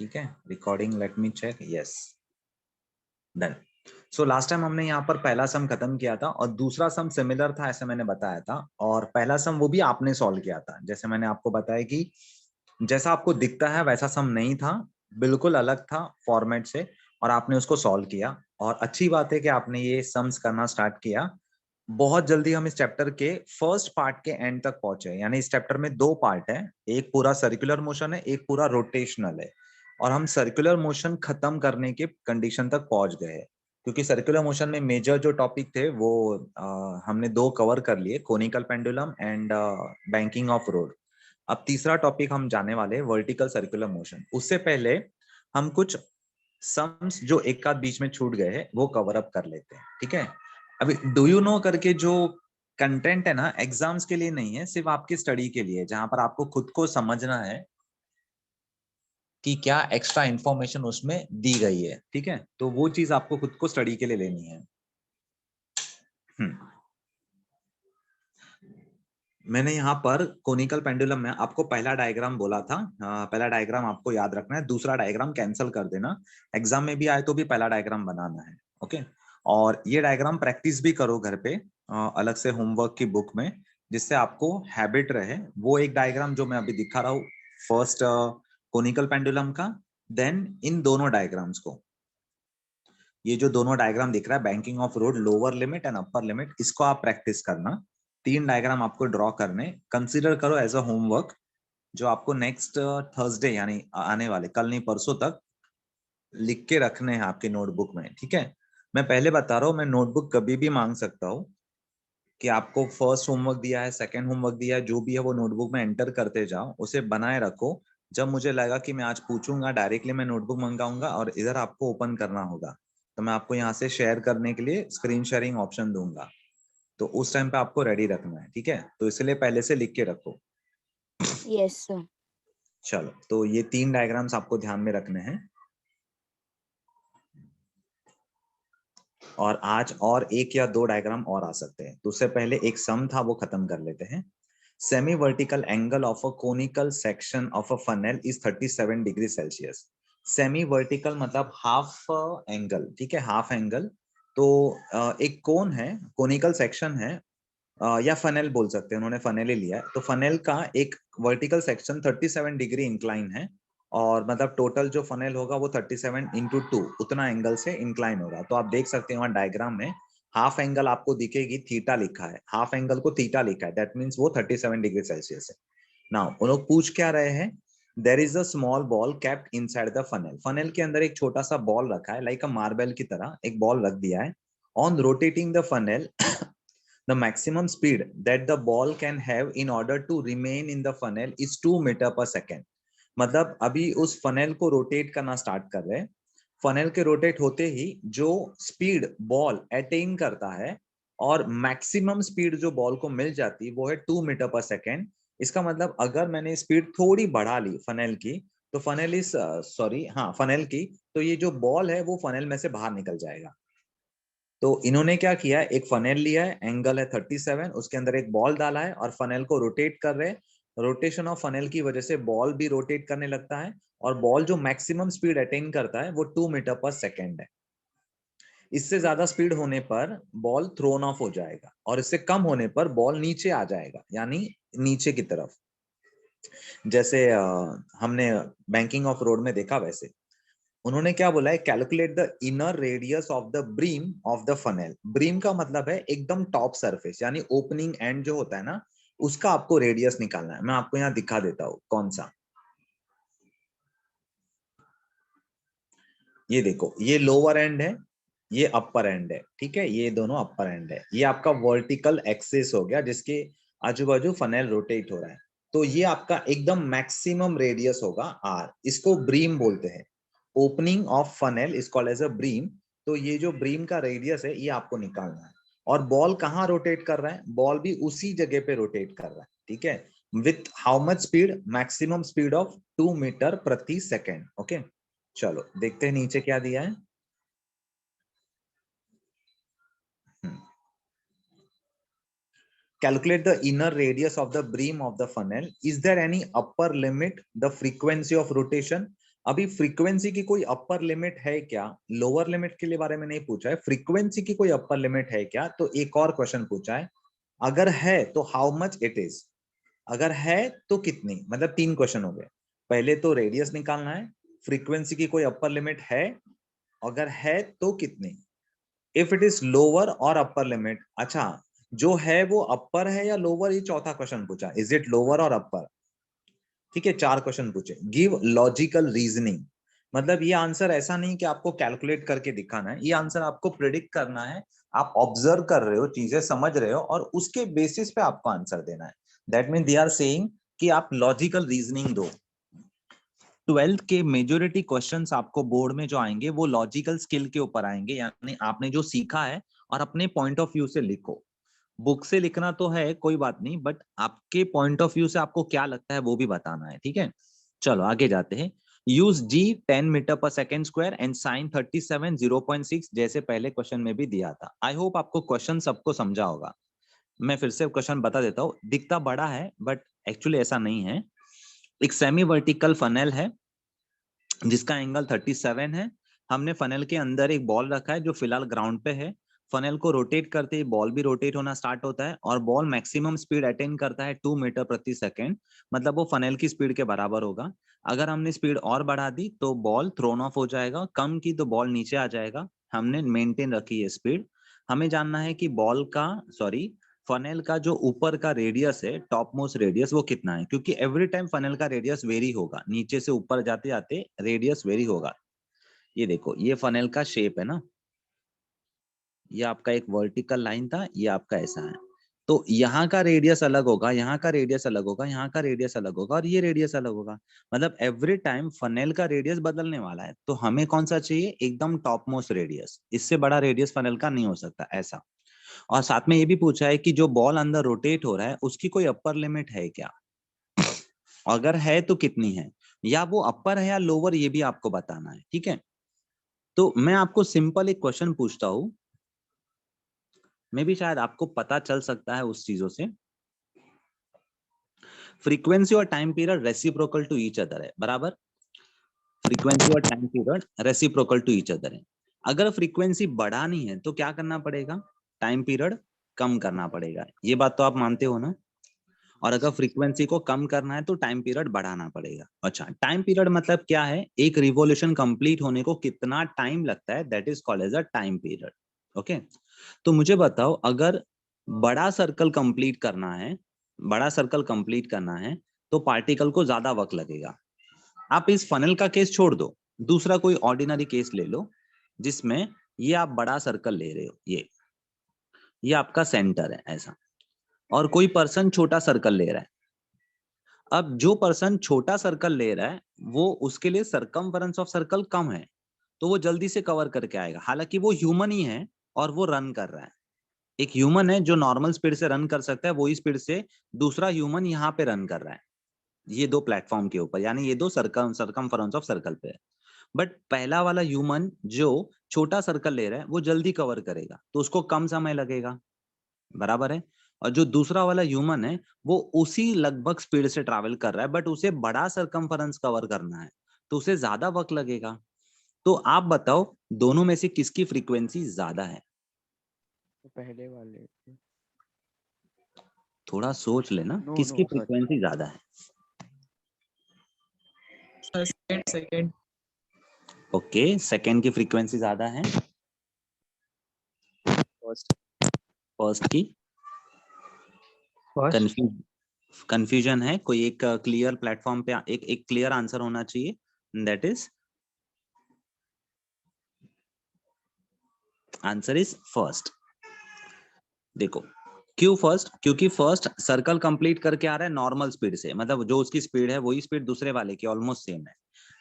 ठीक है, recording, let me check, yes, done. So last time हमने यहाँ पर पहला सम खत्म किया था और दूसरा सम सिमिलर था ऐसे मैंने बताया था, और पहला सम वो भी आपने सॉल्व किया था। जैसे मैंने आपको बताया कि जैसा आपको दिखता है वैसा सम नहीं था, बिल्कुल अलग था फॉर्मेट से, और आपने उसको सॉल्व किया। और अच्छी बात है कि आपने ये सम्स करना स्टार्ट किया। बहुत जल्दी हम इस चैप्टर के फर्स्ट पार्ट के एंड तक पहुंचे। यानी इस चैप्टर में दो पार्ट है, एक पूरा सर्कुलर मोशन है, एक पूरा रोटेशनल है, और हम सर्कुलर मोशन खत्म करने के कंडीशन तक पहुंच गए हैं। क्योंकि सर्कुलर मोशन में मेजर जो टॉपिक थे वो हमने दो कवर कर लिए, conical pendulum and banking of road. अब तीसरा टॉपिक हम जाने वाले हैं, वर्टिकल सर्कुलर मोशन। उससे पहले हम कुछ सम्स जो एक आध बीच में छूट गए हैं वो कवर अप कर लेते हैं, ठीक है। अभी डू यू नो करके जो कंटेंट है ना, एग्जाम्स के लिए नहीं है, सिर्फ आपकी स्टडी के लिए, जहां पर आपको खुद को समझना है कि क्या एक्स्ट्रा इंफॉर्मेशन उसमें दी गई है, ठीक है। तो वो चीज आपको खुद को स्टडी के लिए लेनी है। मैंने यहाँ पर कोनिकल पेंडुलम में आपको पहला डायग्राम बोला था, पहला डायग्राम आपको याद रखना है, दूसरा डायग्राम कैंसिल कर देना। एग्जाम में भी आए तो भी पहला डायग्राम बनाना है, ओके। और ये डायग्राम प्रैक्टिस भी करो घर पे, अलग से होमवर्क की बुक में, जिससे आपको हैबिट रहे। वो एक डायग्राम जो मैं अभी दिखा रहा हूँ, फर्स्ट कोनिकल पेंडुलम का, देन इन दोनों डायग्राम्स को, ये जो दोनों डायग्राम दिख रहा है, banking of road, lower limit and upper limit, इसको आप प्रैक्टिस करना। तीन डायग्राम आपको ड्रॉ करने, कंसीडर करो एज अ होमवर्क, जो आपको नेक्स्ट थर्सडे यानी आने वाले कल नहीं परसों तक लिख के रखने हैं आपके नोटबुक में, ठीक है। मैं पहले बता रहा हूँ, मैं नोटबुक कभी भी मांग सकता हूँ कि आपको फर्स्ट होमवर्क दिया है, सेकंड होमवर्क दिया है, जो भी है वो नोटबुक में एंटर करते जाओ, उसे बनाए रखो। जब मुझे लगा कि मैं आज पूछूंगा, डायरेक्टली मैं नोटबुक मंगाऊंगा और इधर आपको ओपन करना होगा, तो मैं आपको यहाँ से शेयर करने के लिए स्क्रीन शेयरिंग ऑप्शन दूंगा। तो उस टाइम पे आपको रेडी रखना है, ठीक है। तो इसलिए पहले से लिख के रखो। Yes sir. चलो, तो ये तीन डायग्राम्स आपको ध्यान में रखने हैं, और आज और एक या दो डायग्राम और आ सकते हैं। तो उससे पहले एक सम था वो खत्म कर लेते हैं। Semi vertical angle of a conical section of a funnel is 37 degree Celsius. Semi vertical मतलब हाफ एंगल, ठीक है, हाफ एंगल। तो एक कोन है, कोनिकल सेक्शन है, या फनेल बोल सकते हैं, उन्होंने फनेल ही लिया है। तो फनेल का एक वर्टिकल सेक्शन 37 डिग्री इंक्लाइन है, और मतलब टोटल जो फनेल होगा वो 37 इंटू 2 उतना एंगल से इंक्लाइन होगा। तो आप देख सकते हैं वहां डायग्राम में हाफ एंगल आपको दिखेगी, थीटा लिखा है, हाफ एंगल को थीटा लिखा है, दैट मीन्स वो 37 डिग्री सेल्सियस है। नाउ वो लोग पूछ क्या रहे हैं, there is a small ball kept inside the funnel. Funnel के अंदर एक छोटा सा बॉल रखा है, लाइक अ मार्बल की तरह एक बॉल रख दिया है। On rotating the funnel the maximum speed that the ball can have in order to remain in the funnel is 2 metre पर सेकेंड। मतलब अभी उस फनेल को रोटेट करना स्टार्ट कर रहे हैं, फनेल के रोटेट होते ही जो स्पीड बॉल अटेन करता है, और मैक्सिमम स्पीड जो बॉल को मिल जाती है वो है 2 मीटर पर सेकेंड। इसका मतलब अगर मैंने स्पीड थोड़ी बढ़ा ली फनेल की, तो फनेल इस सॉरी हाँ फनेल की, तो ये जो बॉल है वो फनेल में से बाहर निकल जाएगा। तो इन्होंने क्या किया, एक फनेल लिया है, एंगल है 37, उसके अंदर एक बॉल डाला है और फनेल को रोटेट कर रहे हैं। रोटेशन ऑफ फनेल की वजह से बॉल भी रोटेट करने लगता है, और बॉल जो मैक्सिमम स्पीड अटेन करता है वो 2 मीटर पर सेकेंड है। इससे ज्यादा स्पीड होने पर बॉल थ्रोन ऑफ हो जाएगा, और इससे कम होने पर बॉल नीचे आ जाएगा, यानी नीचे की तरफ। जैसे हमने बैंकिंग ऑफ रोड में देखा वैसे। उन्होंने क्या बोला है, calculate the inner radius of the brim of the funnel. Brim का मतलब है एकदम टॉप सरफेस, यानी ओपनिंग एंड जो होता है ना, उसका आपको रेडियस निकालना है। मैं आपको यहाँ दिखा देता हूँ कौन सा। ये देखो, ये लोअर एंड है, ये अपर एंड है, ठीक है, ये दोनों अपर एंड है। ये आपका वर्टिकल एक्सिस हो गया जिसके आजू बाजू फनेल रोटेट हो रहा है। तो ये आपका एकदम मैक्सिमम रेडियस होगा आर, इसको ब्रीम बोलते हैं। Opening of funnel is called as a brim. तो ये जो ब्रीम का रेडियस है ये आपको निकालना है। और बॉल कहाँ रोटेट कर रहा है, बॉल भी उसी जगह पे रोटेट कर रहा है, ठीक है। With how much speed, maximum speed of 2 metre प्रति सेकेंड, ओके। चलो देखते हैं नीचे क्या दिया है। Calculate the inner radius of the beam of the funnel. Is there any upper limit the frequency of rotation? अभी फ्रीक्वेंसी की कोई अपर लिमिट है क्या? लोअर लिमिट के लिए बारे में नहीं पूछा है, फ्रीक्वेंसी की कोई अपर लिमिट है क्या? तो एक और क्वेश्चन पूछा है, अगर है तो हाउ मच इट इज, अगर है तो कितनी, मतलब 3 क्वेश्चन हो गए। पहले तो रेडियस निकालना है, फ्रीक्वेंसी की कोई अपर लिमिट है, अगर है तो कितनी, इफ इट इज लोअर और अपर लिमिट। अच्छा, जो है वो अपर है या लोअर, ये चौथा क्वेश्चन पूछा, इज इट लोअर और अपर। ठीक है, 4 क्वेश्चन पूछे। गिव लॉजिकल रीजनिंग, मतलब ये आंसर ऐसा नहीं कि आपको कैलकुलेट करके दिखाना है, ये आंसर आपको प्रिडिक्ट करना है। आप ऑब्जर्व कर रहे हो, चीजें समझ रहे हो, और उसके बेसिस पे आपको आंसर देना है। That mean they are saying कि आप लॉजिकल रीजनिंग दो। 12th के मेजोरिटी क्वेश्चंस आपको बोर्ड में जो आएंगे वो लॉजिकल स्किल के ऊपर आएंगे, यानी आपने जो सीखा है और अपने पॉइंट ऑफ व्यू से लिखो। बुक से लिखना तो है, कोई बात नहीं, बट आपके पॉइंट ऑफ व्यू से आपको क्या लगता है वो भी बताना है। ठीक है, चलो आगे जाते हैं। यूज जी 10 मीटर पर सेकेंड स्क्वायर एंड साइन 37 0.6, जैसे पहले क्वेश्चन में भी दिया था। आई होप आपको क्वेश्चन सबको समझा होगा। मैं फिर से क्वेश्चन बता देता हूँ, दिखता बड़ा है बट एक्चुअली ऐसा नहीं है। एक सेमी वर्टिकल फनल है जिसका एंगल 37 है। हमने फनल के अंदर एक बॉल रखा है जो फिलहाल ग्राउंड पे है। फनल को रोटेट करते ही बॉल भी रोटेट होना स्टार्ट होता है और बॉल मैक्सिमम स्पीड अटेन करता है 2 मीटर प्रति सेकेंड, मतलब वो फनल की स्पीड के बराबर होगा। अगर हमने स्पीड और बढ़ा दी तो बॉल थ्रोन ऑफ हो जाएगा, कम की तो बॉल नीचे आ जाएगा। हमने मेंटेन रखी है स्पीड। हमें जानना है कि बॉल का फनल का जो ऊपर का रेडियस है, टॉप मोस्ट रेडियस, वो कितना है, क्योंकि एवरी टाइम फनल का रेडियस वेरी होगा, नीचे से ऊपर जाते जाते रेडियस वेरी होगा। ये देखो, ये फनल का शेप है ना, ये आपका एक वर्टिकल लाइन था, ये आपका ऐसा है। तो यहाँ का रेडियस अलग होगा, यहाँ का रेडियस अलग होगा, यहाँ का रेडियस अलग होगा, और ये रेडियस अलग होगा। मतलब एवरी टाइम फनल का रेडियस बदलने वाला है। तो हमें कौन सा चाहिए, एकदम टॉप मोस्ट रेडियस, इससे बड़ा रेडियस फनल का नहीं हो सकता ऐसा। और साथ में ये भी पूछा है कि जो बॉल अंदर रोटेट हो रहा है उसकी कोई अपर लिमिट है क्या, अगर है तो कितनी है, या वो अपर है या लोअर, ये भी आपको बताना है। ठीक है, तो मैं आपको सिंपल एक क्वेश्चन पूछता हूं, मे भी शायद आपको पता चल सकता है उस चीजों से। फ्रीक्वेंसी और time period reciprocal to each other है, बराबर। फ्रीक्वेंसी और time period reciprocal to each other है। अगर फ्रीक्वेंसी बढ़ानी है तो क्या करना पड़ेगा, टाइम पीरियड कम करना पड़ेगा। ये बात तो आप मानते हो ना। और अगर फ्रीक्वेंसी को कम करना है तो टाइम पीरियड बढ़ाना पड़ेगा। अच्छा, टाइम पीरियड मतलब क्या है, एक रिवॉल्यूशन कंप्लीट होने को कितना टाइम लगता है, that is called as a time period. Okay, तो मुझे बताओ, अगर बड़ा सर्कल कंप्लीट करना है, बड़ा सर्कल कंप्लीट करना है तो पार्टिकल को ज्यादा वक्त लगेगा। आप इस फनल का केस छोड़ दो, दूसरा कोई ऑर्डिनरी केस ले लो, जिसमें ये आप बड़ा सर्कल ले रहे हो, ये आपका सेंटर है ऐसा, और कोई पर्सन छोटा सर्कल ले रहा है। अब जो पर्सन छोटा सर्कल ले रहा है वो, उसके लिए सरकमफेरेंस ऑफ सर्कल कम है, तो वो जल्दी से कवर करके आएगा। हालांकि वो ह्यूमन ही है और वो रन कर रहा है। एक ह्यूमन है जो नॉर्मल स्पीड से रन कर सकता है, वही स्पीड से दूसरा ह्यूमन यहाँ पे रन कर रहा है, ये दो प्लेटफॉर्म के ऊपर, यानी ये दो सरकमफेरेंस ऑफ सर्कल पे है। बट पहला वाला ह्यूमन जो छोटा सर्कल ले रहा है वो जल्दी कवर करेगा, तो उसको कम समय लगेगा, बराबर है। और जो दूसरा वाला ह्यूमन है वो उसी लगभग स्पीड से ट्रैवल कर रहा है, बट उसे बड़ा सरकमफेरेंस कवर करना है, तो उसे ज्यादा वक्त लगेगा। तो आप बताओ, दोनों में से किसकी फ्रीक्वेंसी ज्यादा है। पहले वाले। थोड़ा सोच लेना, नो किसकी नो सॉरी। फ्रीक्वेंसी ज्यादा है। सेकंड सेकंड ओके, सेकंड की फ्रीक्वेंसी ज्यादा है, फर्स्ट। फर्स्ट की फर्स्ट कंफ्यूजन है। कोई एक क्लियर प्लेटफॉर्म पे एक क्लियर आंसर होना चाहिए, that is answer is first. देखो, क्यों फर्स्ट, क्योंकि फर्स्ट सर्कल कंप्लीट करके आ रहा है नॉर्मल स्पीड से, मतलब जो उसकी स्पीड है वही स्पीड दूसरे वाले की ऑलमोस्ट सेम है।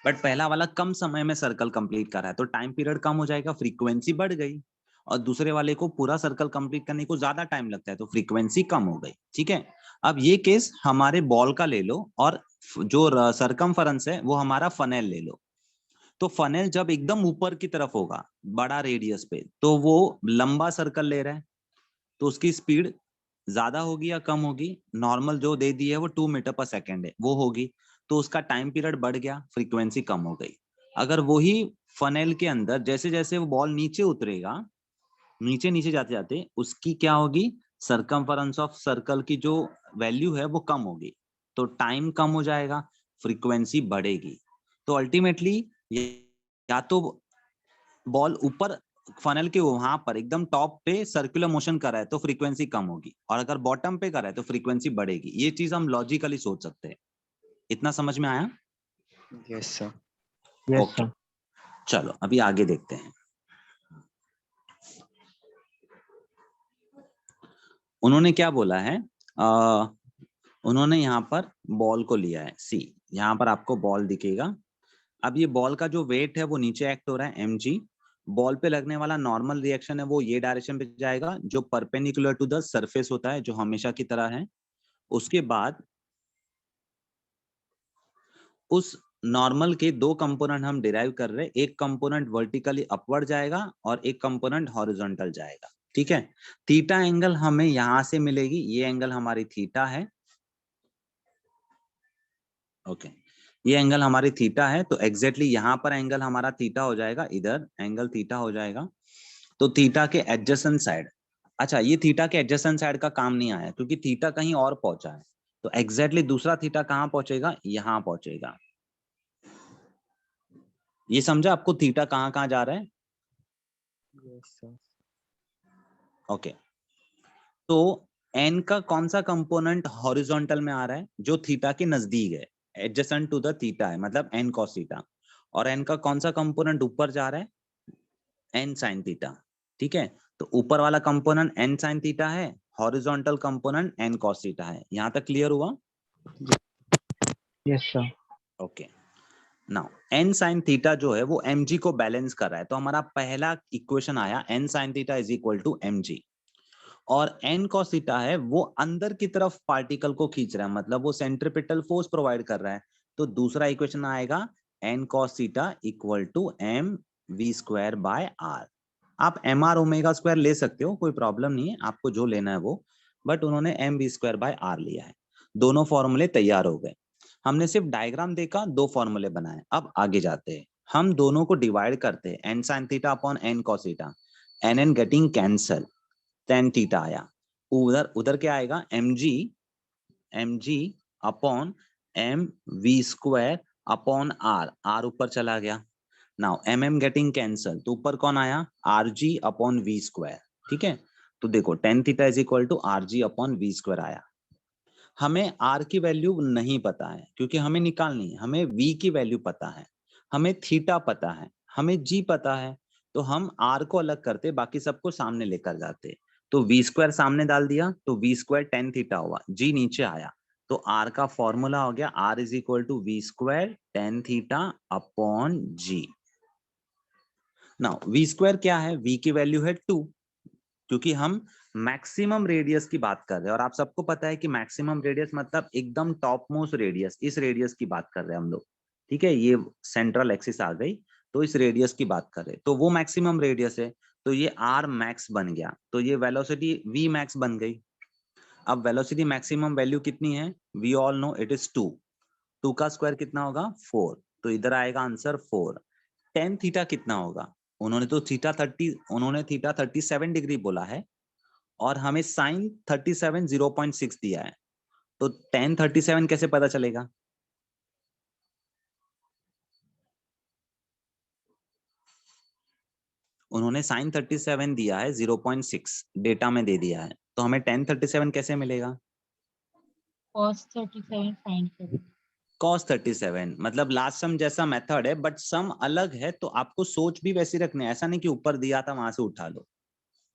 बट पहला वाला कम समय में सर्कल कंप्लीट कर रहा है, तो टाइम पीरियड कम हो जाएगा, फ्रीक्वेंसी बढ़ गई। और दूसरे वाले को पूरा सर्कल कंप्लीट करने को ज्यादा टाइम लगता है, तो फ्रीक्वेंसी कम हो गई। ठीक है, अब ये केस हमारे बॉल का ले लो, और जो सरकमफेरेंस है वो हमारा फनेल ले लो। तो फनेल जब एकदम ऊपर की तरफ होगा, बड़ा रेडियस पे, तो वो लंबा सर्कल ले रहा है, तो उसकी स्पीड ज्यादा होगी या कम होगी, नॉर्मल जो दे दी है वो 2 मीटर पर सेकेंड है, वो होगी। तो उसका टाइम पीरियड बढ़ गया, फ्रीक्वेंसी कम हो गई। अगर वही फनेल के अंदर जैसे जैसे वो बॉल नीचे उतरेगा, नीचे नीचे जाते जाते उसकी क्या होगी, सरकमफरेंस ऑफ सर्कल की जो वैल्यू है वो कम होगी, तो टाइम कम हो जाएगा, फ्रीक्वेंसी बढ़ेगी। तो अल्टीमेटली या तो बॉल ऊपर फनल के वहां पर एकदम टॉप पे सर्कुलर मोशन कर रहा है तो फ्रीक्वेंसी कम होगी, और अगर बॉटम पे कर रहा है तो फ्रीक्वेंसी बढ़ेगी। ये चीज हम लॉजिकली सोच सकते हैं। इतना समझ में आया? Yes sir. ओके, चलो अभी आगे देखते हैं। उन्होंने क्या बोला है, उन्होंने यहाँ पर बॉल को लिया है, सी यहाँ पर आपको बॉल दिखेगा। अब ये बॉल का जो वेट है वो नीचे एक्ट हो रहा है mg, बॉल पे लगने वाला नॉर्मल रिएक्शन है वो ये डायरेक्शन पे जाएगा जो परपेंडिकुलर टू द सरफेस होता है, जो हमेशा की तरह है। उसके बाद उस नॉर्मल के दो कंपोनेंट हम डिराइव कर रहे हैं, एक कंपोनेंट वर्टिकली अपवर्ड जाएगा और एक कंपोनेंट हॉरिजॉन्टल जाएगा, ठीक है। थीटा एंगल हमें यहां से मिलेगी, ये एंगल हमारी थीटा है, ओके ये एंगल हमारी थीटा है, तो एग्जैक्टली यहाँ पर एंगल हमारा थीटा हो जाएगा, इधर एंगल थीटा हो जाएगा। तो थीटा के एडजेसेंट साइड, अच्छा ये थीटा के एडजेसेंट साइड का काम नहीं आया क्योंकि थीटा कहीं और पहुंचा है, तो एग्जैक्टली दूसरा थीटा कहाँ पहुंचेगा, यहाँ पहुंचेगा। ये समझा आपको थीटा कहाँ कहाँ जा रहा है? Yes sir. ओके, तो एन का कौन सा कंपोनेंट हॉरिजॉन्टल में आ रहा है, जो थीटा के नजदीक है, एडजेसेंट टू द थीटा है, मतलब एन कॉस थीटा। और एन का कौन सा कंपोनेंट ऊपर जा रहा है, एन साइन थीटा, ठीक है। तो ऊपर वाला कंपोनेंट एन साइन थीटा है, horizontal component N cos theta है। यहां तक क्लियर हुआ? Yes sir. Okay, now N sine theta जो है वो mg को बैलेंस कर रहा है, तो हमारा पहला इक्वेशन आया N sine theta is equal to mg, और एन कॉस थीटा है वो अंदर की तरफ पार्टिकल को खींच रहा है, मतलब वो सेंट्रीपिटल फोर्स प्रोवाइड कर रहा है। तो दूसरा इक्वेशन आएगा N cos theta equal to M V square by R. आप एम आर ओमेगा स्क्वायर ले सकते हो, कोई प्रॉब्लम नहीं है, आपको जो लेना है वो, बट उन्होंने M V square by R लिया है। दोनों फॉर्मूले तैयार हो गए, हमने सिर्फ डायग्राम देखा, दो फॉर्मूले बनाए। अब आगे जाते हैं, हम दोनों को डिवाइड करते हैं, N sine theta upon N cos theta, N N getting cancel, tan theta आया। उधर उधर क्या आएगा, mg upon M V square upon R, R ऊपर चला गया। नाउ एम गेटिंग कैंसल, तो ऊपर कौन आया, R G upon V square, ठीक है। तो देखो tan theta is equal to R G upon V square आया। हमें आर की वैल्यू नहीं पता है क्योंकि हमें निकालनी है, हमें वी की वैल्यू पता है, हमें थीटा पता है, हमें जी पता है। तो हम आर को अलग करते, बाकी सबको सामने लेकर जाते। तो वी स्क्वायर सामने डाल दिया तो वी स्क्वायर टेन थीटा हुआ, जी नीचे आया, तो आर का फॉर्मूला हो गया R is equal to V square tan theta upon G. Now V square क्या है, वी की वैल्यू है 2, क्योंकि हम मैक्सिमम रेडियस की बात कर रहे हैं, और आप सबको पता है कि मैक्सिमम रेडियस मतलब एकदम टॉप मोस्ट रेडियस, इस रेडियस की बात कर रहे हैं हम लोग, ठीक है। ये सेंट्रल एक्सिस आ गई, तो इस रेडियस की बात कर रहे हैं, तो वो मैक्सिमम रेडियस है, तो ये आर मैक्स बन गया, तो ये वेलोसिटी वी मैक्स बन गई। अब वेलोसिटी मैक्सिमम वैल्यू कितनी है, we all know it is 2, 2 का स्क्वायर कितना होगा 4, तो इधर आएगा आंसर 4। टेन थीटा कितना होगा, उन्होंने तो थीटा 30, उन्होंने थीटा 37 डिग्री बोला है, और हमें साइन 37 0.6 दिया है, तो टेन 37 कैसे पता चलेगा? उन्होंने साइन 37 दिया है 0.6 डेटा में दे दिया है, तो हमें टेन 37 कैसे मिलेगा? cos 37 sin करो। cos 37, मतलब लास्ट सम जैसा मेथड है, बट सम अलग है, तो आपको सोच भी वैसी रखनी है, ऐसा नहीं कि ऊपर दिया था वहां से उठा लो।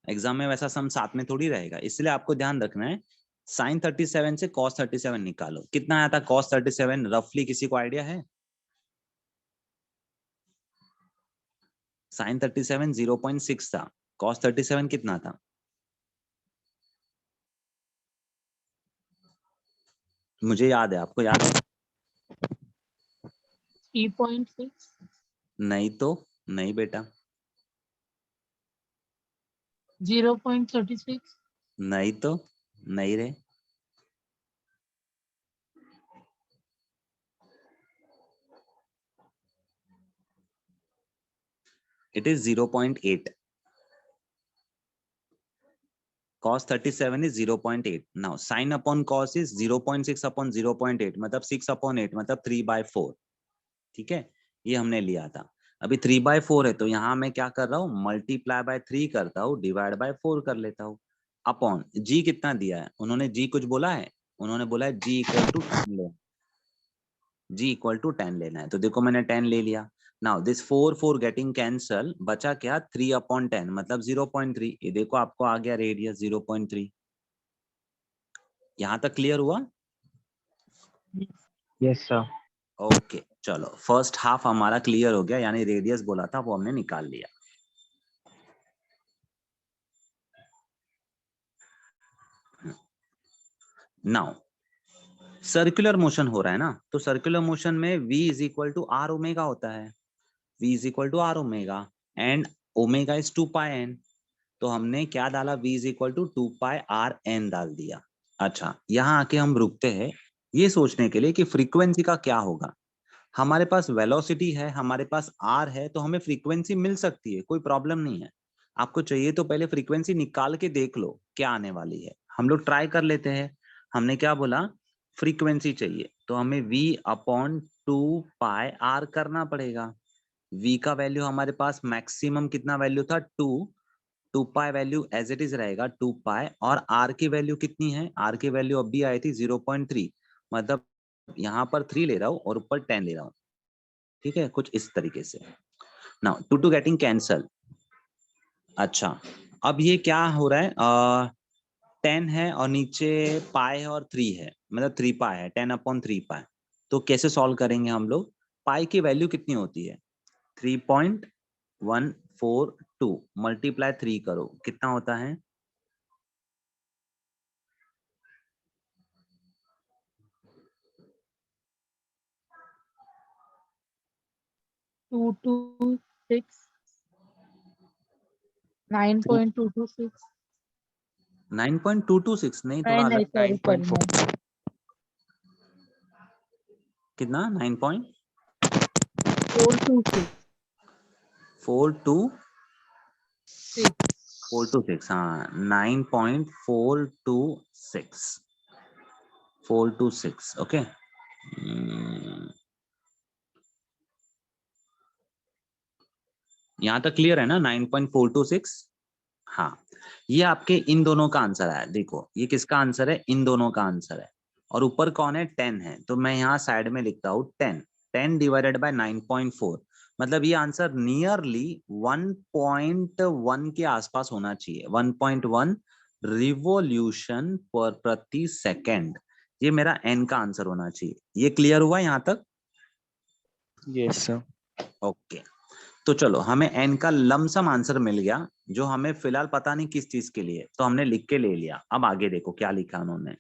एग्जाम में वैसा सम साथ में थोड़ी रहेगा, इसलिए आपको ध्यान रखना है साइन 37 से cos 37 निकालो। कितना आया था cos 37, रफली किसी को आइडिया है? साइन 37 0.6 था, cos 37 कितना था? मुझे याद है, आपको याद है? 3.6 नहीं तो नहीं बेटा, 0.36 नहीं तो नहीं रे, It is 0.8. Cos 37 is 0.8. Now sin upon cos is 0.6 upon 0.8 मतलब 6 upon 8 मतलब 3/4. ठीक है, ये हमने लिया था. अभी 3/4 है तो यहाँ मैं क्या कर रहा हूँ, मल्टीप्लाई बाय 3 करता हूँ, डिवाइड बाय 4 कर लेता हूँ. अपॉन जी कितना दिया है, उन्होंने जी कुछ बोला है, उन्होंने बोला है जी इक्वल टू 10 लेना. जी इक्वल टू 10 लेना है, तो देखो मैंने 10 ले लिया. नाउ दिस 4 गेटिंग कैंसल, बचा क्या, 3/10 मतलब 0.3. ये देखो आपको आ गया रेडियस 0.3. यहाँ तक क्लियर हुआ? Yes, sir. ओके चलो, फर्स्ट हाफ हमारा क्लियर हो गया, यानी रेडियस बोला था वो हमने निकाल लिया. नाउ सर्कुलर मोशन हो रहा है ना, तो सर्कुलर मोशन में v is equal to R omega होता है. v is equal to R omega and omega is 2πn. तो हमने क्या डाला, v is equal to 2πrn डाल दिया. अच्छा, यहाँ आके हम रुकते हैं ये सोचने के लिए कि फ्रीक्वेंसी का क्या होगा. हमारे पास वेलोसिटी है, हमारे पास r है, तो हमें फ्रीक्वेंसी मिल सकती है, कोई प्रॉब्लम नहीं है. आपको चाहिए तो पहले फ्रीक्वेंसी निकाल के देख लो क्या आने वाली है. हम लोग ट्राई कर लेते हैं. हमने क्या बोला, फ्रीक्वेंसी चाहिए, तो हमें v/2πr करना पड़ेगा. v का वैल्यू हमारे पास मैक्सिमम कितना वैल्यू था, 2π वैल्यू एज इट इज रहेगा 2π, और r की वैल्यू कितनी है, r की वैल्यू अभी आई थी 0.3, मतलब यहाँ पर 3 ले रहा हूँ और ऊपर 10 ले रहा हूँ. ठीक है, कुछ इस तरीके से. Now two getting cancel. अच्छा, अब ये क्या हो रहा है, 10 है और नीचे पाई है और 3 है, मतलब 3π है, 10/3π. तो कैसे सॉल्व करेंगे हम लोग, पाई की वैल्यू कितनी होती है, 3.142 मल्टीप्लाई 3 करो, कितना होता है, 226 9.226 9.226 नहीं, थोड़ा नहीं अलग, सॉरी सॉरी 9.4 कितना, 426 9.426, हाँ 9.426 ओके. यहाँ तक क्लियर है ना, 9.426. हाँ, ये आपके इन दोनों का आंसर है. देखो ये किसका आंसर है, इन दोनों का आंसर है. और ऊपर कौन है, 10 है, तो मैं यहाँ साइड में लिखता हूँ 10 डिवाइडेड बाय 9.4, मतलब ये आंसर नियरली 1.1 के आसपास होना चाहिए. 1.1 रिवोल्यूशन पर प्रति सेकेंड, ये मेरा एन का आंसर होना चाहिए. ये क्लियर हुआ यहाँ तक? Yes, sir. ओके तो चलो, हमें एन का लमसम आंसर मिल गया, जो हमें फिलहाल पता नहीं किस चीज के लिए, तो हमने लिख के ले लिया. अब आगे देखो क्या लिखा उन्होंने.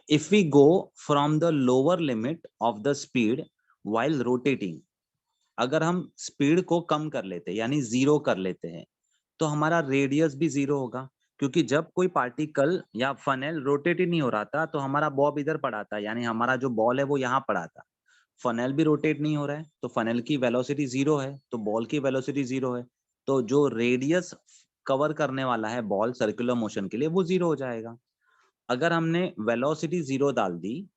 If we go from the lower limit of the speed while rotating, अगर हम स्पीड को कम कर लेते यानी 0 कर लेते हैं, तो हमारा रेडियस भी 0 होगा. क्योंकि जब कोई पार्टिकल या फनेल रोटेट ही नहीं हो रहा था, तो हमारा बॉब इधर पड़ा था, यानी हमारा जो बॉल है वो यहाँ पड़ा था. फनेल भी रोटेट नहीं हो रहा है, तो फनेल की वेलोसिटी 0 है, तो बॉल की वेलोसिटी 0 है, तो जो रेडियस कवर करने वाला है बॉल सर्कुलर मोशन के लिए, वो 0 हो जाएगा. अगर हमने वेलोसिटी 0 डाल दी,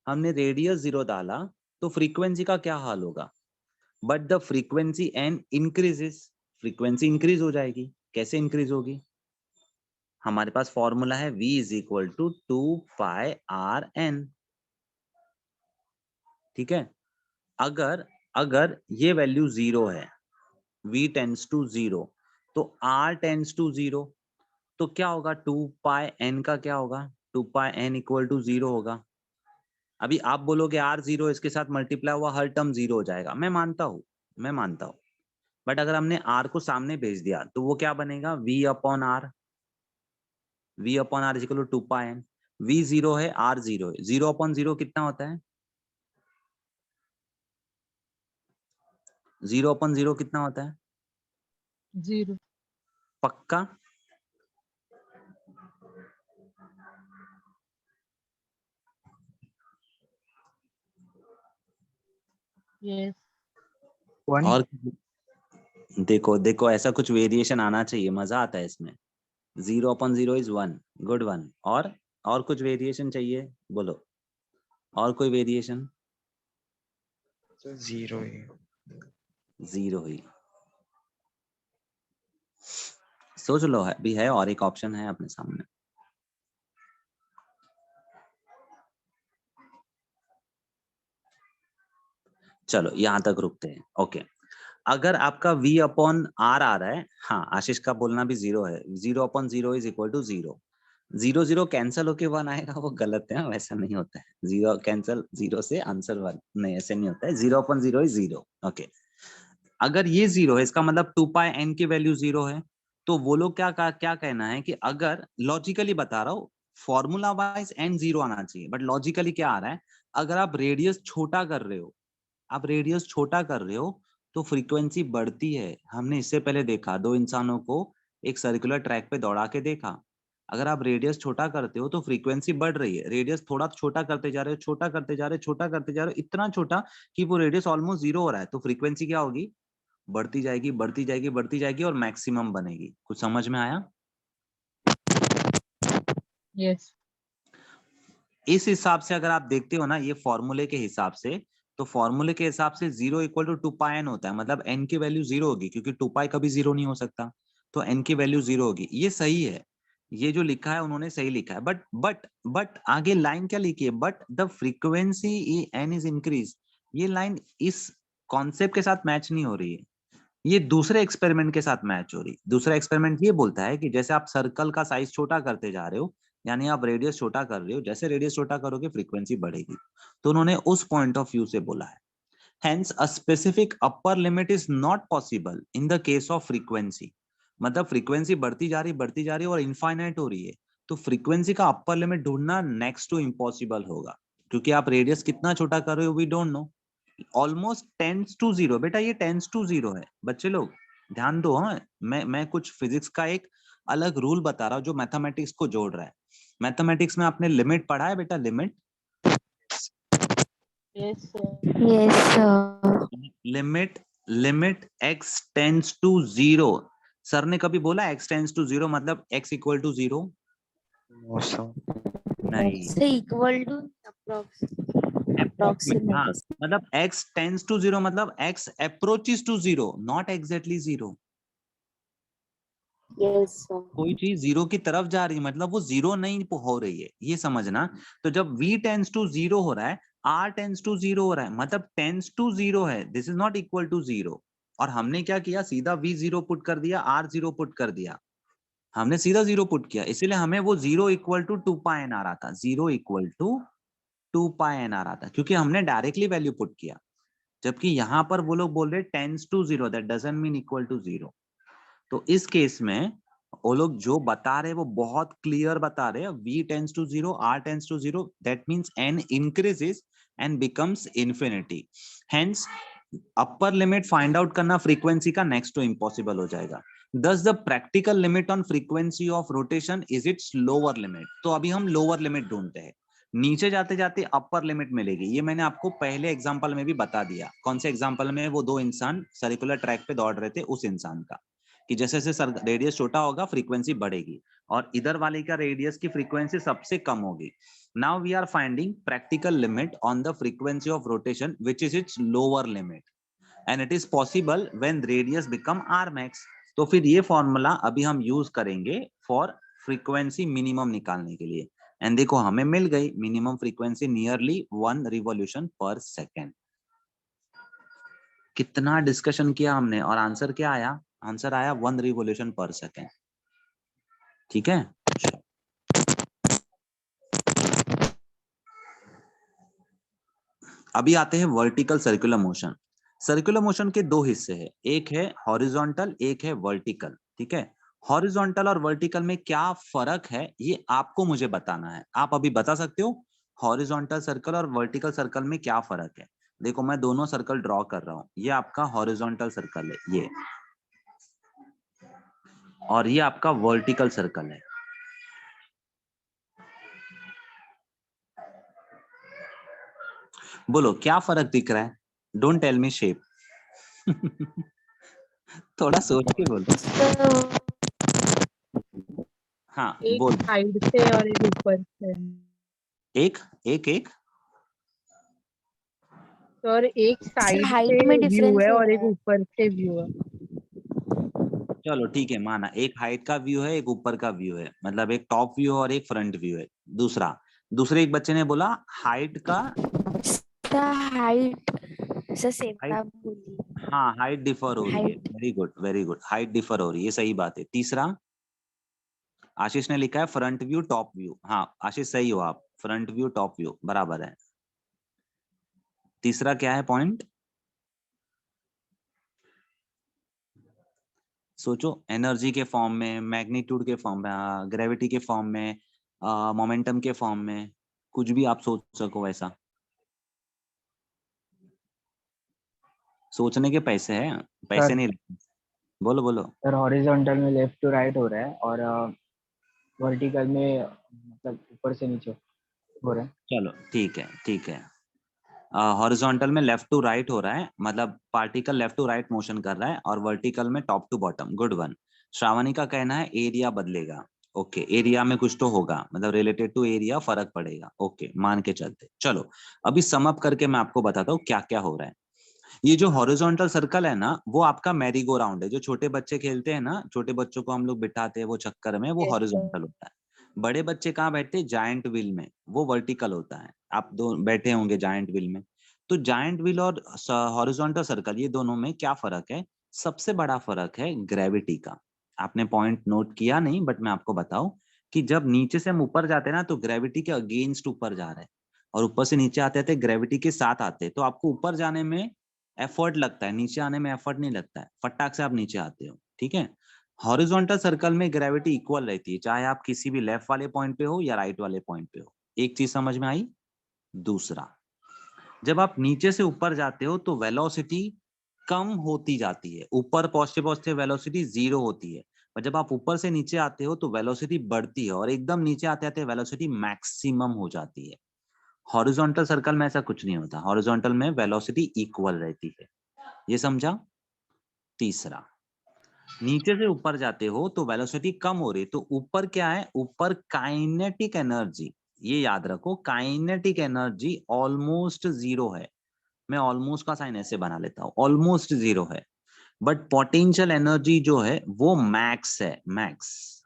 हमने रेडियस 0 डाला, तो फ्रीक्वेंसी का क्या हाल होगा, but the frequency N increases, frequency increase हो जाएगी. कैसे इंक्रीज होगी, हमारे पास फॉर्मूला है v is equal to 2πrn. ठीक है, अगर अगर ये वैल्यू 0 है, v टेंड्स टू 0, तो r टेंड्स टू 0, तो क्या होगा, 2πn का क्या होगा, 2πn इक्वल टू 0 होगा. अभी आप बोलोगे r 0, इसके साथ मल्टीप्लाई हुआ हर टर्म 0 हो जाएगा, मैं मानता हूँ. बट अगर हमने r को सामने भेज दिया, तो वो क्या बनेगा, v/r is equal to 2πn. v 0 है, r 0 है, 0/0 कितना होता है, 0/0 कितना होता है, 0 पक्का? yes 1. और देखो देखो, ऐसा कुछ वेरिएशन आना चाहिए, मजा आता है इसमें। 0/0 इज 1, गुड वन। और कुछ वेरिएशन चाहिए, बोलो। और कोई वेरिएशन? सर जीरो ही। जीरो ही। सोच लो, है भी है, और एक ऑप्शन है अपने सामने। चलो यहां तक रुकते हैं। ओके, अगर आपका v/r आ रहा है, हाँ आशीष का बोलना भी जीरो है, 0/0 इज इक्वल टू 0। 0 कैंसिल होके 1 आएगा, वो गलत है, वैसा नहीं होता है। 0 कैंसिल 0 से आंसर 1, नहीं ऐसे नहीं होता है। 0/0 इज 0। ओके, अगर ये 0 है, इसका मतलब 2πn की वैल्यू 0 है। तो वो लोग क्या कहना है कि अगर लॉजिकली बता रहा हूँ, फॉर्मूला वाइज n 0 आना चाहिए, बट लॉजिकली क्या आ रहा है, अगर आप रेडियस छोटा कर रहे हो, आप रेडियस छोटा कर रहे हो, तो फ्रीक्वेंसी बढ़ती है। हमने इससे पहले देखा, दो इंसानों को एक सर्कुलर ट्रैक पे दौड़ा के देखा। अगर आप रेडियस छोटा करते हो तो फ्रीक्वेंसी बढ़ रही है। रेडियस थोड़ा छोटा करते जा रहे हो, छोटा करते जा रहे हो, छोटा करते जा रहे हो, इतना छोटा कि वो रेडियस ऑलमोस्ट 0 हो रहा है, तो फ्रीक्वेंसी क्या होगी, बढ़ती जाएगी, बढ़ती जाएगी, बढ़ती जाएगी, और मैक्सिमम बनेगी। कुछ समझ में आया? Yes. इस हिसाब से अगर आप देखते हो ना, ये फॉर्मूले के हिसाब से, तो फॉर्मूले के हिसाब से 0 इक्वल टू 2πn होता है, मतलब n की वैल्यू 0 होगी, क्योंकि 2π कभी 0 नहीं हो सकता, तो n की वैल्यू 0 होगी। ये सही है, ये जो लिखा है उन्होंने सही लिखा है। बट आगे लाइन क्या लिखी है, but the frequency n is increase. ये लाइन इस कॉन्सेप्ट के साथ मैच नहीं हो रही है, ये दूसरे एक्सपेरिमेंट के साथ मैच हो रही है। दूसरा एक्सपेरिमेंट ये बोलता है कि जैसे आप सर्कल का साइज छोटा करते जा रहे हो, यानी आप रेडियस छोटा कर रहे हो, जैसे रेडियस छोटा करोगे फ्रीक्वेंसी बढ़ेगी। तो उन्होंने उस पॉइंट ऑफ व्यू से बोला है, hence a specific upper limit is not possible in the case of frequency. मतलब फ्रीक्वेंसी बढ़ती जा रही और इनफाइनाइट हो रही है, तो फ्रीक्वेंसी का अपर लिमिट ढूंढना नेक्स्ट टू इम्पॉसिबल होगा, क्योंकि आप रेडियस कितना छोटा कर रहे हो we don't know. Almost tends to 0, बेटा ये टेंस टू 0 है, बच्चे लोग ध्यान दो। हाँ, मैं कुछ फिजिक्स का एक अलग रूल बता रहा हूँ जो मैथमेटिक्स को जोड़ रहा है। मैथमेटिक्स में आपने लिमिट पढ़ा है बेटा, limit? Yes, sir. Yes, sir. Limit x tends to 0। Sir ने कभी बोला x टेंस टू 0 मतलब x equal to 0? No sir. नहीं, It's equal to अप्रोक्सीमेट। हाँ, approximate. मतलब x टेंस टू 0 मतलब x approaches to 0, not exactly 0। Yes, sir. कोई चीज 0 की तरफ जा रही है मतलब वो 0 नहीं हो रही है, ये समझना। तो जब v टेंस टू 0 हो रहा है, r टेंस टू 0 हो रहा है, मतलब टेंस टू 0 है, this is not equal to 0। और हमने क्या किया, सीधा v 0 पुट कर दिया, r 0 पुट कर दिया, हमने सीधा 0 पुट किया, इसीलिए हमें वो 0 इक्वल टू 2πn आ रहा था। 0 इक्वल टू 2πn आ रहा था, क्योंकि हमने डायरेक्टली वैल्यू पुट किया। जबकि यहाँ पर वो लोग बोल रहे tends to 0, that doesn't mean equal to 0। तो इस केस में वो लोग जो बता रहे हैं वो बहुत क्लियर बता रहे हैं, v tends to 0, r tends to 0, that means n increases and becomes infinity. Hence upper limit find out करना फ्रीक्वेंसी का नेक्स्ट टू इम्पॉसिबल हो जाएगा। Thus the practical limit on frequency of rotation is its lower limit। तो अभी हम lower limit ढूंढते हैं, नीचे जाते जाते अपर लिमिट मिलेगी। ये मैंने आपको पहले एग्जांपल में भी बता दिया। कौन से एग्जांपल में? वो दो इंसान सर्कुलर ट्रैक पे दौड़ रहे थे, उस इंसान का, कि जैसे जैसे रेडियस छोटा होगा फ्रीक्वेंसी बढ़ेगी, और इधर वाले का रेडियस की फ्रीक्वेंसी सबसे कम होगी। Now we are finding practical limit on the frequency of rotation which is its lower limit, and it is possible when radius become r max। तो फिर ये फॉर्मूला अभी हम यूज करेंगे फॉर फ्रीक्वेंसी मिनिमम निकालने के लिए। एंड देखो हमें मिल गई मिनिमम फ्रीक्वेंसी नियरली 1 रिवॉल्यूशन पर सेकेंड। कितना डिस्कशन किया हमने, और आंसर क्या आया? आंसर आया 1 रिवॉल्यूशन पर सेकेंड। ठीक है, अभी आते हैं vertical circular motion. Circular motion के दो हिस्से हैं, एक है हॉरिजॉन्टल, एक है वर्टिकल। ठीक है, हॉरिजॉन्टल और वर्टिकल में क्या फर्क है ये आपको मुझे बताना है। आप अभी बता सकते हो हॉरिजॉन्टल सर्कल और वर्टिकल सर्कल में क्या फर्क है? देखो मैं दोनों सर्कल ड्रॉ कर रहा हूं, ये आपका हॉरिजॉन्टल सर्कल है ये, और ये आपका वर्टिकल सर्कल है। बोलो क्या फर्क दिख रहा है? Don't tell me shape. थोड़ा सोच के बोलो। सर हाँ एक बोल। साइड से और एक ऊपर से। एक एक एक सर एक साइड हाइट से में व्यू डिफरेंस है हो और रहा एक है। ऊपर से व्यू है। चलो ठीक है, माना एक हाइट का व्यू है, एक ऊपर का व्यू है, मतलब एक टॉप व्यू और एक फ्रंट व्यू है। दूसरे एक बच्चे ने बोला हाइट का, sir height sir same height, आप बोलिए। हाँ हाइट डिफर हो रही है। Height very good very good, height differ हो रही है, ये सही बात है। तीसरा आशीष ने लिखा है फ्रंट व्यू टॉप व्यू। हाँ आशीष सही हो आप, फ्रंट व्यू टॉप व्यू बराबर है। तीसरा क्या है पॉइंट, सोचो। एनर्जी के फॉर्म में, मैग्नीट्यूड के फॉर्म में, ग्रेविटी के फॉर्म में, मोमेंटम के फॉर्म में, कुछ भी आप सोच सको वैसा। सोचने के पैसे हैं, पैसे सर नहीं लगते। बोलो बोलो। सर हॉरिजॉन्टल में लेफ्ट टू राइट हो रहा है और वर्टिकल में मतलब ऊपर से नीचे हो रहा है। चलो ठीक है ठीक है। हॉरिजॉन्टल में लेफ्ट टू राइट हो रहा है, मतलब particle left to right motion कर रहा है, और वर्टिकल में top to bottom. Good one. Shravani का कहना है एरिया बदलेगा। ओके, एरिया में कुछ तो होगा, मतलब रिलेटेड टू एरिया फर्क पड़ेगा। ओके, मान के चलते। चलो अभी सम अप करके मैं आपको बताता हूँ क्या क्या हो रहा है। ये जो हॉरिजॉन्टल सर्कल है ना, वो आपका मैरी गो राउंड है। जो छोटे बच्चे खेलते हैं ना, छोटे बच्चों को हम लोग बिठाते हैं वो चक्कर में, वो Yes, हॉरिजॉन्टल होता है। बड़े बच्चे कहाँ बैठते हैं, जायंट व्हील में, वो वर्टिकल होता है। आप दो बैठे होंगे जायंट व्हील में। तो जायंट व्हील और हॉरिजॉन्टल सर्कल, ये दोनों में क्या फर्क है? सबसे बड़ा फर्क है ग्रेविटी का। आपने पॉइंट नोट किया नहीं, बट मैं आपको बताऊं कि जब नीचे से हम ऊपर जाते हैं ना, तो ग्रेविटी के अगेंस्ट ऊपर जा रहे हैं, और ऊपर से नीचे आते आते ग्रेविटी के साथ आते हैं। तो आपको ऊपर जाने में एफर्ट लगता है, नीचे आने में एफर्ट नहीं लगता है, फटाक से आप नीचे आते हो। ठीक है, हॉरिजॉन्टल सर्कल में ग्रेविटी इक्वल रहती है, चाहे आप किसी भी लेफ्ट वाले पॉइंट पे हो या राइट वाले पॉइंट पे हो। एक चीज समझ में आई। दूसरा, जब आप नीचे से ऊपर जाते हो तो वेलोसिटी कम होती जाती है। ऊपर पहुंचते पहुंचते वेलोसिटी 0 होती है, और जब आप ऊपर से नीचे आते हो तो वेलोसिटी बढ़ती है, और एकदम नीचे आते आते वेलोसिटी मैक्सिमम हो जाती है। हॉरिजॉन्टल सर्कल में ऐसा कुछ नहीं होता, हॉरिजॉन्टल में वेलोसिटी इक्वल रहती है। ये समझा। तीसरा, नीचे से ऊपर जाते हो तो वेलोसिटी कम हो रही है, तो ऊपर क्या है, ऊपर काइनेटिक एनर्जी, ये याद रखो, काइनेटिक एनर्जी ऑलमोस्ट 0 है। मैं ऑलमोस्ट का साइन ऐसे बना लेता हूं, ऑलमोस्ट 0 है। बट पोटेंशियल एनर्जी जो है वो मैक्स है, मैक्स।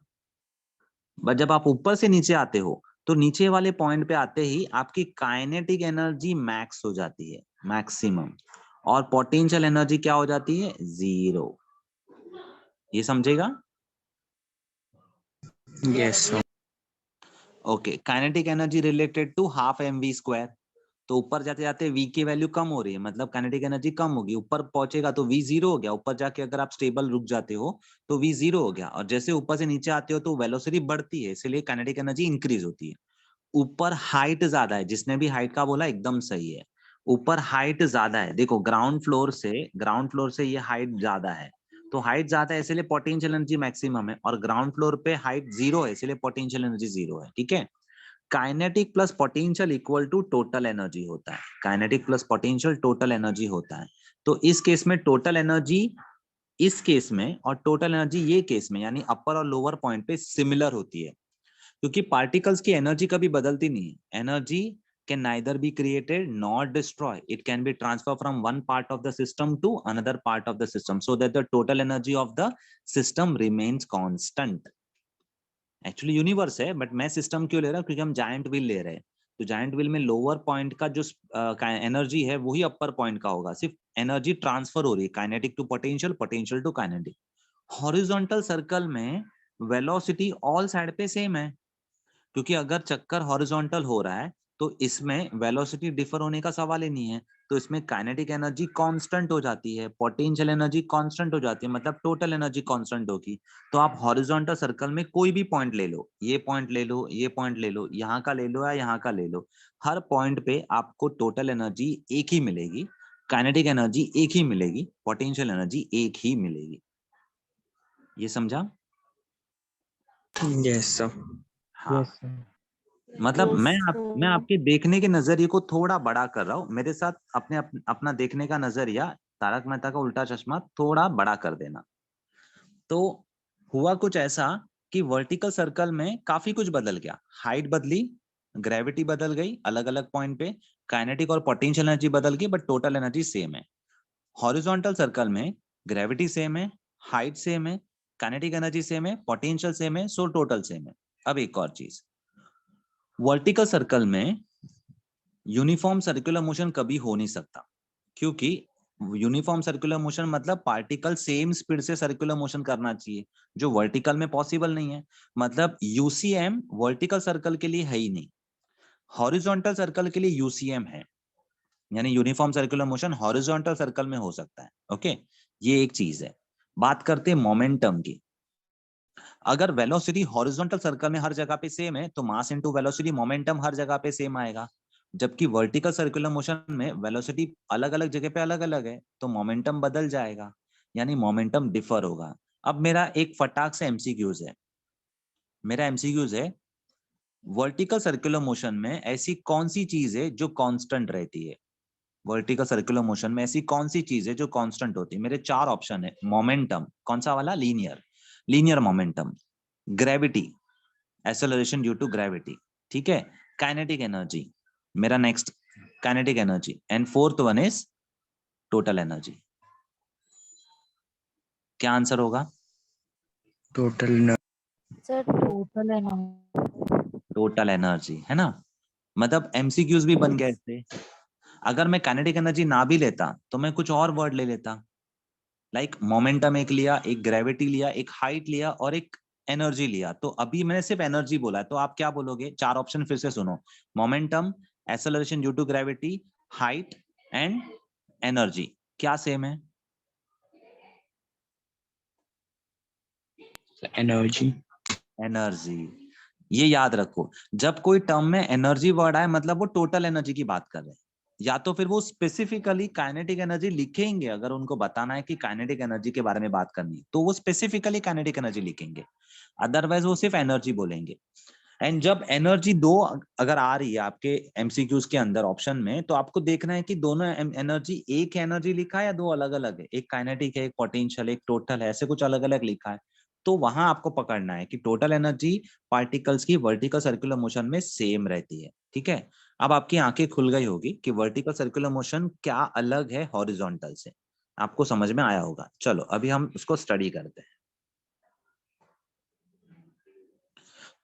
बट जब आप ऊपर से नीचे आते हो तो नीचे वाले पॉइंट पे आते ही आपकी काइनेटिक एनर्जी मैक्स हो जाती है, मैक्सिमम, और पोटेंशियल एनर्जी क्या हो जाती है, 0। ये समझेगा। Yes sir. Okay, kinetic energy related to half mv square. तो ऊपर जाते जाते v की वैल्यू कम हो रही है, मतलब काइनेटिक एनर्जी कम होगी, ऊपर पहुंचेगा तो v 0 हो गया। ऊपर जाके अगर आप स्टेबल रुक जाते हो तो v 0 हो गया, और जैसे ऊपर से नीचे आते हो तो वेलोसिटी बढ़ती है, इसलिए काइनेटिक एनर्जी इंक्रीज होती है। ऊपर हाइट ज्यादा है, जिसने भी हाइट का बोला एकदम सही है। ऊपर हाइट ज्यादा है, देखो ग्राउंड फ्लोर से ये हाइट ज्यादा है, तो हाइट ज्यादा है इसलिए पोटेंशियल एनर्जी मैक्सिमम है, और ग्राउंड फ्लोर पे हाइट 0 है इसलिए पोटेंशियल एनर्जी 0 है। ठीक है, kinetic plus potential equal to total energy होता है। Kinetic plus potential total energy होता है। तो इस केस में टोटल एनर्जी इस केस में और टोटल एनर्जी ये केस में, यानी अपर और लोअर पॉइंट पे सिमिलर होती है, क्योंकि पार्टिकल्स की एनर्जी कभी बदलती नहीं है। Energy can neither be created not destroy, it can be transfer from one part of the system to another part of the system, so that the total energy of the system remains constant. Actually universe है, but मैं system क्यों ले रहा हूँ, क्योंकि हम giant wheel ले रहे हैं। तो जायंट व्हील में लोअर पॉइंट का जो एनर्जी है वही अपर पॉइंट का होगा, सिर्फ एनर्जी ट्रांसफर हो रही है, kinetic to potential, potential to kinetic. Horizontal circle में वेलोसिटी ऑल साइड पे सेम है, क्योंकि अगर चक्कर हॉरिजॉन्टल हो रहा है तो इसमें वेलोसिटी डिफर होने का सवाल ही नहीं है। तो इसमें काइनेटिक एनर्जी कांस्टेंट हो जाती है, पोटेंशियल एनर्जी कांस्टेंट हो जाती है, मतलब टोटल एनर्जी कांस्टेंट होगी। तो आप हॉरिजॉन्टल सर्कल में कोई भी पॉइंट ले लो, ये पॉइंट ले लो, ये पॉइंट ले लो, यहाँ का ले लो या यहाँ का ले लो, हर पॉइंट पे आपको टोटल एनर्जी एक ही मिलेगी, काइनेटिक एनर्जी एक ही मिलेगी, पोटेंशियल एनर्जी एक ही मिलेगी। ये समझा। Yes sir. हाँ, यस सर। मतलब मैं सर आपके देखने के नजरिए को थोड़ा बड़ा कर रहा हूँ, मेरे साथ अपना देखने का नजरिया तारक मेहता का उल्टा चश्मा थोड़ा बड़ा कर देना। तो हुआ कुछ ऐसा कि वर्टिकल सर्कल में काफी कुछ बदल गया, हाइट बदली, ग्रेविटी बदल गई अलग अलग पॉइंट पे, काइनेटिक और पोटेंशियल एनर्जी बदल गई, बट टोटल एनर्जी सेम है। हॉरिजॉन्टल सर्कल में ग्रेविटी सेम है, हाइट सेम है, काइनेटिक एनर्जी सेम है, पोटेंशियल सेम है, सो टोटल सेम है। अब एक और चीज, वर्टिकल सर्कल में यूनिफॉर्म सर्कुलर मोशन कभी हो नहीं सकता, क्योंकि यूनिफॉर्म सर्कुलर मोशन मतलब पार्टिकल सेम स्पीड से सर्कुलर मोशन करना चाहिए, जो वर्टिकल में पॉसिबल नहीं है। मतलब यूसीएम वर्टिकल सर्कल के लिए है ही नहीं, हॉरिजॉन्टल सर्कल के लिए यूसीएम है, यानी uniform circular motion horizontal circle में हो सकता है। ओके, ये एक चीज है। बात करते हैं मोमेंटम की। अगर वेलोसिटी हॉरिजॉन्टल सर्कल में हर जगह पे सेम है तो मास इनटू वेलोसिटी मोमेंटम हर जगह पे सेम आएगा, जबकि वर्टिकल सर्कुलर मोशन में वेलोसिटी अलग अलग जगह पे अलग अलग है तो मोमेंटम बदल जाएगा, यानी मोमेंटम डिफर होगा। अब मेरा एक फटाक से एमसीक्यूज है, मेरा एमसीक्यूज है, वर्टिकल सर्कुलर मोशन में ऐसी कौन सी चीज है जो कांस्टेंट रहती है? वर्टिकल सर्कुलर मोशन में ऐसी कौन सी चीज है जो कांस्टेंट होती है? मेरे चार ऑप्शन है। मोमेंटम, कौन सा वाला? Linear momentum, gravity, acceleration due to gravity, ठीक है, काइनेटिक एनर्जी, मेरा next kinetic energy, and fourth one is total energy. क्या आंसर होगा? टोटल सर टोटल है ना। टोटल एनर्जी, है ना। मतलब एमसीक्यूज भी बन गए थे। अगर मैं काइनेटिक एनर्जी ना भी लेता तो मैं कुछ और वर्ड ले लेता, लाइक मोमेंटम एक लिया, एक ग्रेविटी लिया, एक हाइट लिया और एक एनर्जी लिया। तो अभी मैंने सिर्फ एनर्जी बोला है, तो आप क्या बोलोगे? चार ऑप्शन फिर से सुनो, momentum, acceleration due to gravity, height and energy, क्या सेम है? एनर्जी। एनर्जी। ये याद रखो, जब कोई टर्म में एनर्जी वर्ड आए मतलब वो टोटल एनर्जी की बात कर रहे हैं, या तो फिर वो स्पेसिफिकली काइनेटिक एनर्जी लिखेंगे, अगर उनको बताना है कि काइनेटिक एनर्जी के बारे में बात करनी है तो वो स्पेसिफिकली काइनेटिक एनर्जी लिखेंगे, अदरवाइज वो सिर्फ एनर्जी बोलेंगे। एंड जब एनर्जी दो अगर आ रही है आपके एमसीक्यूज के अंदर ऑप्शन में, तो आपको देखना है कि दोनों एनर्जी, एक एनर्जी लिखा है या दो अलग अलग है, एक काइनेटिक है, एक पोटेंशियल, एक टोटल है, ऐसे कुछ अलग अलग लिखा है। तो वहां आपको पकड़ना है कि टोटल एनर्जी पार्टिकल्स की वर्टिकल सर्कुलर मोशन में सेम रहती है, ठीक है। अब आपकी आंखें खुल गई होगी कि वर्टिकल सर्कुलर मोशन क्या अलग है हॉरिजॉन्टल से, आपको समझ में आया होगा। चलो अभी हम उसको स्टडी करते हैं।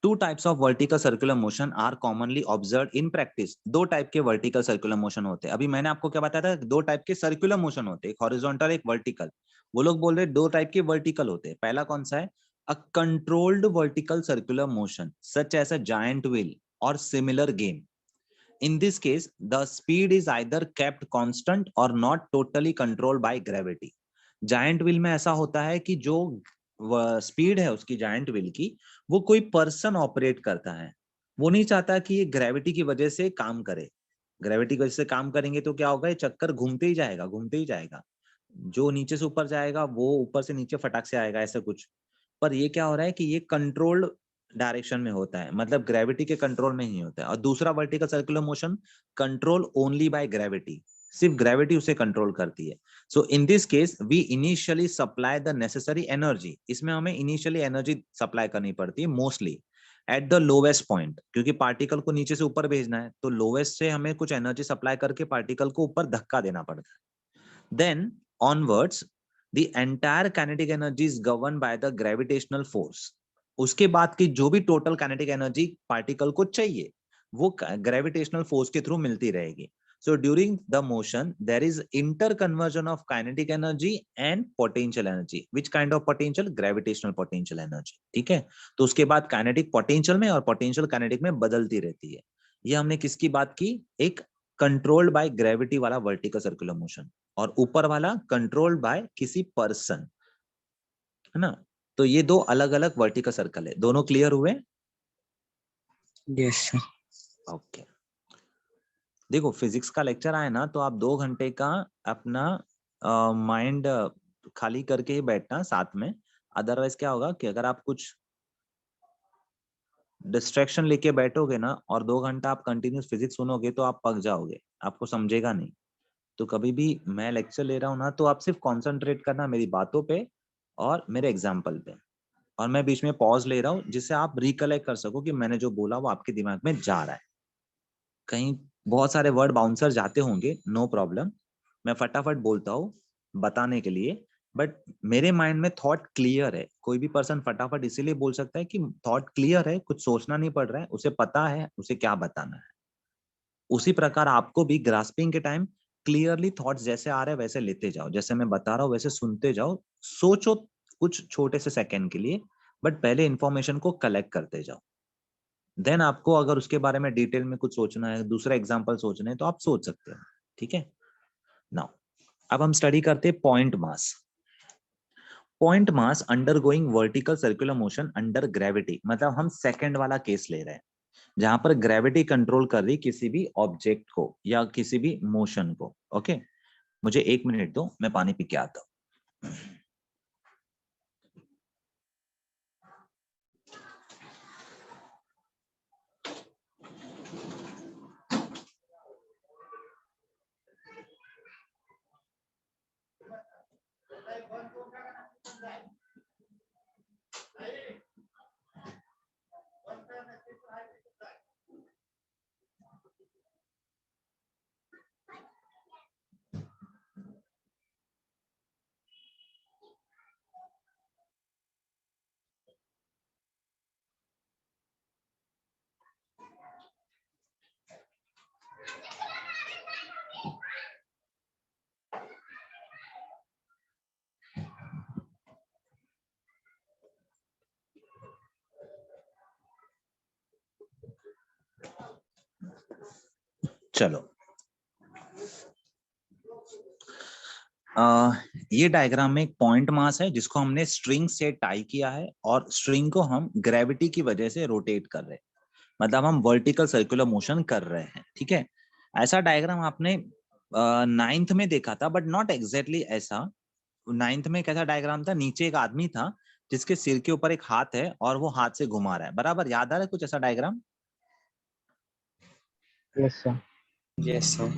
Two types of vertical circular motion are commonly observed in practice. दो टाइप के वर्टिकल सर्कुलर मोशन होते हैं। अभी मैंने आपको क्या बताया था? दो टाइप के सर्कुलर मोशन होते हैं, एक हॉरिजॉन्टल एक वर्टिकल। वो लोग बोल रहे दो टाइप के वर्टिकल होते हैं। पहला कौन सा है? A controlled vertical circular motion such as a giant wheel और similar game. In this case, the speed is either kept constant or not totally controlled by gravity. Giant wheel में ऐसा होता है कि जो स्पीड है उसकी जायंट व्हील की, वो कोई पर्सन ऑपरेट करता है। वो नहीं चाहता कि ये ग्रेविटी की वजह से काम करे। ग्रेविटी की वजह से काम करेंगे तो क्या होगा? ये चक्कर घूमते ही जाएगा, घूमते ही जाएगा। जो नीचे से ऊपर जाएगा वो ऊपर से नीचे फटाक से आएगा, ऐसा कुछ। पर ये क्या हो रहा है कि ये कंट्रोल्ड डायरेक्शन में होता है, मतलब ग्रेविटी के कंट्रोल में ही होता है। और दूसरा vertical circular motion control only by gravity, सिर्फ ग्रेविटी उसे कंट्रोल करती है। So in this case we initially supply the necessary energy. इसमें हमें इनिशियली एनर्जी सप्लाई करनी पड़ती है mostly at the lowest point, क्योंकि पार्टिकल को नीचे से ऊपर भेजना है तो लोवेस्ट से हमें कुछ एनर्जी सप्लाई करके पार्टिकल को ऊपर धक्का देना पड़ता है। Then onwards the entire kinetic energy is governed by the gravitational force. उसके बाद की जो भी टोटल काइनेटिक एनर्जी पार्टिकल को चाहिए वो ग्रेविटेशनल फोर्स के थ्रू मिलती रहेगी। So during the motion there is inter conversion of kinetic energy and potential energy. Which kind of potential? Gravitational potential energy, ठीक है। तो उसके बाद काइनेटिक पोटेंशियल में और पोटेंशियल काइनेटिक में बदलती रहती है। ये हमने किसकी बात की? एक कंट्रोल्ड बाय ग्रेविटी वाला वर्टिकल सर्कुलर मोशन, और ऊपर वाला कंट्रोल्ड बाय किसी पर्सन, है ना। तो ये दो अलग अलग वर्टिकल सर्कल है। दोनों क्लियर हुए? Yes sir. ओके। देखो फिजिक्स का लेक्चर आए ना तो आप 2 घंटे का अपना माइंड खाली करके ही बैठना साथ में। अदरवाइज क्या होगा कि अगर आप कुछ डिस्ट्रैक्शन लेके बैठोगे ना और 2 घंटा आप कंटिन्यूस फिजिक्स सुनोगे तो आप पक जाओगे, आपको समझेगा नहीं। तो कभी भी मैं लेक्चर ले रहा हूँ ना, तो आप सिर्फ कॉन्सेंट्रेट करना मेरी बातों पे और मेरे एग्जाम्पल पे, और मैं बीच में पॉज ले रहा हूँ जिससे आप रिकलेक्ट कर सको कि मैंने जो बोला वो आपके दिमाग में जा रहा है। कहीं बहुत सारे वर्ड बाउंसर जाते होंगे, नो प्रॉब्लम, मैं फटाफट बोलता हूँ बताने के लिए, बट मेरे माइंड में थॉट क्लियर है। कोई भी पर्सन फटाफट इसीलिए बोल सकता है कि थॉट क्लियर है, कुछ सोचना नहीं पड़ रहा है, उसे पता है उसे क्या बताना है। उसी प्रकार आपको भी ग्रास्पिंग के टाइम क्लियरली थॉट्स जैसे आ रहे हैं वैसे लेते जाओ, जैसे मैं बता रहा हूँ वैसे सुनते जाओ, सोचो कुछ छोटे से सेकंड के लिए, बट पहले इंफॉर्मेशन को कलेक्ट करते जाओ। देन आपको अगर उसके बारे में डिटेल में कुछ सोचना है, दूसरा एग्जांपल सोचना है, तो आप सोच सकते हो। ठीक है, नाउ अब हम स्टडी करते हैं point mass. Point mass undergoing vertical circular motion under gravity, मतलब हम सेकंड वाला केस ले रहे हैं जहां पर ग्रेविटी कंट्रोल कर रही किसी भी ऑब्जेक्ट को या किसी भी मोशन को। ओके, मुझे 1 मिनट दो, मैं पानी पी के आता हूं। चलो, ये डायग्राम में एक पॉइंट मास है जिसको हमने स्ट्रिंग से टाई किया है, और स्ट्रिंग को हम ग्रेविटी की वजह से रोटेट कर रहे हैं, मतलब हम वर्टिकल सर्कुलर मोशन कर रहे हैं। ठीक है, ऐसा डायग्राम आपने 9th में देखा था, बट नॉट एग्जैक्टली ऐसा। 9th में कैसा डायग्राम था, नीचे एक आदमी था जिसके सिर के ऊपर एक हाथ है और वो हाथ से घुमा रहा है, बराबर याद आ रहा है कुछ ऐसा diagram? Yes sir. Yes sir.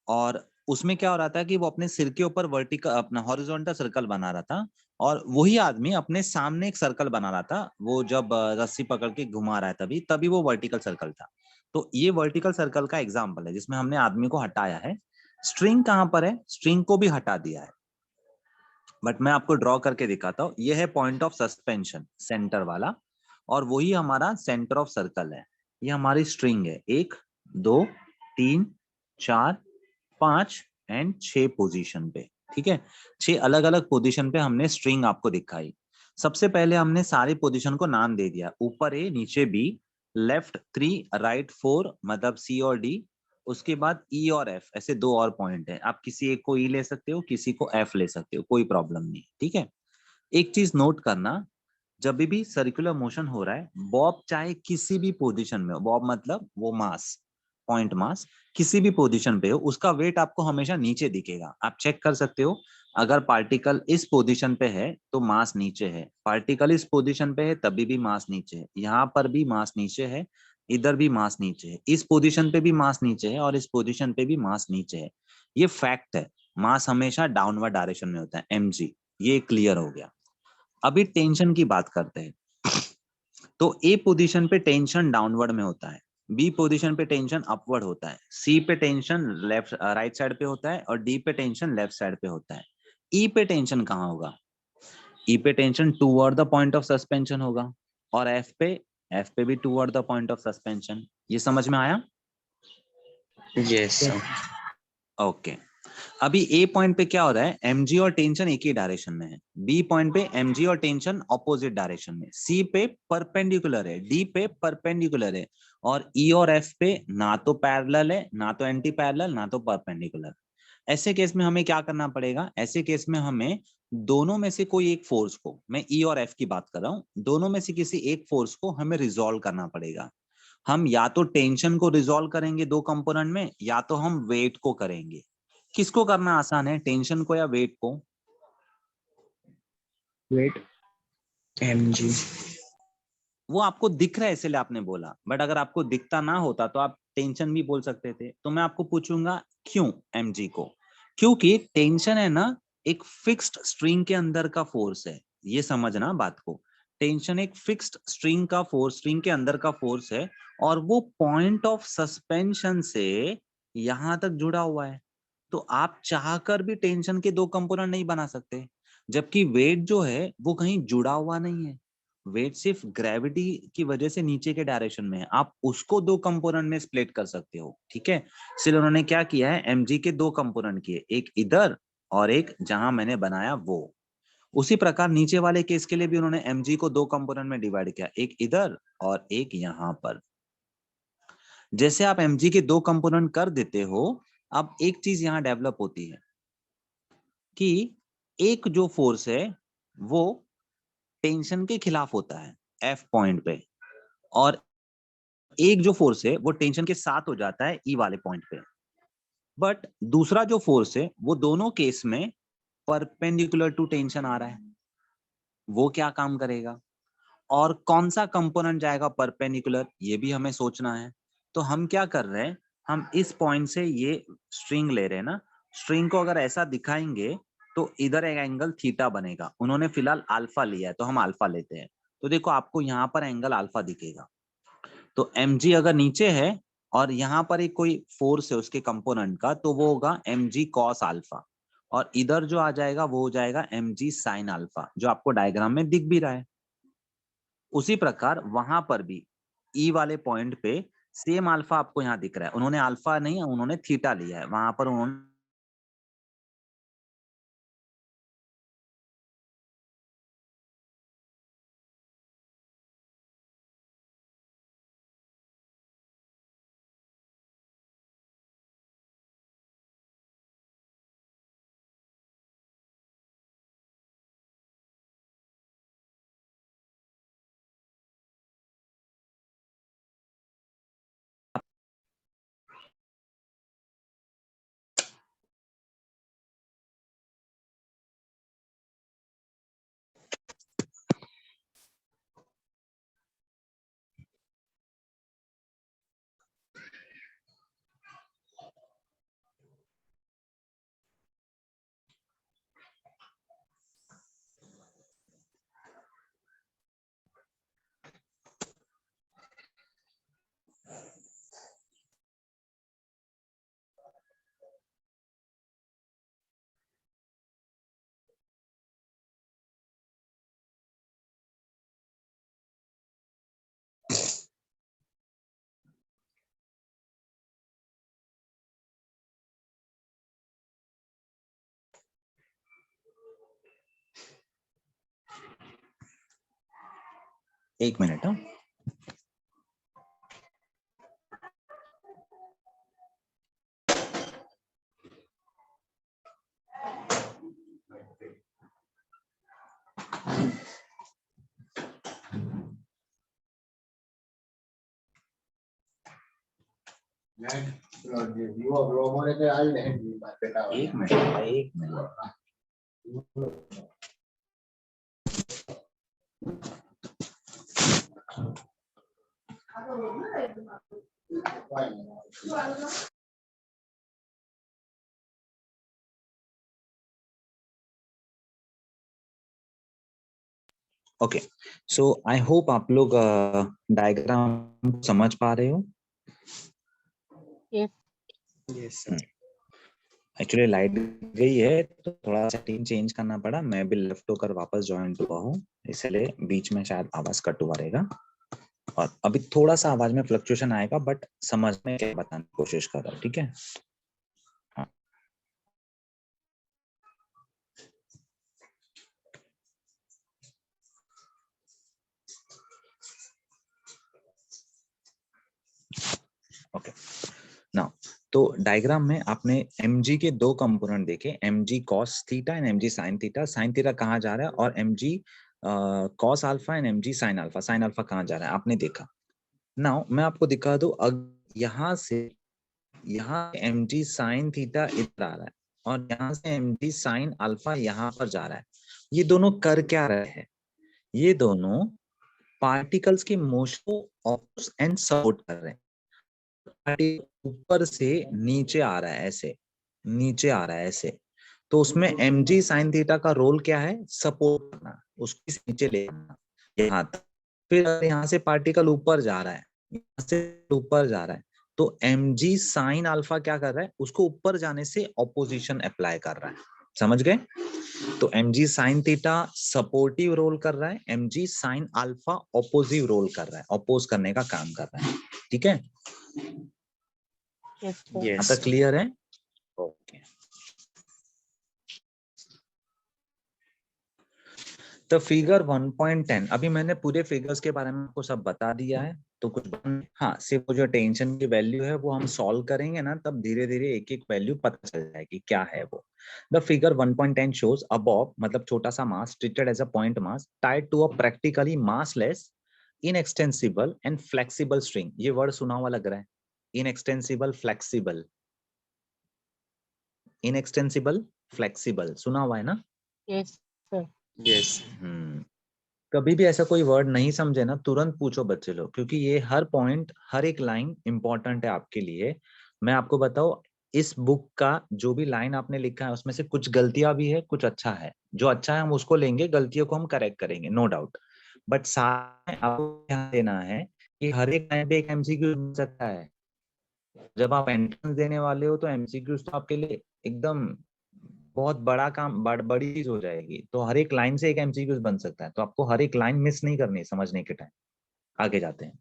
और उसमें क्या हो रहा था कि वो अपने सिर के ऊपर वर्टिकल अपना हॉरिजॉन्टल सर्कल बना रहा था, और वही आदमी अपने सामने एक सर्कल बना रहा था, वो जब रस्सी पकड़ के घुमा रहा है तभी तभी वो वर्टिकल सर्कल था। तो ये वर्टिकल सर्कल का एग्जाम्पल है जिसमें हमने आदमी को हटाया है। स्ट्रिंग कहाँ पर है? स्ट्रिंग को भी हटा दिया है, बट मैं आपको ड्रॉ करके दिखाता हूँ। ये है पॉइंट ऑफ सस्पेंशन, सेंटर वाला, और वही हमारा सेंटर ऑफ सर्कल है। ये हमारी स्ट्रिंग है, 1 2 3 4 5 एंड 6 पोजीशन पे। ठीक है, 6 अलग अलग पोजीशन पे हमने स्ट्रिंग आपको दिखाई। सबसे पहले हमने सारी पोजीशन को नाम दे दिया, ऊपर ए नीचे बी, लेफ्ट 3 राइट 4, मतलब सी और डी। उसके बाद ई और एफ, ऐसे 2 और पॉइंट है, आप किसी एक को ई ले सकते हो, किसी को एफ ले सकते हो, कोई प्रॉब्लम नहीं। ठीक है, एक चीज नोट करना, जब भी सर्कुलर मोशन हो रहा है, बॉब चाहे किसी भी पोजीशन में हो, बॉब मतलब वो मास, पॉइंट मास किसी भी पोजीशन पे हो, उसका वेट आपको हमेशा नीचे दिखेगा। आप चेक कर सकते हो, अगर पार्टिकल इस पोजीशन पे है तो मास नीचे है, पार्टिकल इस पोजीशन पे है तभी भी मास नीचे है, यहाँ पर भी मास नीचे है, इधर भी मास नीचे है, इस पोजीशन पे भी मास नीचे है और इस पोजीशन पे भी मास नीचे है। ये फैक्ट है, मास हमेशा डाउनवर्ड डायरेक्शन में होता है, mg। ये क्लियर हो गया। अभी टेंशन की बात करते हैं। तो ए पोजीशन पे टेंशन डाउनवर्ड में होता है, बी पोजीशन पे टेंशन अपवर्ड होता है, सी पे टेंशन लेफ्ट राइट साइड पे होता है, और डी पे टेंशन लेफ्ट साइड पे होता है। ई पे टेंशन कहाँ होगा? ई पे tension toward the point of suspension होगा, और एफ पे भी toward the point of suspension. ये समझ में आया? Yes sir. ओके, अभी ए पॉइंट पे क्या हो रहा है, mg और टेंशन एक ही डायरेक्शन में है, बी पॉइंट पे mg और टेंशन ऑपोजिट डायरेक्शन में, सी पे परपेंडिकुलर है, डी पे परपेंडिकुलर है, और ई और एफ पे ना तो पैरेलल है, ना तो एंटी पैरेलल, ना तो परपेंडिकुलर। ऐसे केस में हमें क्या करना पड़ेगा? ऐसे केस में हमें दोनों में से कोई एक फोर्स को, मैं ई और एफ की बात कर रहा हूं, दोनों में से किसी एक फोर्स को हमें रिजॉल्व करना पड़ेगा। हम या तो टेंशन को रिजॉल्व करेंगे 2 कंपोनेंट में, या तो हम वेट को करेंगे। किसको करना आसान है, टेंशन को या वेट को? वेट। mg। वो आपको दिख रहा है इसलिए आपने बोला, बट अगर आपको दिखता ना होता तो आप टेंशन भी बोल सकते थे। तो मैं आपको पूछूंगा क्यों mg को, क्योंकि टेंशन है ना एक फिक्स्ड स्ट्रिंग के अंदर का फोर्स है, ये समझना बात को। टेंशन एक फिक्स्ड स्ट्रिंग का फोर्स, स्ट्रिंग के अंदर का फोर्स है, और वो पॉइंट ऑफ सस्पेंशन से यहां तक जुड़ा हुआ है। तो आप चाहकर भी टेंशन के दो कंपोनेंट नहीं बना सकते, जबकि वेट जो है वो कहीं जुड़ा हुआ नहीं है। वेट सिर्फ ग्रेविटी की वजह से नीचे के डायरेक्शन में है, आप उसको दो कंपोनेंट में स्प्लिट कर सकते हो, ठीक है। इसलिए उन्होंने क्या किया है, mg के दो कंपोनेंट किए, एक इधर और एक जहां मैंने बनाया वो। उसी प्रकार नीचे वाले केस के लिए भी उन्होंने mg को दो कंपोनेंट में डिवाइड किया, एक इधर और एक यहां पर। जैसे आप mg के दो कंपोनेंट कर देते हो, अब एक चीज यहां डेवलप होती है कि एक जो फोर्स है वो टेंशन के खिलाफ होता है F पॉइंट पे, और एक जो फोर्स है वो टेंशन के साथ हो जाता है E वाले पॉइंट पे। बट दूसरा जो फोर्स है वो दोनों केस में परपेंडिकुलर टू टेंशन आ रहा है, वो क्या काम करेगा और कौन सा कंपोनेंट जाएगा परपेंडिकुलर, ये भी हमें सोचना है। तो हम क्या कर रहे हैं, हम इस पॉइंट से ये स्ट्रिंग ले रहे हैं ना, स्ट्रिंग को अगर ऐसा दिखाएंगे तो इधर एक एंगल थीटा बनेगा। उन्होंने फिलहाल अल्फा लिया है तो हम अल्फा लेते हैं। तो देखो आपको यहाँ पर एंगल अल्फा दिखेगा। तो mg अगर नीचे है और यहाँ पर एक कोई फोर्स है उसके कंपोनेंट का, तो वो होगा mg cos अल्फा, और इधर जो आ जाएगा वो हो जाएगा mg sin अल्फा, जो आपको डायग्राम में दिख भी रहा है। उसी प्रकार वहां पर भी E वाले पॉइंट पे सेम अल्फा आपको यहाँ दिख रहा है। उन्होंने अल्फा नहीं, उन्होंने थीटा लिया है, वहां पर उन्होंने एक मिनट। हाँ, एक minute. Okay, so I hope आप लोग डायग्राम समझ पा रहे हो। Yes, sir. एक्चुअली लाइट गई है तो थोड़ा सेटिंग चेंज करना पड़ा, मैं भी लेफ्ट होकर वापस ज्वाइन हुआ हूँ, इसलिए बीच में शायद आवाज कट हुआ रहेगा और अभी थोड़ा सा आवाज में फ्लक्चुएशन आएगा, बट समझ में क्या बताने की कोशिश कर रहा हूँ, ठीक है। हाँ, ओके नाउ, तो डायग्राम में आपने mg के दो कंपोनेंट देखे, mg cos theta and mg sin theta. sin theta कहाँ जा रहा है और mg cos alpha and mg sin alpha, sin alpha कहाँ जा रहा है आपने देखा। नाउ मैं आपको दिखा दूं, यहाँ से यहाँ mg sin थीटा इधर आ रहा है और यहाँ से mg sin अल्फा यहाँ पर जा रहा है। ये दोनों कर क्या रहे हैं, ये दोनों पार्टिकल्स की मोशन को ऑपोज एंड सपोर्ट कर रहे हैं। पार्टिकल ऊपर से नीचे आ रहा है, ऐसे नीचे आ रहा है ऐसे, तो उसमें mg sin थीटा का रोल क्या है? सपोर्ट करना, उसके नीचे ले आना यहाँ तक। फिर यहाँ से पार्टिकल ऊपर जा रहा है, यहाँ से ऊपर जा रहा है, तो mg sin अल्फा क्या कर रहा है? उसको ऊपर जाने से ऑपोजिशन अप्लाई कर रहा है। समझ गए? तो mg sin theta supportive role कर रहा है, mg sin alpha opposite role कर रहा है, ऑपोज करने का काम कर रहा है। ठीक है, Yes, sir. Yes. अब तक क्लियर है? ओके। तो फिगर 1.10, अभी मैंने पूरे फिगर्स के बारे में आपको सब बता दिया है, तो कुछ हाँ, सिर्फ वो जो टेंशन की वैल्यू है वो हम सॉल्व करेंगे ना, तब धीरे धीरे एक एक वैल्यू पता चल जाएगी क्या है वो। The figure 1.10 shows a bob, मतलब छोटा सा मास, treated as a point mass tied to a practically massless, inextensible and flexible string। ये वर्ड सुना हुआ लग रहा है, inextensible, flexible, inextensible, flexible, सुना हुआ है ना? Yes, sir. Yes. कभी भी ऐसा कोई वर्ड नहीं समझे ना, तुरंत पूछो बच्चे लोग, क्योंकि ये हर पॉइंट, हर एक लाइन इंपॉर्टेंट है आपके लिए। मैं आपको बताऊं, इस बुक का जो भी लाइन आपने लिखा है उसमें से कुछ गलतियां भी है, कुछ अच्छा है। जो अच्छा है हम उसको लेंगे, गलतियों को हम करेक्ट करेंगे, नो डाउट। बट साथ में आपको ध्यान देना है कि हर एक लाइन पे एक एमसीक्यू बन सकता है। जब आप एंट्रेंस देने वाले हो तो एमसीक्यूज तो आपके लिए एकदम बहुत बड़ा काम, बड़ी चीज हो जाएगी। तो हर एक लाइन से एक एमसीक्यूज बन सकता है, तो आपको हर एक लाइन मिस नहीं करनी समझने के टाइम। आगे जाते हैं।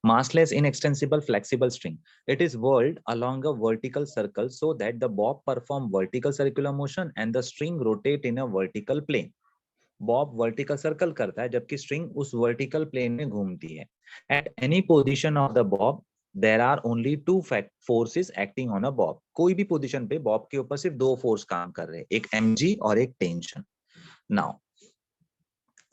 Massless, inextensible, flexible string. It is whirled along a vertical circle so that the bob perform vertical circular motion and the string rotate in a vertical plane. Bob vertical circle करता है जबकि string उस vertical plane में घूमती है। At any position of the bob, there are only two forces acting on a bob. कोई भी position पे bob के ऊपर सिर्फ दो force काम कर रहे हैं, एक mg और एक tension. Now,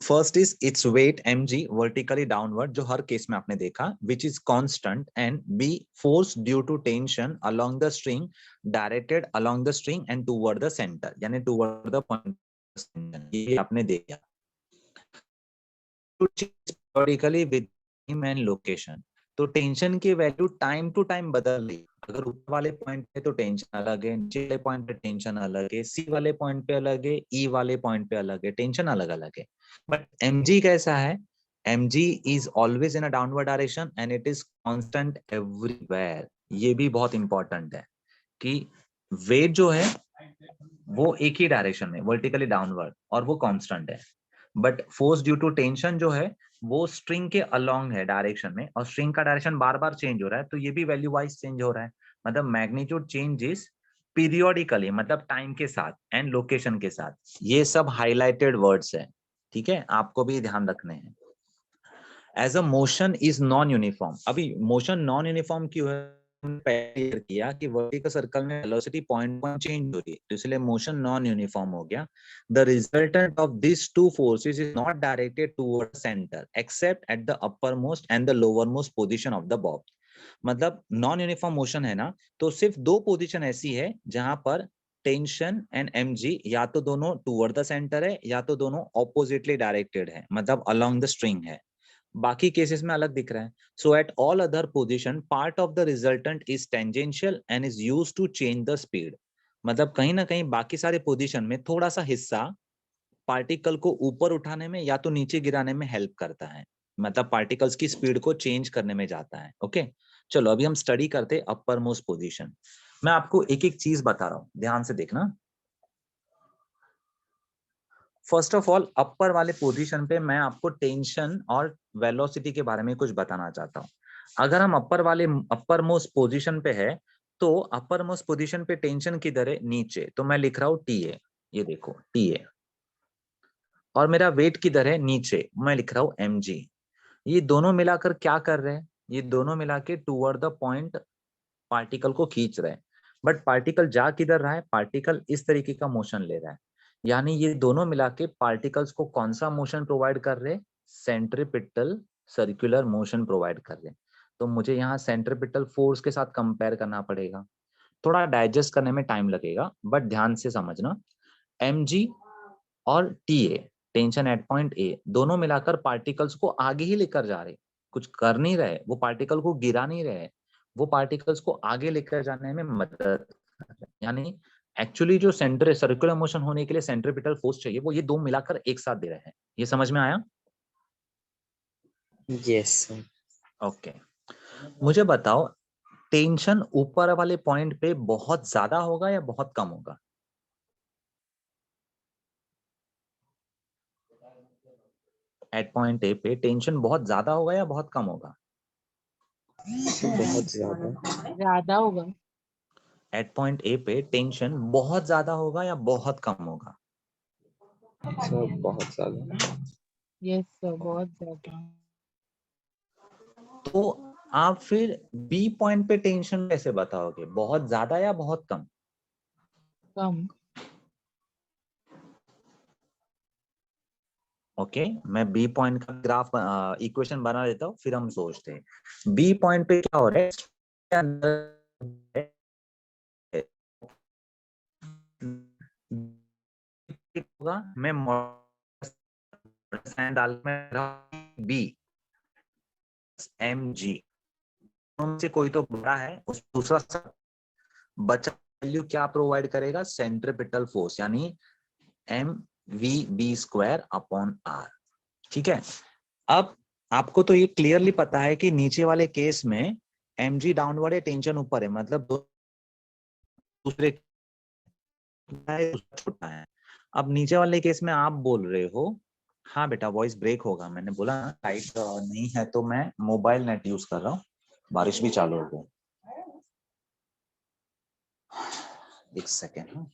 first is its weight mg vertically downward, जो हर केस में आपने देखा, which is constant, and B force due to tension along the string directed along the string and toward the centre, यानी toward the point. ये आपने देखा। Vertically with time and location, तो टेंशन की वैल्यू टाइम टू टाइम बदल रही है। अगर ऊपर वाले पॉइंट पे तो टेंशन अलग है, नीचे वाले पॉइंट पे टेंशन अलग है, सी वाले पॉइंट पे अलग है, ई वाले पॉइंट पे अलग है, टेंशन अलग अलग है। बट mg कैसा है? mg is always in a downward direction and it is constant everywhere। ये भी बहुत इंपॉर्टेंट है कि वेट जो है वो एक ही डायरेक्शन में, वर्टिकली डाउनवर्ड, और वो कांस्टेंट है। But force due to tension जो है वो स्ट्रिंग के अलोंग है डायरेक्शन में, और स्ट्रिंग का डायरेक्शन बार बार चेंज हो रहा है, तो ये भी वैल्यू वाइज चेंज हो रहा है। मतलब मैग्नीट्यूड चेंजेस पीरियोडिकली, मतलब टाइम के साथ एंड लोकेशन के साथ। ये सब हाईलाइटेड वर्ड्स है, ठीक है, आपको भी ध्यान रखने हैं। As a motion is non uniform. अभी मोशन नॉन यूनिफॉर्म क्यों है? क्लियर किया कि वर्टिकल सर्कल में वेलोसिटी पॉइंट चेंज हो रही है, तो इसलिए मोशन नॉन यूनिफॉर्म हो गया। The resultant of this two forces is not directed toward centre accept at the upper most and the lower most position of the Bob. मतलब non uniform motion है ना, तो सिर्फ दो पोजिशन ऐसी है जहां पर टेंशन एंड mg या तो दोनों टुवर्ड द सेंटर है या तो दोनों ऑपोजिटली डायरेक्टेड है, मतलब अलोंग द स्ट्रिंग है। बाकी केसेस में अलग दिख रहा है। So at all other position part of the resultant is tangential and is used to change the speed. मतलब कहीं ना कहीं बाकी सारे पोजीशन में थोड़ा सा हिस्सा पार्टिकल को ऊपर उठाने में या तो नीचे गिराने में हेल्प करता है, मतलब पार्टिकल्स की स्पीड को चेंज करने में जाता है। ओके, चलो अभी हम स्टडी करते हैं अपर मोस्ट पोजीशन। मैं आपको एक एक चीज बता रहा हूं, ध्यान से देखना। फर्स्ट ऑफ ऑल, अपर वाले पोजीशन पे मैं आपको टेंशन और वेलोसिटी के बारे में कुछ बताना चाहता हूँ। अगर हम अपर मोस्ट पोजीशन पे है, तो अपर मोस्ट पोजीशन पे टेंशन किधर है? नीचे। तो मैं लिख रहा हूँ TA, ये देखो TA। और मेरा वेट किधर है? नीचे, मैं लिख रहा हूँ mg। ये दोनों मिलाकर क्या कर रहे हैं? ये दोनों मिला के टूवर्ड द पॉइंट पार्टिकल को खींच रहे हैं। बट पार्टिकल जा किधर रहा है? पार्टिकल इस तरीके का मोशन ले रहा है, यानी ये दोनों मिला के पार्टिकल्स को कौन सा मोशन प्रोवाइड कर रहे हैं? सेंट्रीपिटल सर्कुलर मोशन प्रोवाइड कर रहे हैं। तो मुझे यहाँ सेंट्रीपिटल फोर्स के साथ कंपेयर करना पड़ेगा, थोड़ा डाइजेस्ट करने में टाइम लगेगा, बट ध्यान से समझना। mg और TA टेंशन एट पॉइंट ए, दोनों मिलाकर पार्टिकल्स को आगे ही लेकर जा रहे, कुछ कर नहीं रहे, वो पार्टिकल को गिरा नहीं रहे, वो पार्टिकल्स को आगे लेकर जाने में मदद कर रहे। यानी एक्चुअली जो सेंटर सर्कुलर मोशन होने के लिए सेंट्रीपिटल फोर्स चाहिए वो ये दो मिलाकर एक साथ दे रहे हैं। ये समझ में आया? Yes, sir. ओके, मुझे बताओ टेंशन ऊपर वाले पॉइंट पे बहुत ज्यादा होगा या बहुत कम होगा? एट पॉइंट ए पे टेंशन बहुत ज्यादा होगा या बहुत कम होगा? बहुत ज्यादा। ज्यादा होगा। एट पॉइंट ए पे टेंशन बहुत ज्यादा होगा या बहुत कम होगा? सर बहुत ज्यादा। यस सर, बहुत ज्यादा। तो आप फिर बी पॉइंट पे टेंशन कैसे बताओगे, बहुत ज्यादा या बहुत कम? कम। ओके, मैं बी पॉइंट का ग्राफ इक्वेशन बना देता हूँ, फिर हम सोचते हैं बी पॉइंट पे क्या हो रहा है। होगा मैं डाल में बी एम जी से कोई तो बड़ा है, उस दूसरा बचा वैल्यू क्या प्रोवाइड करेगा? सेंट्रीपिटल फोर्स, यानी M V B square upon R. ठीक है, अब आपको तो ये क्लियरली पता है कि नीचे वाले केस में एम जी डाउनवर्ड है, टेंशन ऊपर है, मतलब दूसरे छोटा है। अब नीचे वाले केस में आप बोल रहे हो, हाँ बेटा वॉइस ब्रेक होगा, मैंने बोला ना लाइट नहीं है तो मैं मोबाइल नेट यूज कर रहा हूँ, बारिश भी चालू हो गई। एक सेकेंड।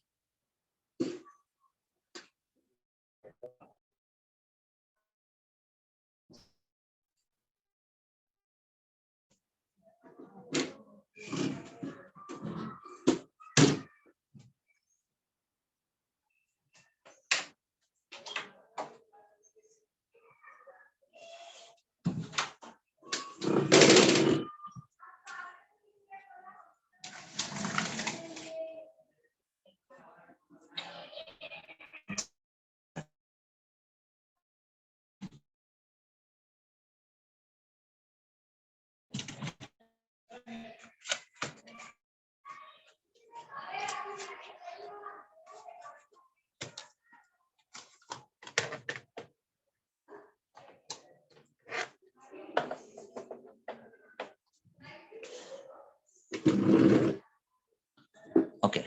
ओके,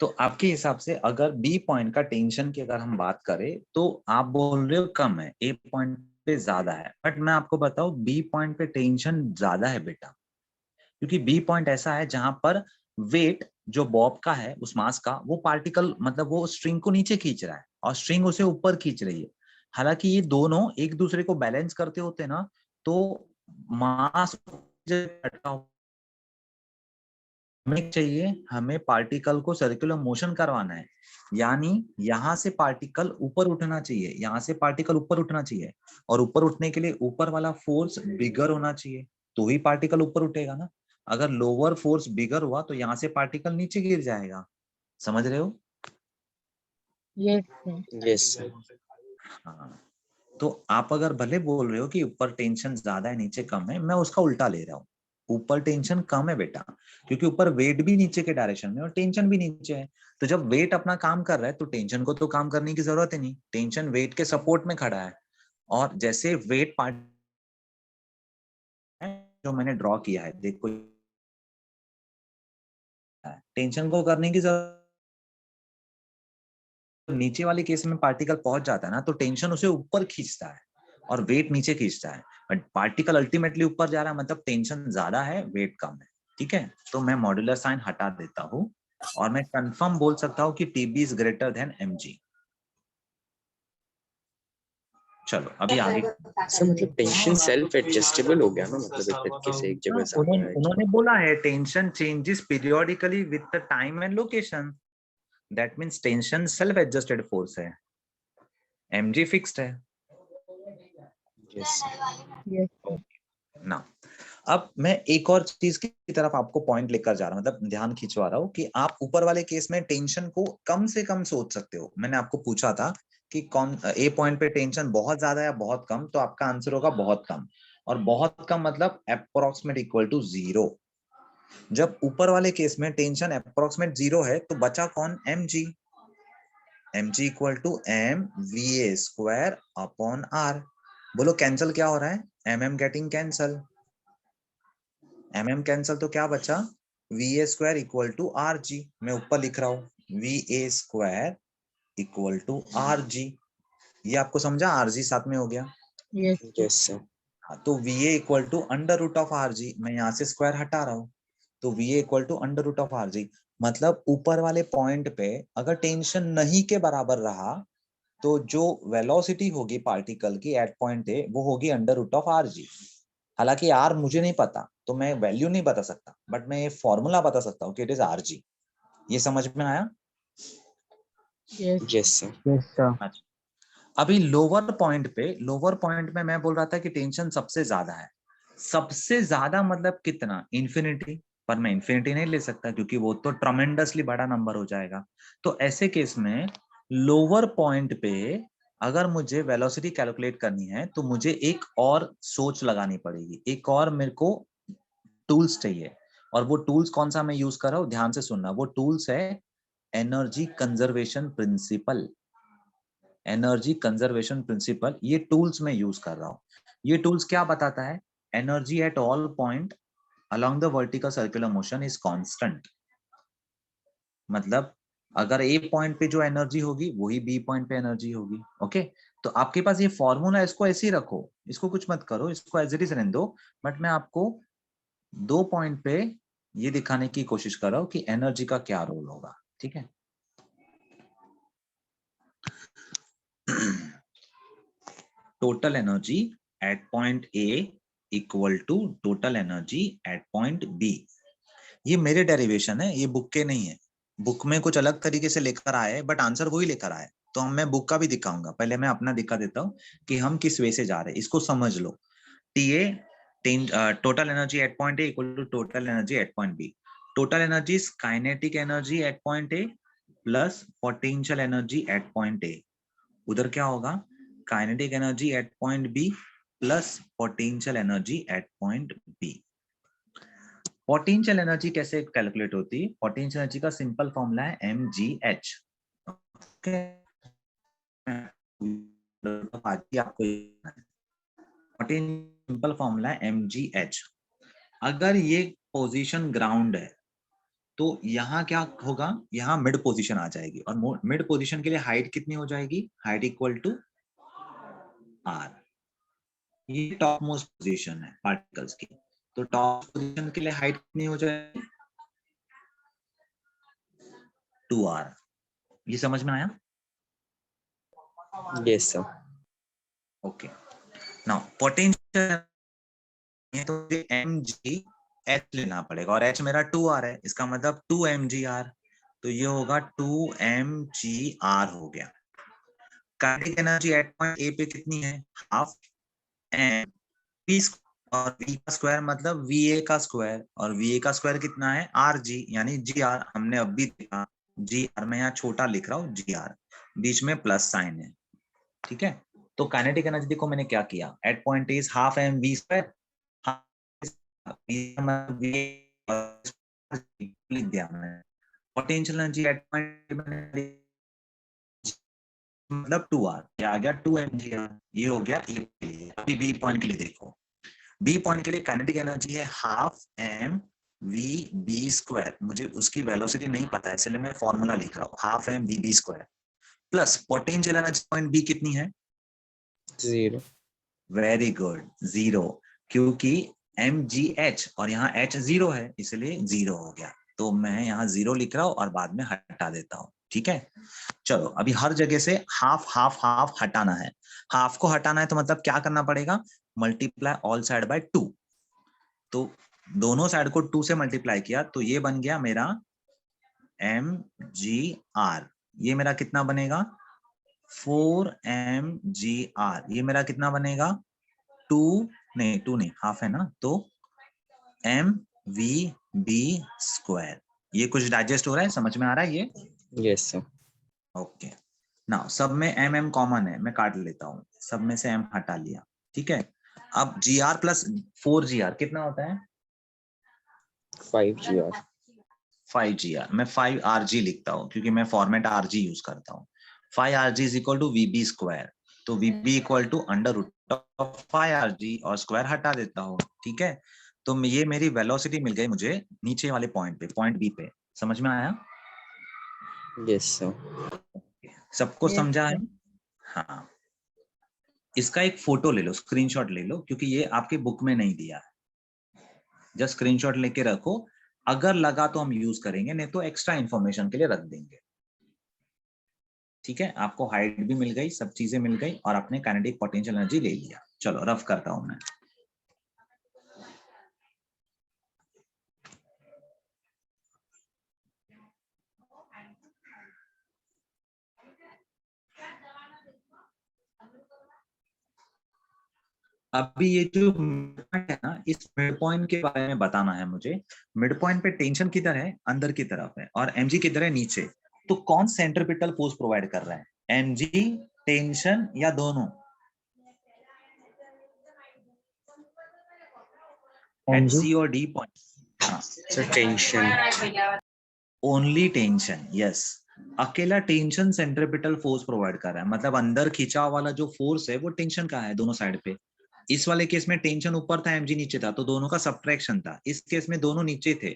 तो आपके हिसाब से अगर बी पॉइंट का टेंशन की अगर हम बात करें तो आप बोल रहे हो कम है, ए पॉइंट पे ज्यादा है, बट मैं आपको बताऊं बी पॉइंट पे टेंशन ज्यादा है बेटा, क्योंकि बी पॉइंट ऐसा है जहां पर वेट जो बॉब का है उस मास का, वो पार्टिकल मतलब वो स्ट्रिंग को नीचे खींच रहा है और स्ट्रिंग उसे ऊपर खींच रही है। हालांकि ये दोनों एक दूसरे को बैलेंस करते होते ना तो मास हमें चाहिए, हमें पार्टिकल को सर्कुलर मोशन करवाना है, यानी यहाँ से पार्टिकल ऊपर उठना चाहिए, यहाँ से पार्टिकल ऊपर उठना चाहिए, और ऊपर उठने के लिए ऊपर वाला फोर्स बिगर होना चाहिए तो ही पार्टिकल ऊपर उठेगा ना। अगर लोअर फोर्स बिगर हुआ तो यहाँ से पार्टिकल नीचे गिर जाएगा। समझ रहे हो? Yes sir. Yes, sir. हाँ, तो आप अगर भले बोल रहे हो कि ऊपर टेंशन ज्यादा है नीचे कम है, मैं उसका उल्टा ले रहा हूँ, ऊपर टेंशन कम है बेटा, क्योंकि ऊपर वेट भी नीचे के डायरेक्शन में और टेंशन भी नीचे है। तो जब वेट अपना काम कर रहा है तो टेंशन को तो काम करने की जरूरत ही नहीं, टेंशन वेट के सपोर्ट में खड़ा है। और जैसे वेट पार्ट जो मैंने ड्रॉ किया है, देखो टेंशन को करने की जरूरत, नीचे वाले केस में पार्टिकल पहुंच जाता है ना तो टेंशन उसे ऊपर खींचता है और वेट नीचे खींचता है, बट पार्टिकल अल्टीमेटली ऊपर जा रहा है, मतलब टेंशन ज्यादा है वेट कम है। ठीक है, तो मैं मॉड्यूलर साइन हटा देता हूँ और मैं कंफर्म बोल सकता हूँ कि TB is greater than MG. चलो अभी आगे। सर मतलब टेंशन सेल्फ एडजस्टेबल हो गया ना, मतलब एक तरीके से एक जगह से उन्होंने बोला है tension changes periodically with the time and location, that means tension self adjusted force है, एमजी फिक्स्ड है। Yes. Yes sir. ना, अब मैं एक और चीज की तरफ आपको पॉइंट लेकर जा रहा हूं, मतलब ध्यान खिंचवा रहा हूं कि आप ऊपर वाले केस में टेंशन को कम से कम सोच सकते हो। मैंने आपको पूछा था कि कौन ए पॉइंट पे टेंशन बहुत ज्यादा या बहुत कम, तो आपका आंसर होगा बहुत कम। और बहुत कम मतलब अप्रोक्सीमेट इक्वल टू 0। जब ऊपर वाले केस में टेंशन अप्रोक्सीमेट 0 है तो बचा कौन, mg। mg equal to M V A square upon R. बोलो कैंसिल क्या हो रहा है, mm getting cancel, mm cancel, तो क्या बचा, V A square equal to R G. मैं ऊपर लिख रहा हूं V A square equal to R G. ये आपको समझा, आर जी साथ में हो गया। Yes, sir. Yes sir. हाँ, तो V A equal to under root of R G. मैं यहाँ से स्क्वायर हटा रहा हूँ, तो V A equal to under root of R G. मतलब ऊपर वाले पॉइंट पे अगर टेंशन नहीं के बराबर रहा तो जो वेलोसिटी होगी पार्टिकल की एट पॉइंट ए वो होगी under root of R G. हालांकि आर मुझे नहीं पता तो मैं वैल्यू नहीं बता सकता, बट मैं ये फॉर्मूला बता सकता हूँ कि इट इज आर जी। ये समझ में आया? Yes, yes sir. Yes sir. अच्छा, अभी लोअर पॉइंट में मैं बोल रहा था कि टेंशन सबसे ज्यादा है। सबसे ज्यादा मतलब कितना, इन्फिनिटी। पर मैं इन्फिनिटी नहीं ले सकता क्योंकि वो तो ट्रमेंडसली बड़ा नंबर हो जाएगा। तो ऐसे केस में लोअर पॉइंट पे अगर मुझे वेलोसिटी कैलकुलेट करनी है तो मुझे एक और सोच लगानी पड़ेगी, एक और मेरे को टूल्स चाहिए। और वो टूल्स कौन सा मैं यूज कर रहा हूँ, ध्यान से सुनना। वो टूल्स है energy conservation principle. Energy conservation principle, ये टूल्स में यूज कर रहा हूँ। ये टूल्स क्या बताता है, energy at all point along the vertical circular motion is constant. मतलब अगर ए पॉइंट पे जो एनर्जी होगी वही बी पॉइंट पे एनर्जी होगी। ओके, तो आपके पास ये फॉर्मूला, इसको ऐसे ही रखो, इसको कुछ मत करो, इसको एज इट इज रहने दो। बट मैं आपको 2 पॉइंट पे ये दिखाने की कोशिश कर रहा हूँ कि एनर्जी का क्या रोल होगा। ठीक है, total energy at point A equal to total energy at point B. ये मेरे डेरिवेशन है, ये बुक के नहीं है। बुक में कुछ अलग तरीके से लेकर आए बट आंसर वही लेकर आए। तो मैं बुक का भी दिखाऊंगा, पहले मैं अपना दिखा देता हूँ कि हम किस वे से जा रहे हैं, इसको समझ लो। TA total energy at point A equal to total energy at point B. Total energy is kinetic energy at point A plus potential energy at point A. उधर क्या होगा, kinetic energy at point B plus potential energy at point B. Potential energy कैसे calculate होती है, potential energy का simple formula है mgh। आपको simple formula है mgh। अगर ये पोजीशन ग्राउंड है तो यहाँ क्या होगा, यहाँ मिड पोजीशन आ जाएगी। और मिड पोजीशन के लिए हाइट कितनी हो जाएगी, हाइट इक्वल टू r। ये टॉप मोस्ट पोजीशन है पार्टिकल्स की, तो टॉप पोजीशन के लिए हाइट कितनी हो जाएगी, 2r। ये समझ में आया? Yes sir. Okay, now potential तो mgh लेना पड़ेगा और h मेरा 2r है, इसका मतलब 2mgr। तो ये होगा 2mgr हो गया। काइनेटिक एनर्जी एट पॉइंट ए पे कितनी है, हाफ एम वी और v का स्क्वायर मतलब va का स्क्वायर, और va का स्क्वायर कितना है, rg यानी gr। हमने अब भी देखा gr, मैं यहाँ छोटा लिख रहा हूँ gr, बीच में प्लस साइन है। ठीक है, तो काइनेटिक एनर्जी देखो मैंने क्या किया, at point is half M V square, लिख दिया मैंने। पोटेंशियल एनर्जी एट पॉइंट मतलब 2r, ये आ गया 2mgr। ये हो गया ए के लिए। अभी बी पॉइंट के लिए देखो, बी पॉइंट के लिए काइनेटिक एनर्जी है half M V B square. मुझे उसकी वेलोसिटी नहीं पता है इसलिए मैं फॉर्मूला लिख रहा हूँ, half M V B square plus potential energy point B कितनी है, 0। Very good, 0। क्योंकि mgh और यहाँ h 0 है इसलिए 0 हो गया। तो मैं यहाँ 0 लिख रहा हूँ और बाद में हटा देता हूँ। ठीक है, चलो अभी हर जगह से हाफ हाफ हाफ हटाना है। हाफ को हटाना है तो मतलब क्या करना पड़ेगा, मल्टीप्लाई ऑल साइड बाय 2। तो दोनों साइड को 2 से मल्टीप्लाई किया तो ये बन गया मेरा mgr। ये मेरा कितना बनेगा, 4mgr। ये मेरा कितना बनेगा, 2 नहीं हाफ है ना, तो mvb स्क्वायर। ये कुछ डाइजेस्ट हो रहा है, समझ में आ रहा है ये? Yes sir. ओके, ना सब में एम एम कॉमन है, मैं काट लेता हूँ, सब में से एम हटा लिया, ठीक है। अब जी आर प्लस 4GR कितना होता है? 5GR। 5GR। मैं 5RG लिखता हूँ क्योंकि मैं फॉर्मेट RG यूज करता हूँ। 5RG is equal to VB square, तो VB equal to under root of 5RG और स्क्वायर हटा देता हूँ, ठीक है। तो ये मेरी वेलोसिटी मिल गई मुझे नीचे वाले पॉइंट पे, पॉइंट बी पे। समझ में आया? Yes sir. सबको Yes, समझा है? sir. हाँ, इसका एक फोटो ले लो, स्क्रीनशॉट ले लो, क्योंकि ये आपके बुक में नहीं दिया है। जस्ट स्क्रीनशॉट लेके रखो, अगर लगा तो हम यूज करेंगे, नहीं तो एक्स्ट्रा इंफॉर्मेशन के लिए रख देंगे, ठीक है। आपको हाइट भी मिल गई, सब चीजें मिल गई, और आपने काइनेटिक पोटेंशियल एनर्जी ले लिया। चलो रफ करता हूं मैं। अभी ये जो मिड पॉइंट है ना, इस मिड पॉइंट के बारे में बताना है मुझे। मिड पॉइंट पे टेंशन किधर है? अंदर की तरफ है, और mg किधर है? नीचे। तो कौन सेंट्रिपिटल फोर्स प्रोवाइड कर रहा है? mg, टेंशन, या दोनों? एच mg सी और डी पॉइंट। हाँ, sir tension. Only tension, yes. अकेला टेंशन सेंट्रिपिटल फोर्स प्रोवाइड कर रहा है, मतलब अंदर खिंचाव वाला जो फोर्स है वो टेंशन का है दोनों साइड पे। इस वाले केस में टेंशन ऊपर था, mg नीचे था, तो दोनों का सब्ट्रैक्शन था। इस केस में दोनों नीचे थे,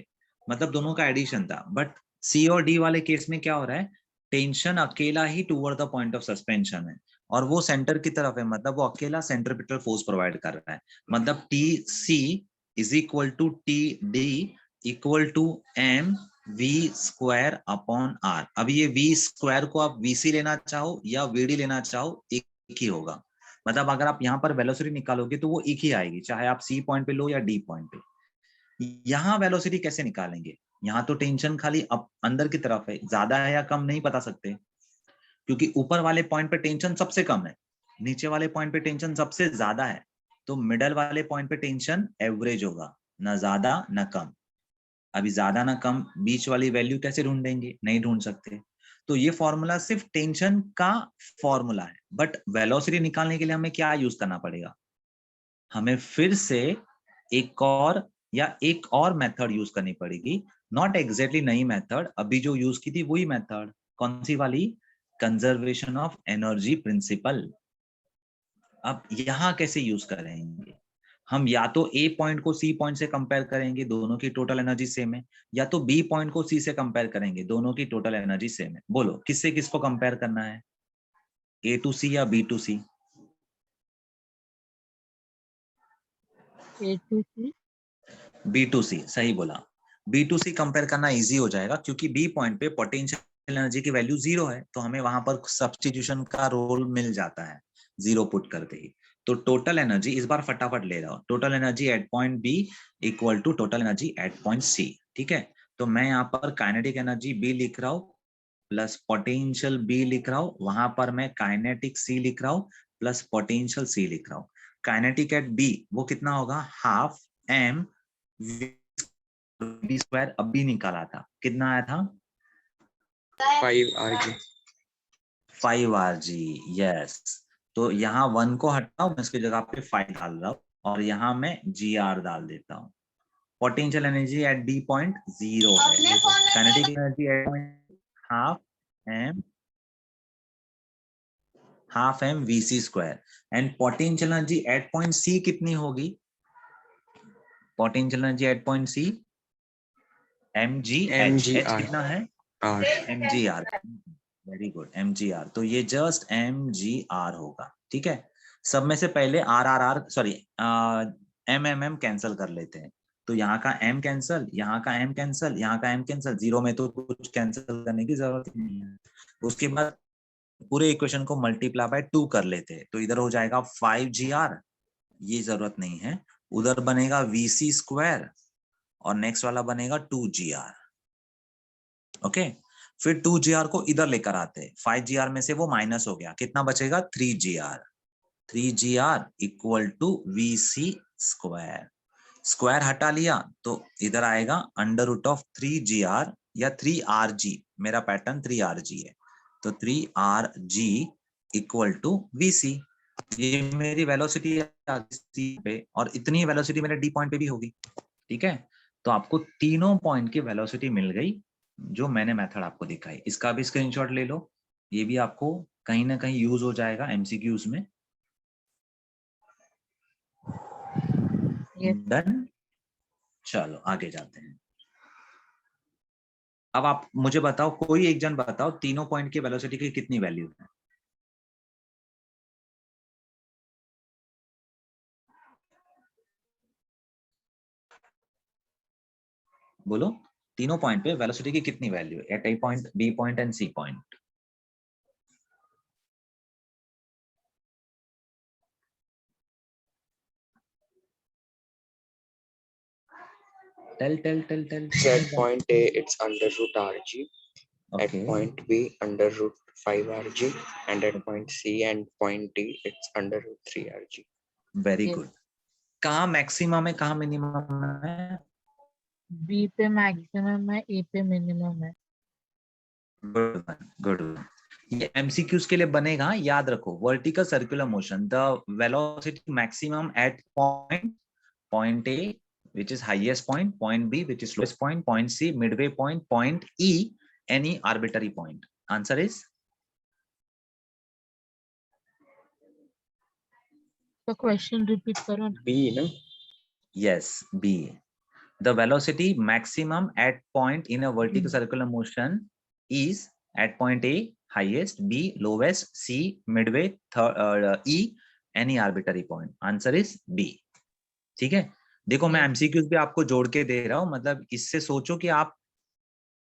मतलब दोनों का एडिशन था। बट सी और डी वाले केस में क्या हो रहा है? टेंशन अकेला ही toward the point of suspension है, और वो सेंटर की तरफ है, मतलब वो अकेला सेंट्रिपिटल फोर्स प्रोवाइड कर रहा है। मतलब T C is equal to T D equal to M V square upon R. अब ये वी स्क्वायर को आप वीसी लेना चाहो या वीडी लेना चाहो, एक ही होगा। मतलब अगर आप यहाँ पर वेलोसिटी निकालोगे तो वो एक ही आएगी, चाहे आप सी पॉइंट पे लो या डी पॉइंट पे। यहाँ वेलोसिटी कैसे निकालेंगे? यहाँ तो टेंशन खाली अप अंदर की तरफ है, ज्यादा है या कम नहीं बता सकते, क्योंकि ऊपर वाले पॉइंट पे टेंशन सबसे कम है, नीचे वाले पॉइंट पे टेंशन सबसे ज्यादा है। तो मिडल वाले पॉइंट पे टेंशन एवरेज होगा, ना ज्यादा ना कम। अभी ज्यादा ना कम बीच वाली वैल्यू कैसे ढूंढेंगे? नहीं ढूंढ सकते। तो ये फॉर्मूला सिर्फ टेंशन का फॉर्मूला है, बट वेलोसिटी निकालने के लिए हमें क्या यूज करना पड़ेगा? हमें फिर से एक और मेथड यूज करनी पड़ेगी। नॉट एग्जैक्टली नई मेथड, अभी जो यूज की थी वही मेथड। कौन सी वाली? Conservation of energy principal. अब यहां कैसे यूज करेंगे? हम या तो ए पॉइंट को सी पॉइंट से कंपेयर करेंगे, दोनों की टोटल एनर्जी सेम है, या तो बी पॉइंट को सी से कंपेयर करेंगे, दोनों की टोटल एनर्जी सेम है। बोलो किससे किसको कंपेयर करना है? ए टू सी या B to C? A to C. B to C, सही बोला। बी टू सी कंपेयर करना इजी हो जाएगा, क्योंकि बी पॉइंट पे पोटेंशियल एनर्जी की वैल्यू 0 है, तो हमें वहां पर सब्स्टिट्यूशन का रोल मिल जाता है 0 पुट करते ही। तो टोटल एनर्जी इस बार फटाफट ले रहा हूं, total energy at point B equal to total energy at point C, ठीक है। तो मैं यहाँ पर काइनेटिक एनर्जी बी लिख रहा हूँ प्लस पोटेंशियल बी लिख रहा हूँ, वहां पर मैं काइनेटिक सी लिख रहा हूँ प्लस पोटेंशियल सी लिख रहा हूँ। काइनेटिक एट बी वो कितना होगा? Half M V square. अब भी निकाला था, कितना आया था? 5RG। 5RG, yes. तो यहाँ 1 को हटाओ, मैं इसकी जगह पे 5 डाल रहा हूँ, और यहाँ मैं GR डाल देता हूँ। Potential energy at B point 0 है, kinetic energy at half M VC square, and potential energy at point C कितनी होगी? Potential energy at point C MGH, H कितना है? R। MGR। Very good, MGR। तो ये जस्ट MGR होगा, ठीक है। सब में से पहले MMM कैंसिल कर लेते हैं। तो यहाँ का M कैंसिल, यहाँ का M कैंसिल, यहाँ का M कैंसिल, 0 में तो कुछ कैंसिल करने की जरूरत ही नहीं है। उसके बाद पूरे इक्वेशन को मल्टीप्लाई बाय 2 कर लेते हैं, तो इधर हो जाएगा 5GR, ये जरूरत नहीं है। उधर बनेगा VC स्क्वायर, और नेक्स्ट वाला बनेगा 2GR। ओके, फिर 2GR को इधर लेकर आते हैं, 5GR में से वो माइनस हो गया, कितना बचेगा? 3GR। 3GR equal to VC square. Square हटा लिया तो इधर आएगा अंडर रूट ऑफ 3GR या 3RG। मेरा पैटर्न 3RG है, तो 3rg इक्वल टू vc। ये मेरी वेलोसिटी पे और इतनी वेलोसिटी मेरे डी पॉइंट पे भी होगी। ठीक है, तो आपको तीनों पॉइंट की वेलोसिटी मिल गई जो मैंने मेथड आपको दिखाई। इसका भी स्क्रीनशॉट ले लो, ये भी आपको कहीं ना कहीं यूज हो जाएगा एमसीक्यूज में। Yes. डन, चलो आगे जाते हैं। अब आप मुझे बताओ, कोई एक जन बताओ तीनों पॉइंट की वेलोसिटी की कितनी वैल्यू है। बोलो, तीनों पॉइंट पे वेलोसिटी की कितनी वैल्यू है at A point, B point and C point. Tell So at point A, it's under root RG. At okay, point B, under root 5 RG. And at point C and point D, it's under root 3 RG. Very Yes. Good. कहाँ maximum है, कहाँ minimum है? B पे maximum है, ए पे minimum है। Good good. ये MCQs के लिए बनेगा, याद रखो। Vertical circular motion, the velocity maximum at point A which is highest point, point B which is lowest point, point C midway point, point E any arbitrary point. Answer is तो question repeat करो ना। B, no? yes, B. The velocity maximum at point in a vertical circular motion is at point A highest, B lowest, C midway, E any arbitrary point. Answer is B. ठीक है, देखो मैं MCQs भी आपको जोड़ के दे रहा हूं, मतलब इससे सोचो कि आप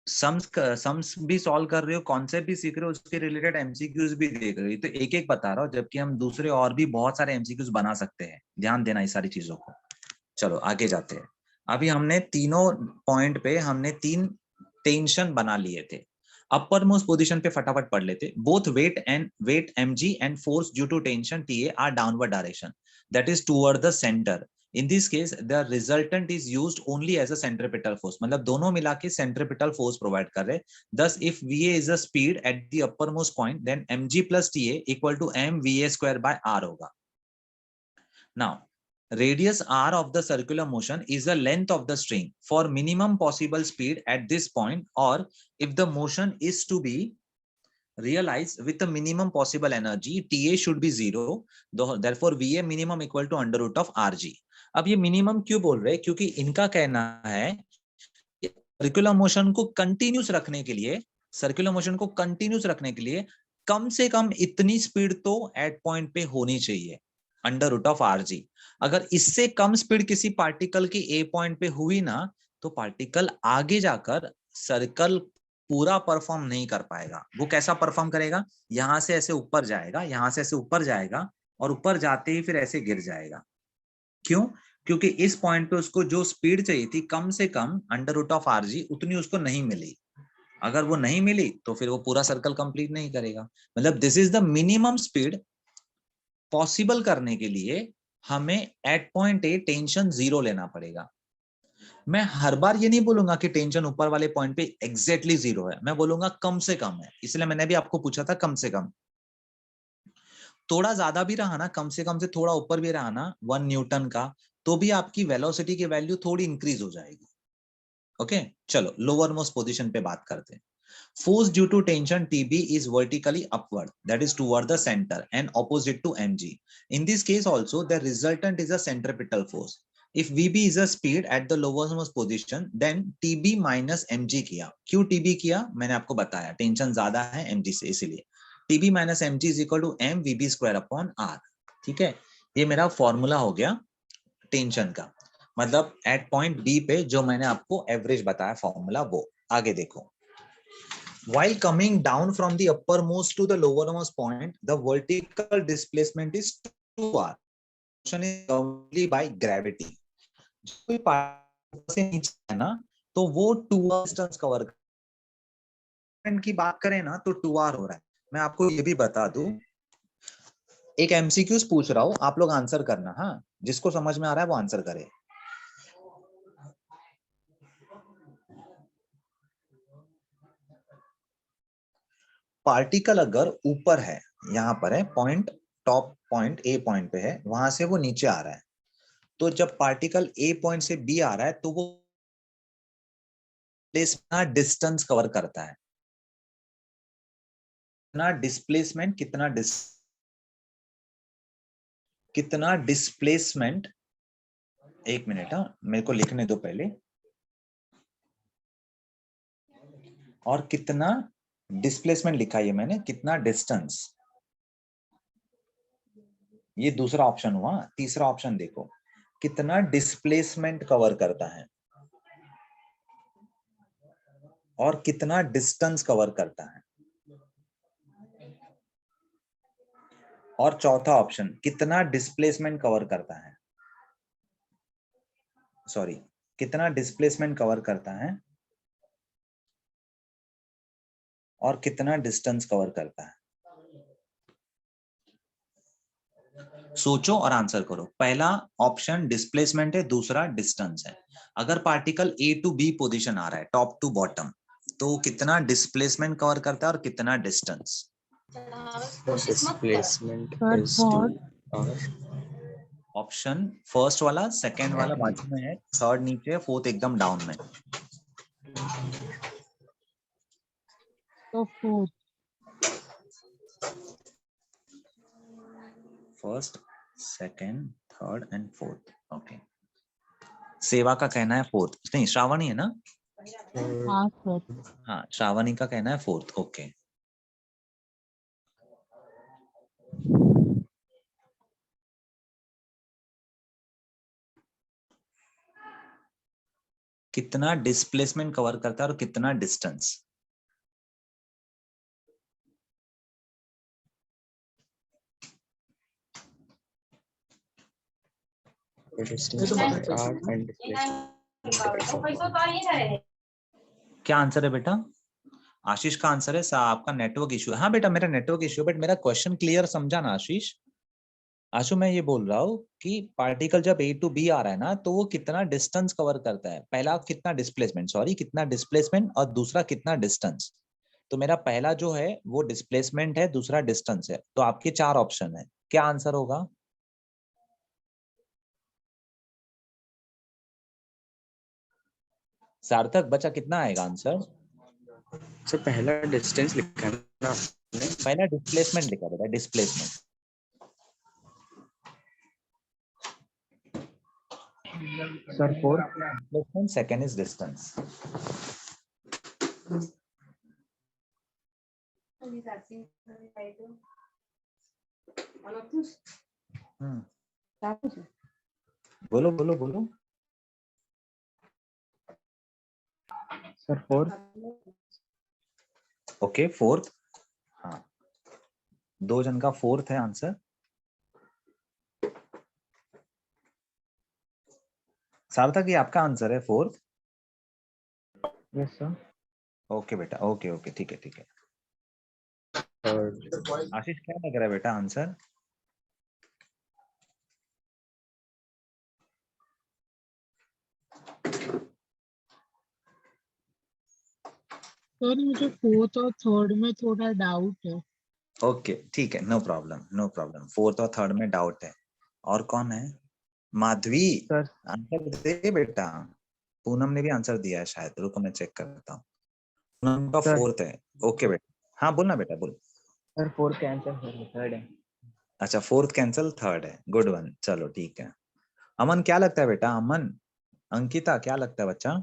सम्स भी सॉल्व कर रहे हो, कॉन्सेप्ट भी सीख रहे हो, उसके रिलेटेड एमसीक्यूज भी देख रहे हो। तो एक एक बता रहा हूँ, जबकि हम दूसरे और भी बहुत सारे एमसीक्यूज बना सकते हैं। ध्यान देना इस सारी चीजों को। चलो आगे जाते हैं। अभी हमने तीनों पॉइंट पे हमने 3 टेंशन बना लिए थे। अपर मोस्ट पोजीशन पे फटाफट पढ़ लेते। Both weight mg and force due to tension TA are downward direction, that is toward the centre. In this case, the resultant is used only as a centripetal force, मतलब दोनों मिला के centripetal force provide कर रहे। Thus, if VA is a speed at the uppermost point, then mg plus TA equal to mVA square by r होगा। Now, radius r of the circular motion is the length of the string for minimum possible speed at this point, or if the motion is to be realized with the minimum possible energy, TA should be 0. Therefore, VA minimum equal to under root of RG. अब ये minimum क्यों बोल रहे हैं? क्योंकि इनका कहना है सर्कुलर मोशन को कंटिन्यूस रखने के लिए, कम से कम इतनी स्पीड तो एट पॉइंट पे होनी चाहिए, अंडर रूट ऑफ RG। अगर इससे कम स्पीड किसी पार्टिकल की ए पॉइंट पे हुई ना, तो पार्टिकल आगे जाकर सर्कल पूरा परफॉर्म नहीं कर पाएगा। वो कैसा परफॉर्म करेगा? यहां से ऐसे ऊपर जाएगा, यहां से ऐसे ऊपर जाएगा, और ऊपर जाते ही फिर ऐसे गिर जाएगा। क्यों? क्योंकि इस पॉइंट पे उसको जो स्पीड चाहिए थी कम से कम अंडर रूट ऑफ RG, उतनी उसको नहीं मिली। अगर वो नहीं मिली तो फिर वो पूरा सर्कल कंप्लीट नहीं करेगा। मतलब this is the minimum speed possible करने के लिए हमें एट पॉइंट ए टेंशन 0 लेना पड़ेगा। मैं हर बार ये नहीं बोलूंगा कि टेंशन ऊपर वाले पॉइंट पे एग्जैक्टली 0 है, मैं बोलूंगा कम से कम है। इसलिए मैंने भी आपको पूछा था कम से कम। थोड़ा ज्यादा भी रहा ना, कम से थोड़ा ऊपर भी रहा ना 1 न्यूटन का, तो भी आपकी वेलोसिटी की वैल्यू थोड़ी इंक्रीज हो जाएगी। ओके, चलो लोअर मोस्ट पोजीशन पे बात करते हैं। Force due to tension TB is vertically upward, that is toward the center and opposite to mg. In this case also, the resultant is a centripetal force. If VB is a speed at the lowermost position, then TB minus mg किया। क्यों TB किया? मैंने आपको बताया, tension ज्यादा है mg से, इसीलिए TB minus mg is equal to m VB square upon r। ठीक है, ये मेरा फॉर्मूला हो गया टेंशन का। मतलब एट पॉइंट बी पे जो मैंने आपको एवरेज बताया फॉर्मूला, वो आगे देखो। While coming down from the uppermost to the lowermost point, the vertical displacement is 2r. Motion is only by gravity. कोई पार्टिकल से नीचे है ना, तो वो 2r डिस्टेंस कवर की बात करें ना, तो 2r हो रहा है। मैं आपको ये भी बता दूं, एक एमसीक्यूज पूछ रहा हूं, आप लोग आंसर करना। हाँ, जिसको समझ में आ रहा है वो आंसर करे। पार्टिकल अगर ऊपर है, यहाँ पर है point, top point A point पे है, वहां से वो नीचे आ रहा है, तो जब पार्टिकल ए पॉइंट से बी आ रहा है तो वो डिस्टेंस कवर करता है, कितना डिस्प्लेसमेंट, कितना डिस्प्लेसमेंट, एक मिनट, हाँ मेरे को लिखने दो पहले, और कितना डिस्प्लेसमेंट लिखा है मैंने, कितना डिस्टेंस, ये दूसरा ऑप्शन हुआ। तीसरा ऑप्शन देखो, कितना डिस्प्लेसमेंट कवर करता है और कितना डिस्टेंस कवर करता है, और चौथा ऑप्शन कितना डिस्प्लेसमेंट कवर करता है, सॉरी कितना डिस्प्लेसमेंट कवर करता है और कितना डिस्टेंस कवर करता है। सोचो और आंसर करो। पहला ऑप्शन डिस्प्लेसमेंट है, दूसरा डिस्टेंस है। अगर particle A to B position आ रहा है, टॉप टू बॉटम, तो कितना डिस्प्लेसमेंट कवर करता है और कितना distance. Displacement Sir, is what? 2r. Option first वाला, सेकंड वाला बाजू में है, थर्ड नीचे, फोर्थ एकदम डाउन में। तो fourth. First, second, third and fourth. Okay, सेवा का कहना है फोर्थ, नहीं श्रावणी है ना, हाँ सर। हाँ श्रावणी का कहना है फोर्थ। ओके, कितना डिस्प्लेसमेंट कवर करता है और कितना distance. Distance by r and displacement. क्या आंसर है बेटा? आशीष का आंसर है आपका नेटवर्क इशू। हाँ बेटा मेरा नेटवर्क इशू, बट मेरा क्वेश्चन क्लियर समझा ना आशीष? आशु मैं ये बोल रहा हूँ कि पार्टिकल जब ए टू बी आ रहा है ना, तो वो कितना डिस्टेंस कवर करता है। पहला कितना डिस्प्लेसमेंट, सॉरी कितना डिस्प्लेसमेंट, और दूसरा कितना डिस्टेंस। तो मेरा पहला जो है वो डिस्प्लेसमेंट है, दूसरा डिस्टेंस है। तो आपके चार ऑप्शन है, क्या आंसर होगा? सार्थक बचा, कितना आएगा आंसर? सर पहला डिस्टेंस लिखा है ना आपने? पहला डिस्प्लेसमेंट लिखा था, displacement. Sir 4। Displacement, second is distance. बोलो बोलो बोलो। सर 4। ओके फोर्थ, हाँ 2 जन का फोर्थ है आंसर। सार्थक ये आपका आंसर है फोर्थ? Yes sir. ओके बेटा, ओके ओके ठीक है ठीक है। Third. आशीष क्या लग रहा है बेटा आंसर? सर मुझे फोर्थ और थर्ड में थोड़ा डाउट है। ओके ठीक है, no problem no problem. Fourth और थर्ड में डाउट है। और कौन है? माधवी सर आंसर दे बेटा। पूनम ने भी आंसर दिया है शायद, रुको मैं चेक करता हूँ। पूनम का सर। फोर्थ है। ओके बेटा, हाँ बोलना बेटा बोल। सर 4 कैंसिल सर, थर्ड है। अच्छा फोर्थ कैंसिल, थर्ड है, गुड वन, चलो ठीक है। अमन क्या लगता है बेटा? अमन, अंकिता क्या लगता है बच्चा?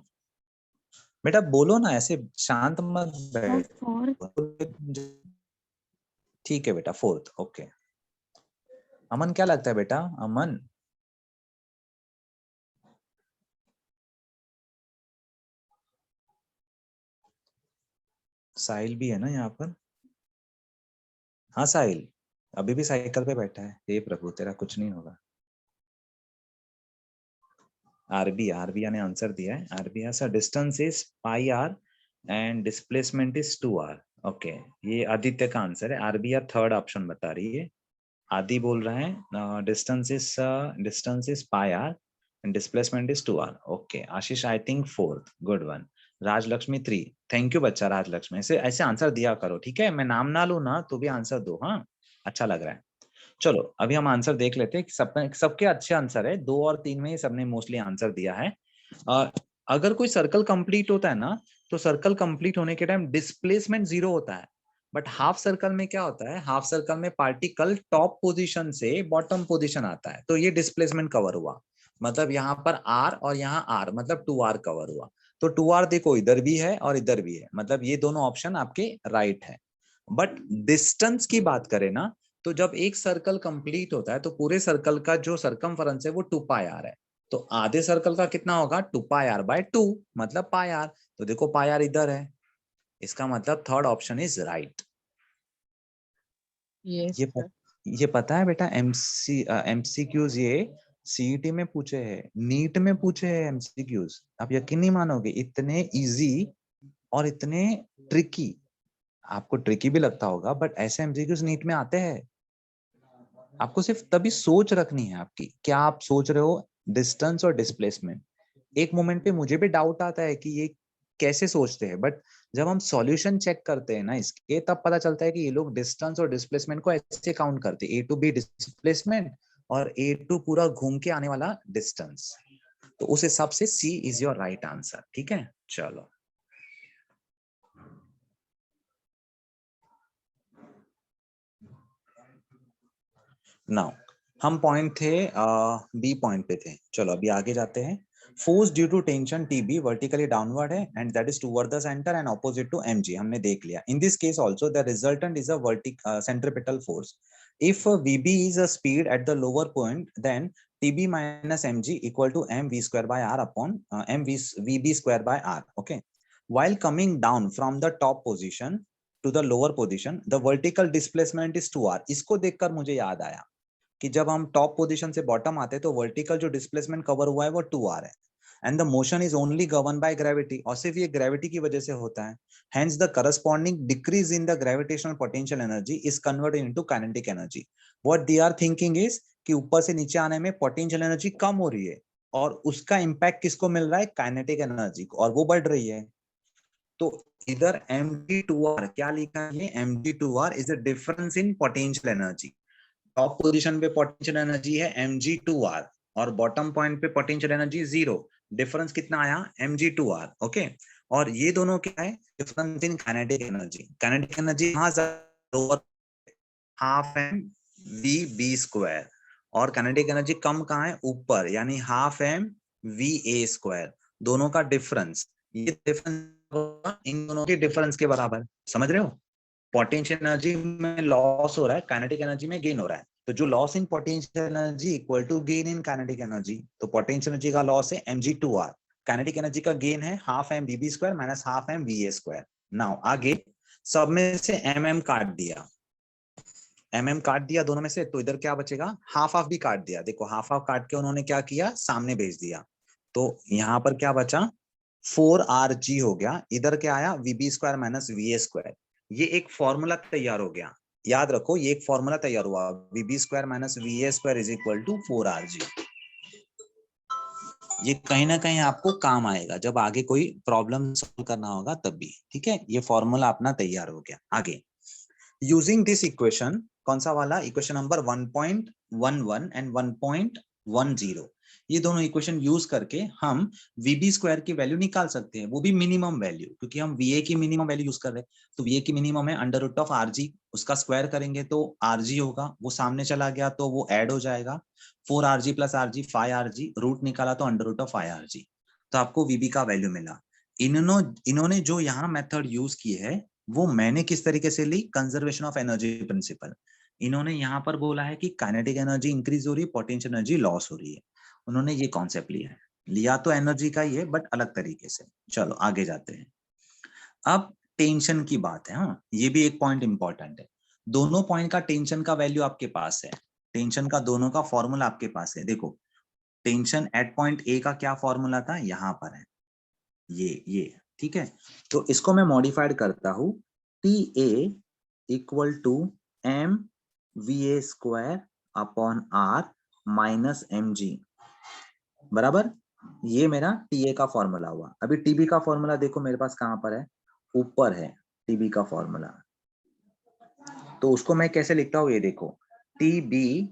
बेटा बोलो ना, ऐसे शांत मत बैठो। ठीक है बेटा फोर्थ, ओके। अमन क्या लगता है बेटा? अमन साहिल भी है ना यहाँ पर? हाँ साहिल अभी भी साइकिल पे बैठा है। हे प्रभु तेरा कुछ नहीं होगा। आरबिया ने आंसर दिया है। Arbia sir distance is pi R and displacement is 2r। Okay ये आदित्य का आंसर है। आरबिया थर्ड ऑप्शन बता रही है। आदि बोल रहे हैं distance is pi R and displacement is 2r। Okay Ashish I think fourth, good one. Rajalakshmi 3, thank you बच्चा राजलक्ष्मी। ऐसे ऐसे आंसर दिया करो, ठीक है? मैं नाम ना लूं ना तो भी आंसर दो, हाँ अच्छा लग रहा है। चलो अभी हम आंसर देख लेते हैं। सबके अच्छे आंसर है, 2 और 3 में ही सबने मोस्टली आंसर दिया है। अगर कोई सर्कल कंप्लीट होता है ना, तो सर्कल कंप्लीट होने के टाइम डिस्प्लेसमेंट 0 होता है, बट हाफ सर्कल में क्या होता है, हाफ सर्कल में पार्टिकल टॉप पोजीशन से बॉटम पोजीशन आता है, तो ये डिस्प्लेसमेंट कवर हुआ। मतलब यहाँ पर r और यहाँ r, मतलब 2r कवर हुआ। तो 2r देखो इधर भी है और इधर भी है, मतलब ये दोनों ऑप्शन आपके राइट है। बट डिस्टेंस की बात करें ना, तो जब एक सर्कल कंप्लीट होता है तो पूरे सर्कल का जो सरकमफेरेंस है वो 2 पाई आर है। तो आधे सर्कल का कितना होगा, 2 पाई आर बाय 2, मतलब पाई आर। तो देखो पाई आर इधर है, इसका मतलब third option is right. Yes, ये sir. ये पता है बेटा, एमसीक्यूज ये सीईटी में पूछे हैं, नीट में पूछे हैं एमसीक्यूज। आप यकीन नहीं मानोगे, इतने इजी और इतने ट्रिकी। आपको ट्रिकी भी लगता होगा, बट ऐसे एमसीक्यूज नीट में आते हैं। आपको सिर्फ तभी सोच रखनी है आपकी, क्या आप सोच रहे हो डिस्टेंस और डिस्प्लेसमेंट। एक मोमेंट पे मुझे भी डाउट आता है कि ये कैसे सोचते हैं, बट जब हम सॉल्यूशन चेक करते हैं ना इसके, तब पता चलता है कि ये लोग डिस्टेंस और डिस्प्लेसमेंट को ऐसे काउंट करते हैं, ए टू बी डिस्प्लेसमेंट और ए टू पूरा घूम के आने वाला डिस्टेंस। तो उस हिसाब से सी इज योर राइट आंसर, ठीक है? चलो नाउ हम पॉइंट थे बी पॉइंट पे थे। चलो अभी आगे जाते हैं। Force due to tension TB vertically downward है and that is toward the centre and opposite to MG, हमने देख लिया। In this case also the resultant is a centripetal force. If VB is a speed at the lower point, then TB minus MG equal to M V square by R upon M VB square by R. Okay, while coming down from the top position to the lower position, the vertical displacement is 2r। इसको देखकर मुझे याद आया कि जब हम top position से bottom आते हैं तो वर्टिकल जो डिस्प्लेसमेंट कवर हुआ है वो 2r है, and the motion is only govern by gravity, और सिर्फ ये ग्रेविटी की वजह से होता है। Hence the corresponding decrease in the gravitational potential energy is converted into kinetic energy. What they are thinking is कि ऊपर से नीचे आने में पोटेंशियल एनर्जी कम हो रही है, और उसका इंपैक्ट किसको मिल रहा है, काइनेटिक एनर्जी को, और वो बढ़ रही है। तो इधर mg2r क्या लिखा है, mg2r is the difference in potential energy. Top position पे पोटेंशियल एनर्जी है mg2r और बॉटम पॉइंट पे पोटेंशियल एनर्जी 0। डिफरेंस कितना आया, mg2r। ओके, और ये दोनों क्या है, difference in kinetic energy. Kinetic energy कहां, half M V B square, और काइनेटिक एनर्जी कम कहां है, ऊपर, यानी half M V A square. दोनों का डिफरेंस, ये डिफरेंस इन दोनों के डिफरेंस के बराबर। समझ रहे हो, पोटेंशियल एनर्जी में लॉस हो रहा है, काइनेटिक एनर्जी में गेन हो रहा है। तो जो loss in potential energy equal to gain in kinetic energy. तो पोटेंशियल एनर्जी का लॉस है mg2r, काइनेटिक एनर्जी का गेन है half M V B square minus half M V A square. Now आगे सब में से mm काट दिया, mm काट दिया दोनों में से, तो इधर क्या बचेगा, हाफ हाफ भी काट दिया। देखो हाफ हाफ काट के उन्होंने क्या किया, सामने भेज दिया। तो यहाँ पर क्या बचा, 4rg हो गया। इधर क्या आया, VB square minus V A square. ये एक फॉर्मूला तैयार हो गया, याद रखो ये एक फॉर्मूला तैयार हुआ, VB square minus V A square is equal to 4rg। ये कहीं ना कहीं आपको काम आएगा जब आगे कोई प्रॉब्लम सॉल्व करना होगा तब भी, ठीक है? ये फॉर्मूला अपना तैयार हो गया। आगे यूजिंग दिस इक्वेशन, कौन सा वाला, इक्वेशन नंबर 1.11 एंड 1.10, ये दोनों इक्वेशन यूज करके हम वीबी स्क्वायर की वैल्यू निकाल सकते हैं, वो भी मिनिमम वैल्यू, क्योंकि हम वीए की मिनिमम वैल्यू यूज कर रहे हैं। तो वीए की मिनिमम है अंडर रूट ऑफ आरजी, उसका स्क्वायर करेंगे तो आरजी होगा, वो सामने चला गया तो वो ऐड हो जाएगा, 4rg plus RG 5rg, root निकाला तो अंडर रूट ऑफ 5rg, तो आपको वीबी का वैल्यू मिला। इन्होंने जो यहाँ मेथड यूज की है वो मैंने किस तरीके से ली, कंजर्वेशन ऑफ एनर्जी प्रिंसिपल। इन्होंने यहाँ पर बोला है कि काइनेटिक एनर्जी इंक्रीज हो रही है, पोटेंशियल एनर्जी लॉस हो रही है, उन्होंने ये कॉन्सेप्ट लिया है। लिया तो एनर्जी का ही है बट अलग तरीके से। चलो आगे जाते हैं। अब टेंशन की बात है, हाँ ये भी एक पॉइंट इंपॉर्टेंट है। दोनों पॉइंट का टेंशन का वैल्यू आपके पास है, टेंशन का दोनों का फॉर्मूला आपके पास है। देखो टेंशन एट पॉइंट ए का क्या फॉर्मूला था, यहाँ पर है ये, ठीक है? तो इसको मैं मॉडिफाइड करता हूं, T A equal to M V A square upon R minus M G, बराबर। ये मेरा TA का फॉर्मूला हुआ। अभी TB का फॉर्मूला देखो मेरे पास कहां पर है, ऊपर है TB का फॉर्मूला। तो उसको मैं कैसे लिखता हूँ, ये देखो, TB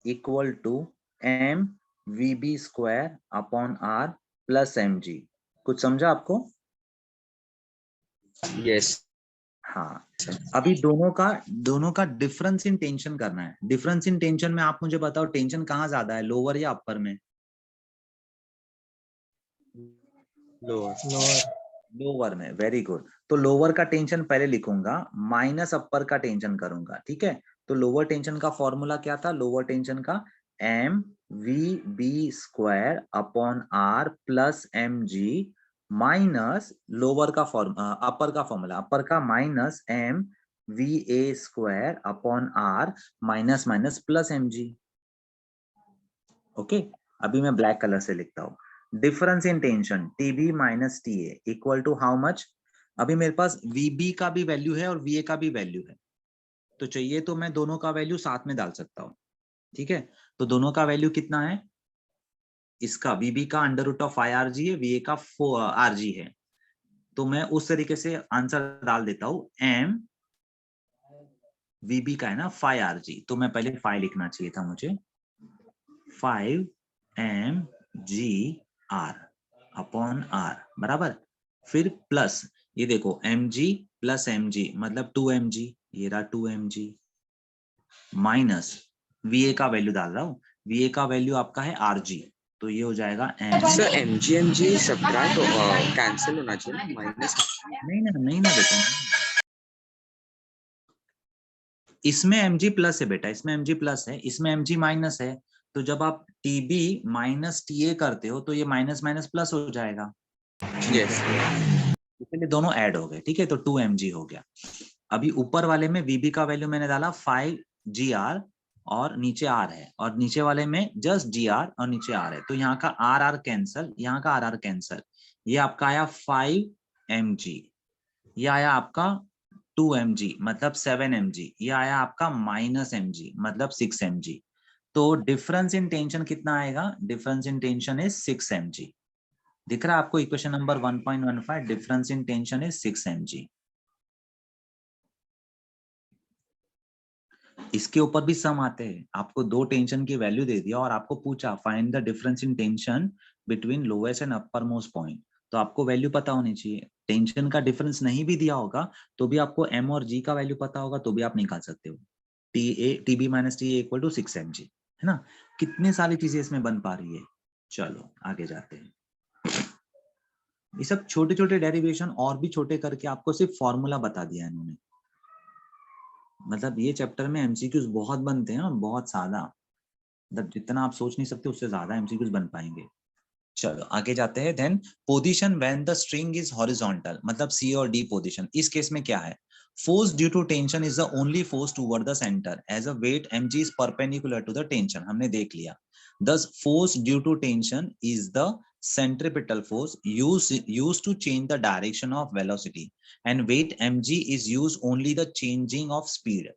equal to mVB square upon R plus mg। कुछ समझा आपको? Yes. हाँ, अभी दोनों का डिफरेंस इन टेंशन करना है। डिफरेंस इन टेंशन में आप मुझे बताओ, टेंशन कहाँ ज्यादा है, लोअर या अपर में? Lower. लोअर में। Very good. तो लोअर का टेंशन पहले लिखूंगा, माइनस अपर का टेंशन करूंगा, ठीक है। तो लोअर टेंशन का फॉर्मूला क्या था? लोअर टेंशन का mVB square upon R plus mg minus lower का अपर का फॉर्मूला, अपर का minus mVA square upon R minus minus plus mg। Okay, अभी मैं ब्लैक कलर से लिखता हूँ। Difference in tension TB minus TA equal to how much? अभी मेरे पास VB का भी वैल्यू है और VA का भी वैल्यू है, तो चाहिए तो मैं दोनों का वैल्यू साथ में डाल सकता हूँ, ठीक है। तो दोनों का वैल्यू कितना है? इसका VB का अंडर रूट ऑफ 5RG है, VA का RG है। तो मैं उस तरीके से आंसर डाल देता हूँ, m VB का है ना 5RG, तो मैं पहले 5 लिखना चाहिए था मुझे, 5mgr अपॉन R बराबर। फिर प्लस ये देखो mg प्लस mg मतलब 2mg, ये रहा 2mg माइनस VA का वैल्यू डाल रहा हूँ, VA का वैल्यू आपका है RG, तो ये हो जाएगा m। Sir, mg subtract cancel होना चाहिए, माइनस नहीं ना बेटा, इसमें mg प्लस है बेटा, इसमें mg प्लस है, इसमें mg माइनस है। तो जब आप TB माइनस TA करते हो तो ये माइनस माइनस प्लस हो जाएगा। Yes. इसलिए दोनों ऐड हो गए, ठीक है। तो 2mg हो गया। अभी ऊपर वाले में VB का वैल्यू मैंने डाला 5gr और नीचे R है, और नीचे वाले में जस्ट gr और नीचे R है, तो यहाँ का RR कैंसल, यहाँ का RR कैंसल। ये आपका आया 5mg, ये आया आपका 2mg मतलब 7mg, ये आया आपका माइनस mg मतलब 6mg। तो डिफरेंस इन टेंशन कितना आएगा? Difference in tension is 6mg। दिख रहा है आपको equation number 1.15, difference in tension is 6mg। इसके ऊपर भी सम आते हैं, आपको दो टेंशन की वैल्यू दे दिया और आपको पूछा find the difference in tension between lowest and upper most point, तो आपको वैल्यू पता होनी चाहिए। टेंशन का डिफरेंस नहीं भी दिया होगा तो भी आपको m और g का वैल्यू पता होगा, तो भी आप निकाल सकते हो। TB minus TA equal to 6mg, है ना। कितनी सारी चीजें इसमें बन पा रही है। चलो आगे जाते हैं। ये सब छोटे छोटे डेरिवेशन और भी छोटे करके आपको सिर्फ फॉर्मूला बता दिया इन्होंने। मतलब ये चैप्टर में MCQs बहुत बनते हैं, बहुत ज्यादा, मतलब जितना आप सोच नहीं सकते उससे ज्यादा MCQs बन पाएंगे। चलो आगे जाते हैं। Then position when the string is horizontal, मतलब C और D पोजीशन। इस केस में क्या है? Force due to tension is the only force toward the centre as a weight mg is perpendicular to the tension, हमने देख लिया। Thus force due to tension is the centripetal force used to change the direction of velocity, and weight mg is used only the changing of speed।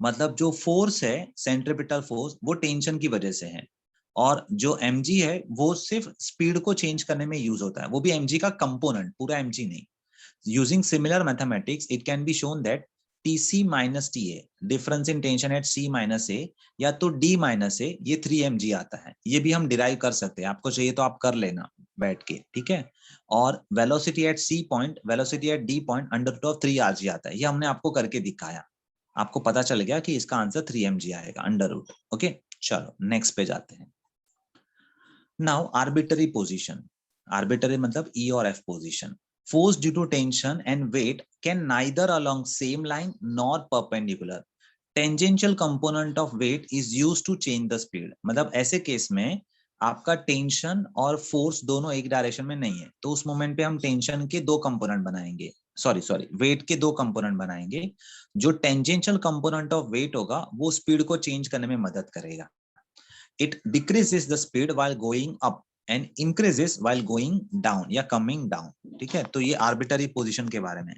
मतलब जो force है centripetal force वो tension की वजह से है, और जो mg है वो सिर्फ स्पीड को चेंज करने में यूज होता है, वो भी mg का कंपोनेंट, पूरा mg नहीं। Using similar mathematics it can be shown that TC minus TA difference in tension eight C minus A या तो D माइनस A, ये 3mg आता है। ये भी हम डिराइव कर सकते हैं, आपको चाहिए तो आप कर लेना बैठ के, ठीक है। और velocity at C point, velocity at D point under root of 3RG आता है, ये हमने आपको करके दिखाया। आपको पता चल गया कि इसका आंसर 3mg आएगा अंडर रूट। ओके चलो नेक्स्ट पे जाते हैं। नाउ आर्बिट्ररी पोजीशन, आर्बिट्ररी मतलब E और F position. Force due to tension and weight can neither along same line nor perpendicular. Tangential component of weight is used to change the speed। मतलब ऐसे case में आपका tension और force दोनों एक direction में नहीं है, तो उस मोमेंट पे हम टेंशन के दो कंपोनेंट बनाएंगे, सॉरी वेट के दो कंपोनेंट बनाएंगे। जो टेंजेंशियल कंपोनेंट ऑफ वेट होगा वो स्पीड को चेंज करने में मदद करेगा। It decreases the speed while going up and increases while going down या कमिंग डाउन, ठीक है। तो ये आर्बिट्ररी पोजीशन के बारे में।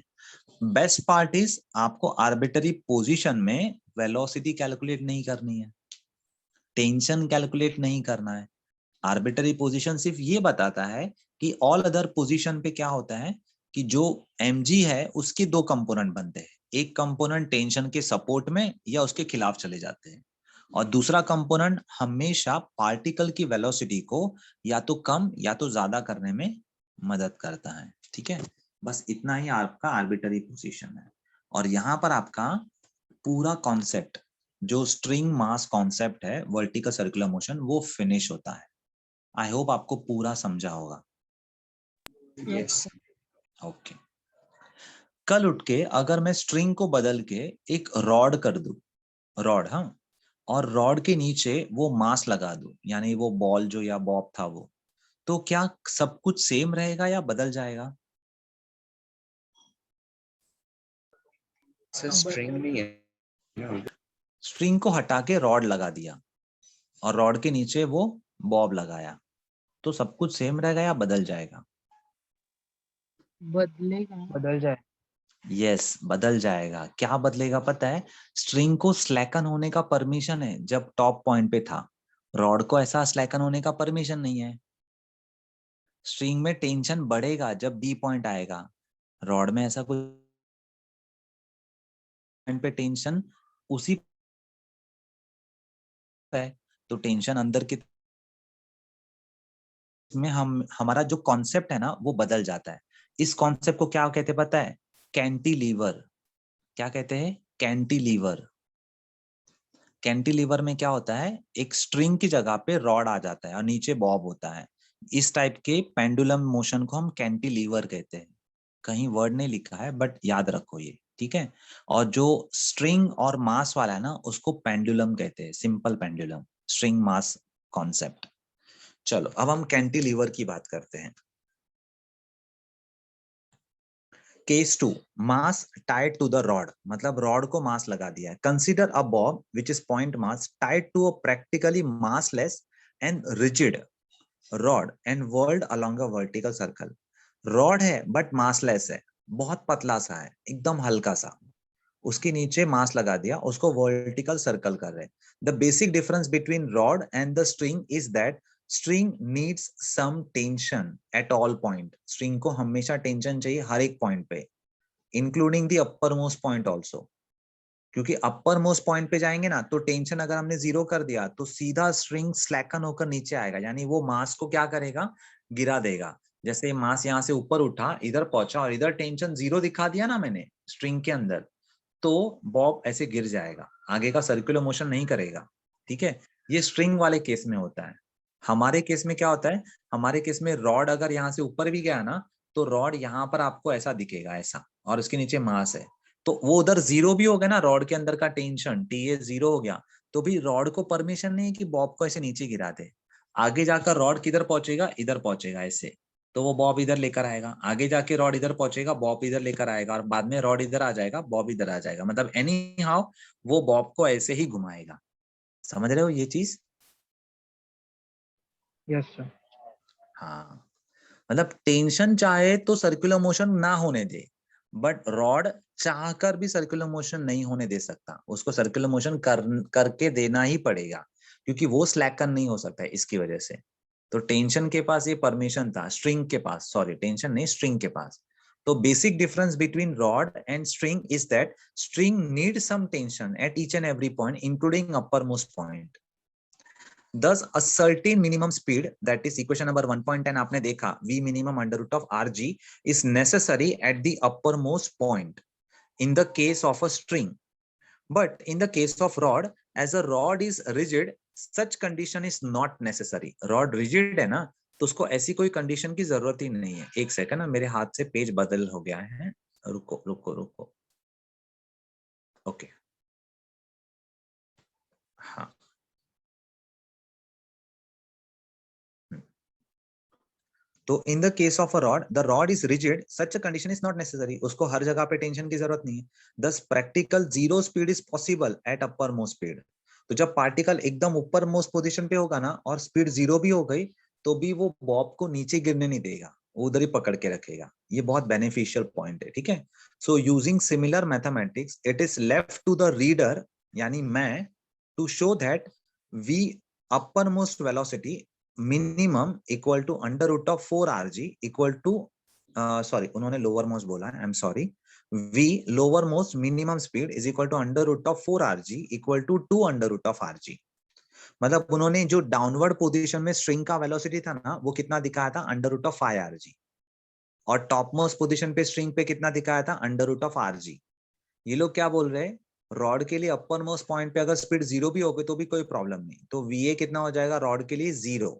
बेस्ट पार्ट इज आपको आर्बिट्ररी पोजीशन में वेलोसिटी कैलकुलेट नहीं करनी है, टेंशन कैलकुलेट नहीं करना है, आर्बिटरी पोजीशन सिर्फ ये बताता है कि ऑल अदर पोजीशन पे क्या होता है कि जो mg है उसके दो कंपोनेंट बनते हैं, एक कंपोनेंट टेंशन के सपोर्ट में या उसके खिलाफ चले जाते हैं, और दूसरा कंपोनेंट हमेशा पार्टिकल की वेलोसिटी को या तो कम या तो ज्यादा करने में मदद करता है। ठीक है, बस इतना ही आपका आर्बिटरी पोजीशन है। और यहाँ पर आपका पूरा कॉन्सेप्ट जो स्ट्रिंग मास कॉन्सेप्ट है वर्टिकल सर्कुलर मोशन वो फिनिश होता है। आई होप आपको पूरा समझा होगा। Yes. ओके, कल उठ के अगर मैं स्ट्रिंग को बदल के एक रॉड कर दूं, रॉड, हाँ, और रॉड के नीचे वो मास लगा दूं, यानी वो बॉल जो या बॉब था वो, तो क्या सब कुछ सेम रहेगा या बदल जाएगा? सर स्ट्रिंग नहीं है। स्ट्रिंग को हटा के रॉड लगा दिया और रॉड के नीचे वो बॉब लगाया, तो सब कुछ सेम रहेगा या बदल जाएगा? बदलेगा। बदल जाए। यस, बदल जाएगा। क्या बदलेगा पता है? स्ट्रिंग को स्लैकन होने का परमिशन है जब टॉप पॉइंट पे था, रॉड को ऐसा स्लैकन होने का परमिशन नहीं है। स्ट्रिंग में टेंशन बढ़ेगा जब बी पॉइंट आएगा, रॉड में ऐसा कुछ पॉइंट पे टेंशन उसी है, तो टेंशन अंदर की में हमारा जो कॉन्सेप्ट है ना वो बदल जाता है। इस कॉन्सेप्ट को क्या कहते हैं पता है? कैंटिलीवर। क्या कहते हैं? कैंटिलीवर। कैंटिलीवर में क्या होता है, एक स्ट्रिंग की जगह पे रॉड आ जाता है और नीचे बॉब होता है। इस टाइप के पेंडुलम मोशन को हम कैंटिलीवर कहते हैं। कहीं वर्ड नहीं लिखा है बट याद रखो ये, ठीक है। और जो स्ट्रिंग और मास वाला है ना उसको पेंडुलम कहते हैं, simple pendulum, string mass concept. चलो अब हम कैंटिलीवर की बात करते हैं। Case 2, mass tied to the rod, मतलब रॉड को मास लगा दिया है। Consider a bob which is point mass tied to a practically massless and rigid rod and whirled along a vertical circle. Rod है बट मासलेस है, बहुत पतला सा है, एकदम हल्का सा, उसके नीचे मास लगा दिया, उसको वर्टिकल सर्कल कर रहे हैं। The basic difference between rod and the string is that string needs some tension at all point. String को हमेशा टेंशन चाहिए हर एक पॉइंट पे, including the uppermost point also, क्योंकि अपर मोस्ट पॉइंट पे जाएंगे ना तो टेंशन अगर हमने 0 कर दिया तो सीधा स्ट्रिंग स्लैकन होकर नीचे आएगा, यानी वो मास को क्या करेगा, गिरा देगा। जैसे मास यहाँ से ऊपर उठा, इधर पहुंचा और इधर टेंशन 0 दिखा दिया ना मैंने स्ट्रिंग के अंदर, तो बॉब ऐसे गिर जाएगा, आगे का सर्कुलर मोशन नहीं करेगा। ठीक है, ये स्ट्रिंग वाले केस में होता है। हमारे केस में क्या होता है, हमारे केस में रॉड अगर यहाँ से ऊपर भी गया ना तो रॉड यहाँ पर आपको ऐसा दिखेगा, ऐसा, और उसके नीचे मास है, तो वो उधर 0 भी हो गया ना, रॉड के अंदर का टेंशन TA 0 हो गया, तो भी रॉड को परमिशन नहीं है कि बॉब को ऐसे नीचे गिरा दे। आगे जाकर रॉड किधर पहुंचेगा, इधर पहुंचेगा ऐसे, तो वो बॉब इधर लेकर आएगा, आगे जाके रॉड इधर पहुंचेगा, बॉब इधर लेकर आएगा, और बाद में रॉड इधर आ जाएगा, बॉब इधर आ जाएगा, मतलब एनी हाउ वो बॉब को ऐसे ही घुमाएगा। समझ रहे हो ये चीज? Yes sir. हाँ, मतलब टेंशन चाहे तो सर्कुलर मोशन ना होने दे, बट रॉड चाहकर भी सर्कुलर मोशन नहीं होने दे सकता, उसको सर्कुलर मोशन करके देना ही पड़ेगा, क्योंकि वो स्लैकन नहीं हो सकता है इसकी वजह से। तो टेंशन के पास ये परमिशन था, स्ट्रिंग के पास, सॉरी टेंशन नहीं, स्ट्रिंग के पास। तो basic difference between rod and string is that string need some tension at each and every point including uppermost point. Thus, a certain minimum speed, that is equation number 1.10 आपने देखा, V minimum under root of RG is necessary at the uppermost point in the case of a string. But in the case of rod, as a rod is rigid, such condition is not necessary. Rod rigid है ना, तो उसको ऐसी कोई condition की जरूरत ही नहीं है। एक सेकंड ना, मेरे हाथ से पेज बदल हो गया है, रुको रुको रुको, ओके, हाँ, तो in the case of a rod, the rod is rigid, such a condition is not necessary, उसको हर जगह पे टेंशन की जरूरत नहीं है। दस practical 0 speed is possible at upper most speed. तो जब पार्टिकल एकदम ऊपर मोस्ट पोजीशन पे होगा ना और स्पीड 0 भी हो गई तो भी वो बॉब को नीचे गिरने नहीं देगा, वो उधर ही पकड़ के रखेगा। ये बहुत बेनिफिशियल पॉइंट है, ठीक है। So using similar mathematics it is left to the reader, यानी मैं, to show that v upper most velocity minimum equal to under root of 4rg equal to sorry उन्होंने लोअर मोस्ट बोला है, I am sorry, v lower most minimum speed is equal to under root of 4rg equal to 2 under root of rg। मतलब उन्होंने जो downward position में string का velocity था ना वो कितना दिखाया था, अंडर रूट ऑफ 5rg, और टॉप मोस्ट पोजीशन पे स्ट्रिंग पे कितना दिखाया था, अंडर रूट ऑफ rg। ये लोग क्या बोल रहे हैं, रॉड के लिए अपर मोस्ट पॉइंट पे अगर स्पीड 0 भी होगी तो भी कोई प्रॉब्लम नहीं, तो va कितना हो जाएगा रॉड के लिए 0,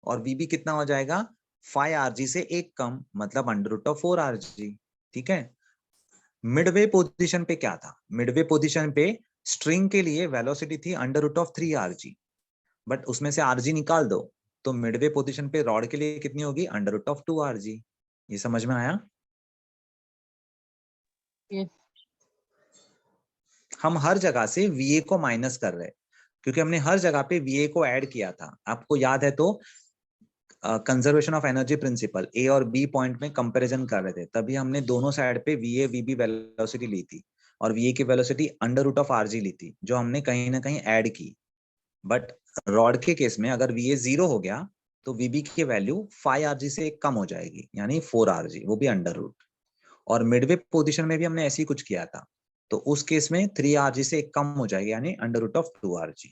और vb कितना हो जाएगा 5rg से एक कम, मतलब अंडर रूट ऑफ 4rg। ठीक है, मिडवे पोजीशन पे क्या था, मिडवे पोजीशन पे स्ट्रिंग के लिए वेलोसिटी थी under root of 3rg, but उसमें से rg निकाल दो तो मिडवे पोजीशन पे रॉड के लिए कितनी होगी, अंडर रूट ऑफ 2rg। ये समझ में आया? Yes. हम हर जगह से VA को माइनस कर रहे हैं क्योंकि हमने हर जगह पे VA को ऐड किया था। आपको याद है तो conservation of energy principal, A और B पॉइंट में कंपैरिजन कर रहे थे, तभी हमने दोनों साइड पे VA VB वेलोसिटी ली थी और VA की velocity under root of RG ली थी, जो हमने कहीं ना कहीं ऐड की। बट रॉड के केस में अगर VA 0 हो गया तो VB की वैल्यू 5rg से कम हो जाएगी, यानी 4rg, वो भी अंडर रूट। और मिडवे पोजीशन में भी हमने ऐसे ही कुछ किया था, तो उस केस में 3rg से कम हो जाएगी, यानी अंडर रूट ऑफ 2rg।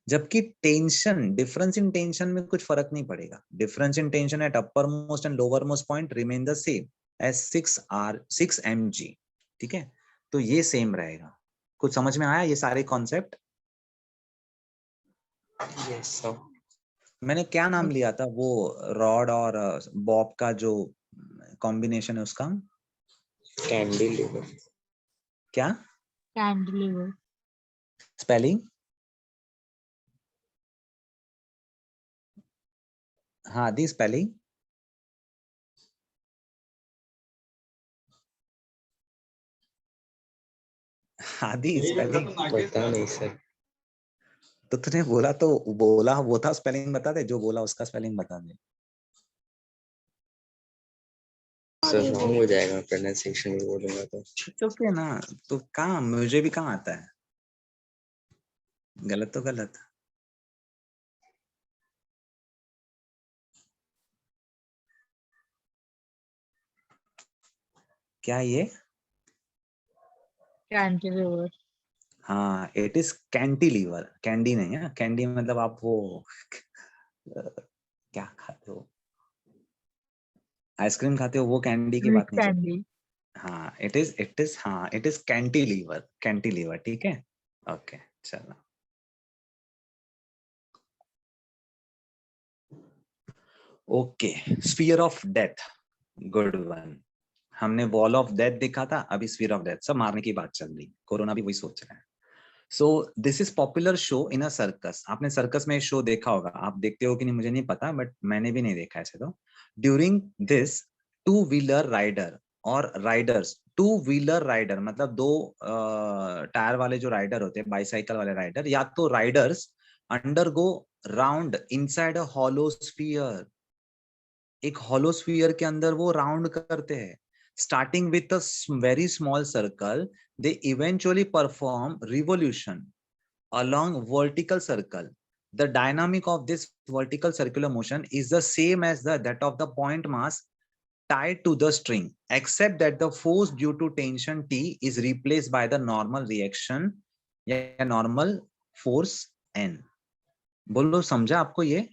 जबकि टेंशन, डिफरेंस इन टेंशन में कुछ फर्क नहीं पड़ेगा, difference in tension at upper most and lower most point remain the same as 6 mg। ठीक है, तो ये सेम रहेगा। कुछ समझ में आया ये सारे कॉन्सेप्ट? Yes, sir. मैंने क्या नाम लिया था वो रॉड और बॉब का जो कॉम्बिनेशन है उसका Cantilever. क्या Cantilever. स्पेलिंग? हाँ दी स्पेलिंग। आदि स्पेलिंग पता नहीं सर। तो तूने बोला तो बोला वो था, स्पेलिंग बता दे, जो बोला उसका स्पेलिंग बता दे। सर रॉन्ग हो जाएगा प्रोनाउंसिएशन में बोलूंगा तो। ओके ना, तो कहाँ, मुझे भी कहाँ आता है, गलत तो गलत। क्या ये? Cantilever. हाँ, इट इज कैंटिलीवर, कैंडी नहीं है, कैंडी मतलब आप वो क्या खाते हो, आइसक्रीम खाते हो, वो कैंडी की Sweet बात नहीं चल रही। candy. हाँ इट इज कैंटिलीवर, कैंटिलीवर। ठीक है, ओके चलो। Okay, sphere of death, good one. हमने वॉल ऑफ डेथ देखा था, अभी स्फीयर ऑफ डेथ, सब मारने की बात चल रही, कोरोना भी वही सोच रहा है। So this is popular show in a circus. आपने सर्कस में शो देखा होगा, आप देखते हो कि नहीं मुझे नहीं पता, बट मैंने भी नहीं देखा ऐसे तो। During this two wheeler rider और राइडर्स, टू व्हीलर राइडर मतलब दो टायर वाले जो राइडर होते हैं, बाईसाइकिल वाले राइडर, या तो Riders undergo round inside a hollow sphere, एक हॉलो स्फीयर के अंदर वो राउंड करते हैं। Starting with a very small circle, they eventually perform revolution along vertical circle. The dynamic of this vertical circular motion is the same as that of the point mass tied to the string, except that the force due to tension T is replaced by the normal reaction या normal force N. बोलो समझा आपको ये?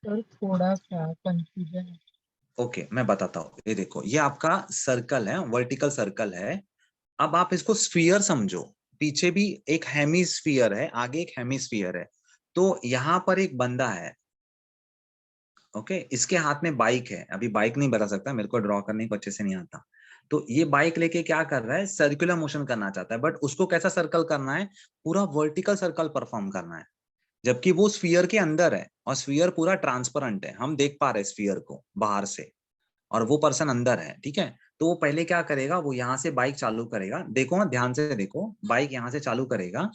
Sir थोड़ा सा confusion है। Okay मैं बताता हूँ, ये देखो, ये आपका सर्कल है, वर्टिकल सर्कल है। अब आप इसको स्फीयर समझो, पीछे भी एक हेमिस्फीयर है, आगे एक हेमिस्फीयर है। तो यहाँ पर एक बंदा है, ओके, इसके हाथ में बाइक है, अभी बाइक नहीं बता सकता, मेरे को ड्रॉ करने को अच्छे से नहीं आता। तो ये बाइक लेके क्या कर रहा है, सर्कुलर मोशन करना चाहता है, बट उसको कैसा सर्कल करना है, पूरा वर्टिकल सर्कल परफॉर्म करना है, जबकि वो स्फीयर के अंदर है और स्फीयर पूरा ट्रांसपेरेंट है, हम देख पा रहे हैं स्फीयर को बाहर से, और वो पर्सन अंदर है। ठीक है, तो वो पहले क्या करेगा, वो यहाँ से बाइक चालू करेगा, देखो ना ध्यान से देखो, बाइक यहाँ से चालू करेगा,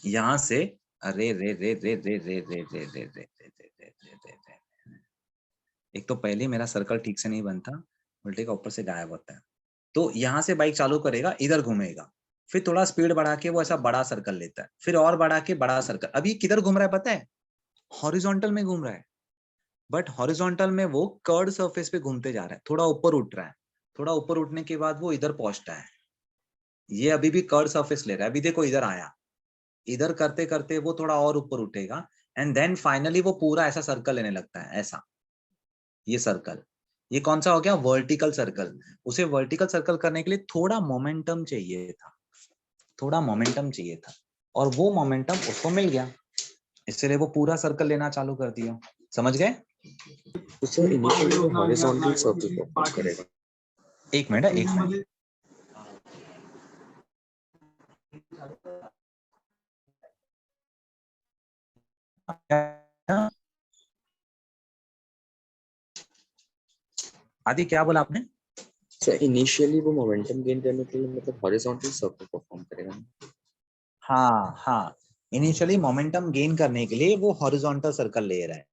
यहाँ से, अरे रे रे रे रे रे रे रे रे रे रे रे रे रे, एक तो पहले मेरा सर्कल ठीक से नहीं बनता, उल्टे का ऊपर से गायब होता है। तो यहाँ से बाइक चालू करेगा, इधर घूमेगा, फिर थोड़ा स्पीड बढ़ा के वो ऐसा बड़ा सर्कल लेता है, फिर और बढ़ा के बड़ा सर्कल। अभी किधर घूम रहा है पता है? हॉरिजॉन्टल में घूम रहा है, बट हॉरिजॉन्टल में वो कर्ड सरफेस पे घूमते जा रहा है, थोड़ा ऊपर उठ रहा है, थोड़ा ऊपर उठने के बाद वो इधर पहुंचता है। ये अभी भी कर्ड सरफेस ले रहा है। अभी देखो इधर आया, इधर करते करते वो थोड़ा और ऊपर उठेगा एंड देन फाइनली वो पूरा ऐसा सर्कल लेने लगता है, ऐसा ये सर्कल। ये कौन सा हो गया? Vertical circle. उसे वर्टिकल सर्कल करने के लिए थोड़ा मोमेंटम चाहिए था, थोड़ा मोमेंटम चाहिए था, और वो मोमेंटम उसको मिल गया, इसलिए वो पूरा सर्कल लेना चालू कर दिया। समझ गए? उसे इनिशियली वो हॉरिजॉन्टल सर्कल परफॉर्म करेगा। एक मिनट, एक मिनट। आदि क्या बोला आपने? सर इनिशियली वो मोमेंटम गेन करने के लिए मतलब हॉरिजॉन्टल सर्कल परफॉर्म करेगा। हाँ हाँ, इनिशियली मोमेंटम गेन करने के लिए वो हॉरिजॉन्टल सर्कल ले रहा है।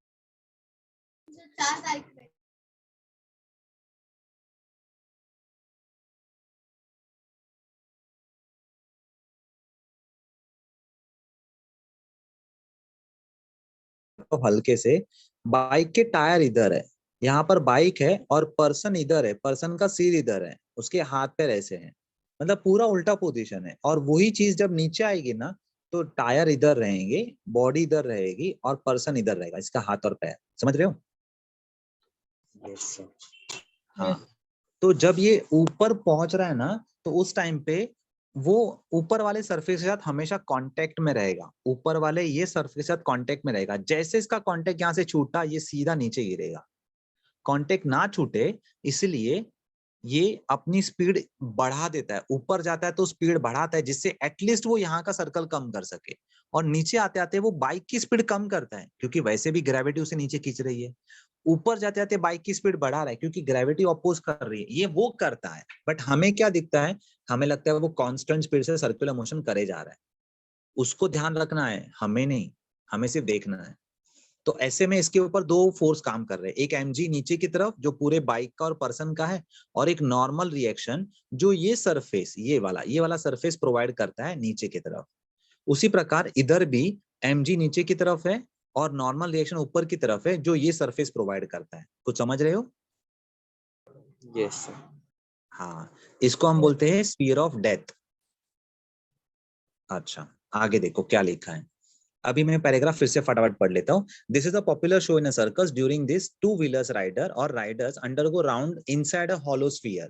तो हल्के से बाइक के टायर इधर है, यहाँ पर बाइक है और पर्सन इधर है, पर्सन का सिर इधर है, उसके हाथ पैर ऐसे हैं, मतलब पूरा उल्टा पोजीशन है। और वही चीज जब नीचे आएगी ना, तो टायर इधर रहेंगे, बॉडी इधर रहेगी और पर्सन इधर रहेगा, इसका हाथ और पैर। समझ रहे हो? Yes sir. हाँ, तो जब ये ऊपर पहुंच रहा है ना, तो उस टाइम पे वो ऊपर वाले सरफेस के साथ हमेशा कांटेक्ट में रहेगा, ऊपर वाले ये सरफेस के साथ कांटेक्ट में रहेगा। जैसे इसका कांटेक्ट यहाँ से छूटा, ये सीधा नीचे गिरेगा। कांटेक्ट ना छूटे इसलिए ये अपनी स्पीड बढ़ा देता है, ऊपर जाता है तो स्पीड बढ़ाता है, जिससे एटलीस्ट वो यहाँ का सर्कल कम कर सके। और नीचे आते आते वो बाइक की स्पीड कम करता है, क्योंकि वैसे भी ग्रेविटी उसे नीचे खींच रही है। ऊपर जाते जाते बाइक की स्पीड बढ़ा रहा है, क्योंकि ग्रेविटी अपोज कर रही है। ये वो करता है, बट हमें क्या दिखता है? हमें लगता है वो कांस्टेंट स्पीड से सर्कुलर मोशन करे जा रहा है। उसको ध्यान रखना है, हमें नहीं, हमें सिर्फ देखना है। तो ऐसे में इसके ऊपर दो फोर्स काम कर रहे हैं, एक mg नीचे की तरफ जो पूरे बाइक का और पर्सन का है, और एक नॉर्मल रिएक्शन जो ये सरफेस, ये वाला सरफेस प्रोवाइड करता है नीचे की तरफ। उसी प्रकार इधर भी mg नीचे की तरफ है और नॉर्मल रिएक्शन ऊपर की तरफ है, जो ये सरफेस प्रोवाइड करता है। कुछ समझ रहे हो? Yes sir. हाँ, इसको हम बोलते हैं स्फीयर ऑफ डेथ। अच्छा, आगे देखो क्या लिखा है। अभी मैं पैराग्राफ फिर से फटाफट पढ़ लेता हूँ। This is a popular show in a circus. During this, two wheelers rider और riders undergo round inside a hollow sphere,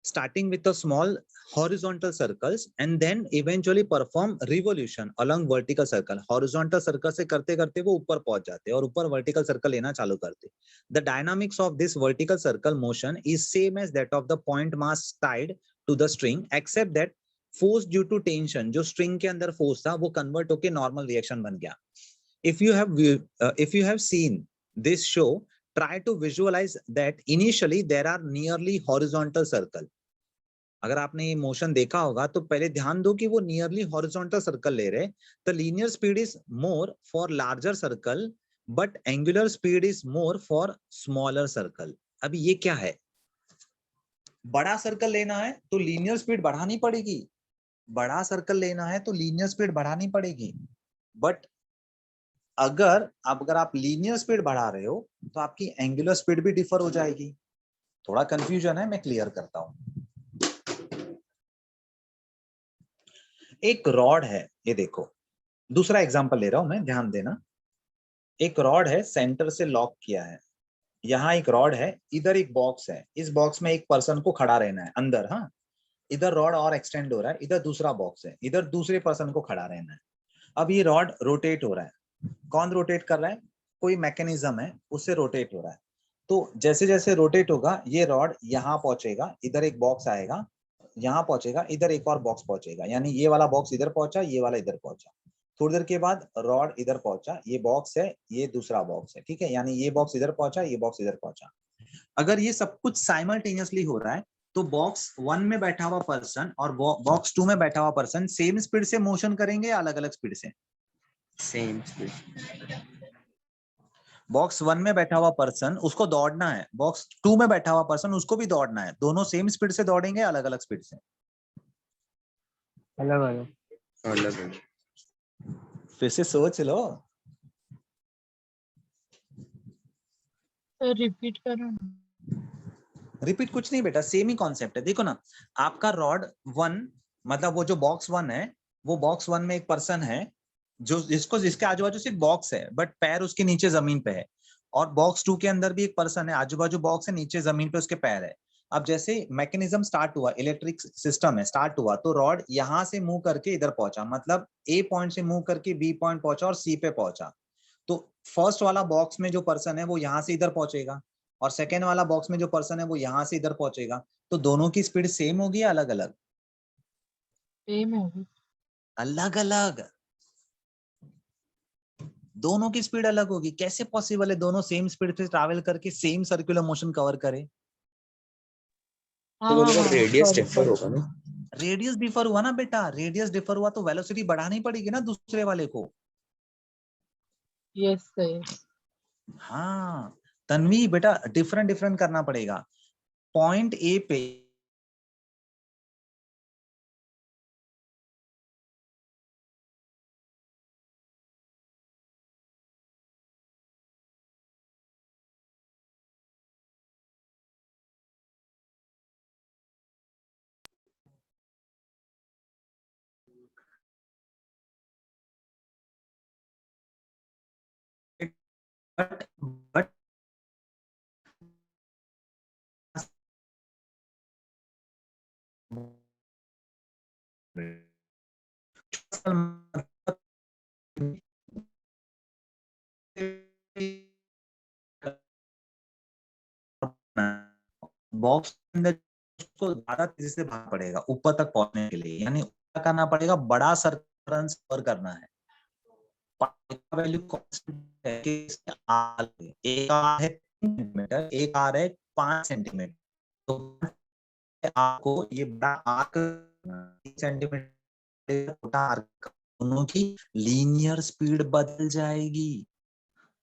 starting with a small horizontal circles and then eventually perform revolution along vertical circle. Horizontal circle से करते करते वो ऊपर पहुंच जाते हैं और ऊपर vertical circle लेना चालू करते। The dynamics of this vertical circle motion is same as that of the point mass tied to the string, except that force due to tension, जो string के अंदर force था, वो convert होके normal reaction बन गया। If you have seen this show, try to visualize that initially there are nearly horizontal circle. अगर आपने ये मोशन देखा होगा तो पहले ध्यान दो कि वो नियरली हॉरिजॉन्टल सर्कल ले रहे। The linear speed is more for larger circle, but angular speed is more for smaller circle. अभी ये क्या है? बड़ा सर्कल लेना है तो लीनियर स्पीड बढ़ानी पड़ेगी, बड़ा सर्कल लेना है तो लीनियर स्पीड बढ़ानी पड़ेगी। बट अगर आप लीनियर स्पीड बढ़ा रहे हो तो आपकी एंगुलर स्पीड भी डिफर हो जाएगी। थोड़ा कंफ्यूजन है, मैं क्लियर करता हूं। एक रॉड है, ये देखो, दूसरा एग्जांपल ले रहा हूं मैं, ध्यान देना। एक रॉड है, सेंटर से लॉक किया है, यहाँ एक रॉड है, इधर एक बॉक्स है, इस बॉक्स में एक पर्सन को खड़ा रहना है अंदर। हाँ, इधर रॉड और एक्सटेंड हो रहा है, इधर दूसरा बॉक्स है, इधर दूसरे पर्सन को खड़ा रहना है। अब ये रॉड रोटेट हो रहा है। कौन रोटेट कर रहा है? कोई मैकेनिज्म है, उससे रोटेट हो रहा है। तो जैसे जैसे रोटेट होगा ये रॉड यहाँ पहुंचेगा, इधर एक बॉक्स आएगा, यहाँ पहुंचेगा, इधर एक और बॉक्स पहुंचेगा, यानी ये वाला बॉक्स इधर पहुंचा, ये वाला इधर पहुंचा। थोड़ी देर के बाद रॉड इधर पहुंचा, ये बॉक्स है, ये दूसरा बॉक्स है, ठीक है, यानी ये बॉक्स इधर पहुंचा, ये बॉक्स इधर पहुंचा। अगर ये सब कुछ साइमल्टेनियसली हो रहा है तो बॉक्स 1 में बैठा हुआ पर्सन और बॉक्स 2 में बैठा हुआ पर्सन सेम स्पीड से मोशन करेंगे या अलग अलग स्पीड से? Same speed. बॉक्स 1 में बैठा हुआ पर्सन, उसको दौड़ना है, बॉक्स 2 में बैठा हुआ पर्सन, उसको भी दौड़ना है, दोनों सेम स्पीड से दौड़ेंगे अलग अलग स्पीड से? अलग अलग। अलग अलग। फिर से सोच लो। सर रिपीट करो ना। रिपीट कुछ नहीं बेटा, सेम ही कॉन्सेप्ट है। देखो ना, आपका रॉड 1 मतलब वो जो बॉक्स 1 है, वो बॉक्स 1 में एक पर्सन है जो जिसके आजू बाजू सिर्फ बॉक्स है बट पैर उसके नीचे जमीन पे है, और बॉक्स 2 के अंदर भी एक पर्सन है, आजू बाजू बॉक्स है, नीचे जमीन पे उसके पैर है। अब जैसे मैकेनिज्म स्टार्ट हुआ, इलेक्ट्रिक सिस्टम है स्टार्ट हुआ, तो रॉड यहाँ से मूव करके इधर पहुंचा, मतलब ए पॉइंट से मूव करके बी पॉइंट पहुंचा और सी पे पहुंचा। तो फर्स्ट वाला बॉक्स में जो पर्सन है वो यहाँ से इधर पहुंचेगा, और सेकेंड वाला बॉक्स में जो पर्सन है वो यहाँ से इधर पहुंचेगा। तो दोनों की स्पीड सेम होगी या अलग अलग? सेम होगी। अलग अलग। दोनों की स्पीड अलग होगी। कैसे पॉसिबल है दोनों सेम स्पीड से ट्रैवल करके सेम सर्कुलर मोशन कवर करे? हाँ तो दोनों हाँ का हाँ रेडियस सॉरी डिफर सॉरी। होगा ना? रेडियस डिफर हुआ ना बेटा, रेडियस डिफर हुआ तो वेलोसिटी बढ़ानी पड़ेगी ना दूसरे वाले को। Yes sir. हाँ तन्वी बेटा, डिफरेंट डिफरेंट करना पड़ेगा। पॉइंट ए पे बट बट बॉक्स के अंदर उसको ज्यादा तेजी से भागना पड़ेगा ऊपर तक पहुंचने के लिए, यानी ऊपर करना पड़ेगा, बड़ा सर्कल कवर करना है। वैल्यू कांस्टेंट है कि इसमें आर है, एक आर है 3 सेंटीमीटर, एक आर है 5 सेंटीमीटर। तो आपको ये बड़ा आर्क 3 सेंटीमीटर छोटा आर्क, दोनों की लीनियर स्पीड बदल जाएगी,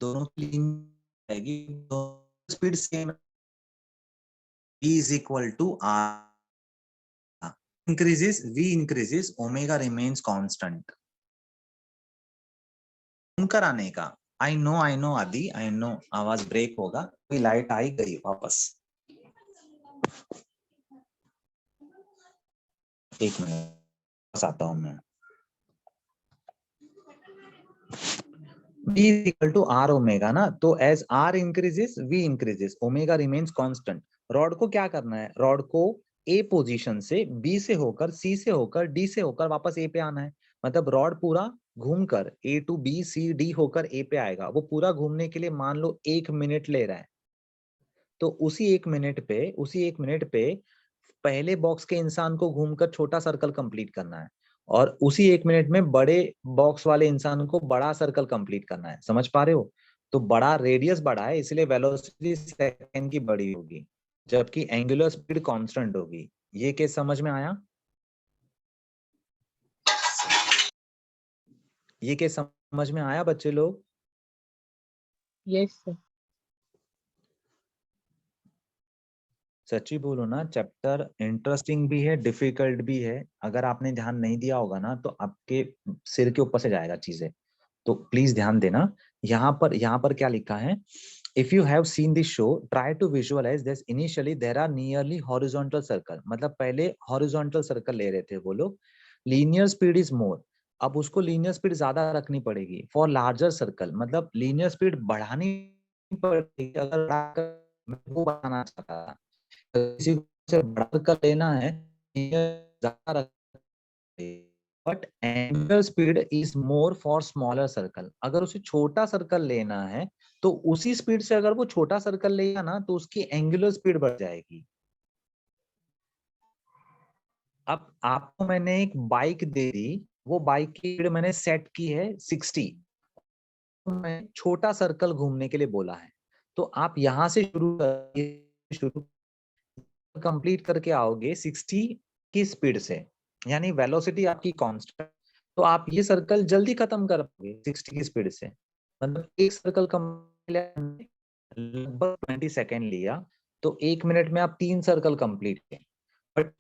दोनों की लीनियर जाएगी, दोनों speed same. V is equal to R. Increases, V increases, omega remains constant. कराने का आई नो आदि, आई नो आवाज ब्रेक होगा, कोई लाइट आई गई वापस। एक मिनट आता हूं मैं। V is equal to R omega ना, तो as R increases, V increases, omega remains constant. Rod को क्या करना है? रॉड को A पोजीशन से B से होकर C से होकर D से होकर वापस A पे आना है। मतलब रॉड पूरा घूमकर A to B C D होकर A पे आएगा। वो पूरा घूमने के लिए मान लो 1 मिनट ले रहा है, तो उसी 1 मिनट पे पहले बॉक्स के इंसान को घूमकर छोटा सर्कल कंप्लीट करना है, और उसी 1 मिनट में बड़े बॉक्स वाले इंसान को बड़ा सर्कल कंप्लीट करना है। समझ पा रहे हो? तो बड़ा रेडियस बड़ा है, इसलिए वेलोसिटी सेकंड की बड़ी होगी, जबकि एंगुलर स्पीड कांस्टेंट होगी। ये केस समझ में आया? ये केस समझ में आया बच्चे लोग? Yes sir. सच्ची बोलो ना, चैप्टर इंटरेस्टिंग भी है, डिफिकल्ट भी है। अगर आपने ध्यान नहीं दिया होगा ना तो आपके सिर के ऊपर से जाएगा चीजें, तो प्लीज ध्यान देना। यहाँ पर क्या लिखा है? If you have seen this show, try to visualise this. Initially there are nearly horizontal circle, मतलब पहले हॉरिजॉन्टल सर्कल ले रहे थे वो लोग। लीनियर स्पीड इज मोर, अब उसको लीनियर स्पीड ज्यादा रखनी पड़ेगी फॉर लार्जर सर्कल, मतलब लीनियर स्पीड बढ़ानी पड़ेगी। अगर वो बनाना चाहता था, किसी को से बड़ा सर्कल लेना है, ज्यादा रख, but angular speed is more for smaller circle. अगर उसे छोटा सर्कल लेना है तो उसी स्पीड से अगर वो छोटा सर्कल लेगा ना तो उसकी एंगुलर स्पीड बढ़ जाएगी। अब आपको मैंने एक बाइक दे दी, वो बाइक की स्पीड मैंने सेट की है 60, मैं छोटा सर्कल घूमने के लिए बोला है, तो आप यहां से शुरू कंप्लीट करके आओगे 60 की स्पीड से, यानी वेलोसिटी आपकी कांस्टेंट, तो आप ये सर्कल जल्दी खत्म कर पाओगे 60 की स्पीड से। मतलब एक सर्कल लगभग 20 सेकेंड लिया, तो 1 मिनट में आप 3 सर्कल कंप्लीट किए। बट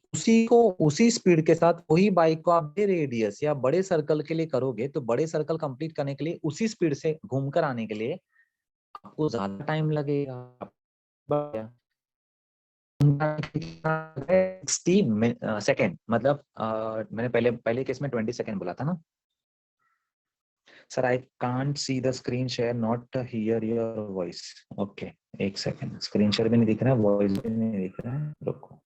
उसी स्पीड के साथ वही बाइक को आप बड़े रेडियस या बड़े सर्कल के लिए करोगे तो बड़े सर्कल कंप्लीट करने के लिए उसी स्पीड से घूमकर आने के लिए आपको ज्यादा टाइम लगेगा। 60 सेकेंड, मतलब मैंने पहले केस में 20 सेकेंड बोला था ना sir. I can't see the screen share, not here your voice. Okay, एक सेकेंड, स्क्रीन शेयर भी नहीं दिख रहा है, वॉइस भी नहीं दिख रहा है, रुको।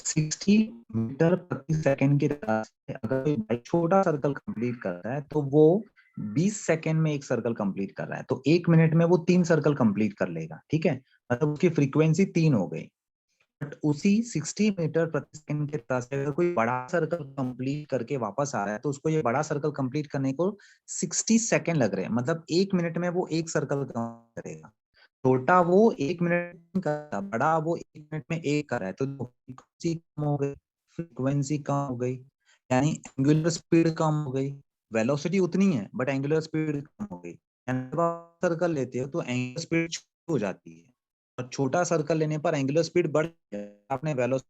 सिक्सटी मीटर प्रति सेकंड की रफ्तार से अगर कोई बाइक छोटा सर्कल कंप्लीट कर रहा है तो वो 20 सेकंड में एक सर्कल कंप्लीट कर रहा है, तो 1 मिनट में वो 3 सर्कल कंप्लीट कर लेगा। ठीक है, मतलब उसकी फ्रीक्वेंसी 3 हो गई। बट उसी 60 मीटर प्रति सेकंड के रफ्तार से अगर कोई बड़ा सर्कल कंप्लीट करके वापस आ रहा है तो उसको ये बड़ा सर्कल कंप्लीट करने को 60 सेकंड लग रहे हैं, मतलब 1 मिनट में वो एक सर्कल करेगा। छोटा वो 1 मिनट का, बड़ा वो 1 मिनट में एक कर रहा है, तो फ्रीक्वेंसी कम हो गई, फ्रीक्वेंसी कम हो गई, यानी एंगुलर स्पीड कम हो गई। वेलोसिटी उतनी है बट एंगुलर स्पीड कम हो गई। सर्कल लेते हो तो एंगुलर स्पीड हो जाती है, और छोटा सर्कल लेने पर एंगुलर स्पीड बढ़ जाती है। आपने वेलोसिटी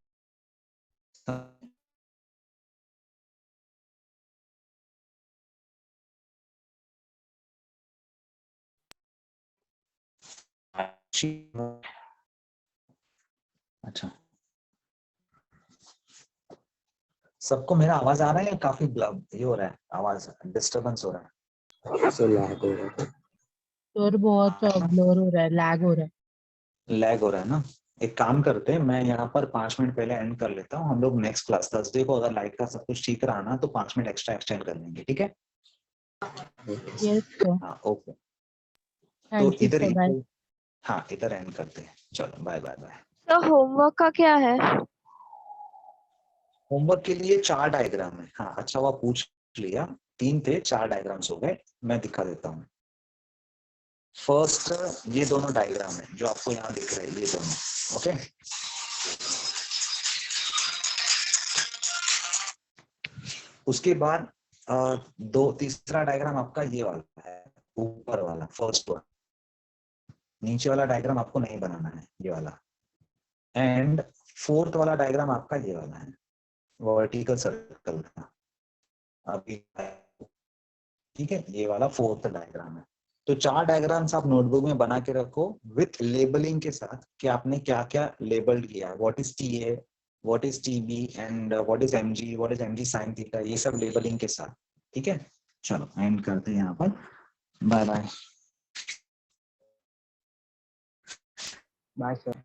अच्छा, सबको मेरा आवाज आ रहा है या काफी ये हो रहा है, आवाज डिस्टरबेंस हो रहा है? सो लैग हो रहा है। सर बहुत ब्लर हो रहा है, लैग हो रहा है। लैग हो रहा है ना? एक काम करते हैं, मैं यहाँ पर 5 मिनट पहले एंड कर लेता हूँ। हम लोग नेक्स्ट क्लास थर्सडे को अगर लाइट का सब कुछ ठीक रहा ना तो 5 मिनट एक्स्ट्रा एक्सटेंड कर लेंगे, ठीक है? यस सर, हाँ ओके, तो थैंक यू इधर सर, बाय। हाँ इधर एंड करते हैं। चलो बाय बाय बाय। तो होमवर्क का क्या है? होमवर्क के लिए 4 डायग्राम है। हाँ अच्छा हुआ पूछ लिया, 3 थे, 4 डायग्राम्स हो गए। मैं दिखा देता हूँ। फर्स्ट ये दोनों डायग्राम है जो आपको यहाँ दिख रहे हैं, ये दोनों। ओके, उसके बाद तीसरा डायग्राम आपका ये वाला है, ऊपर वाला फर्स्ट वन। नीचे वाला डायग्राम आपको नहीं बनाना है, ये वाला। एंड फोर्थ वाला डायग्राम आपका ये वाला है, वर्टिकल सर्कल का। अभी ठीक है, ये वाला फोर्थ डायग्राम है। तो 4 डायग्राम्स आप नोटबुक में बना के रखो विथ लेबलिंग के साथ कि आपने क्या क्या लेबल्ड किया है। What is TA, what is TB and what is MG, what is MG sin theta, ये सब लेबलिंग के साथ। ठीक है, चलो एंड करते हैं यहाँ पर। Bye bye. Bye sir.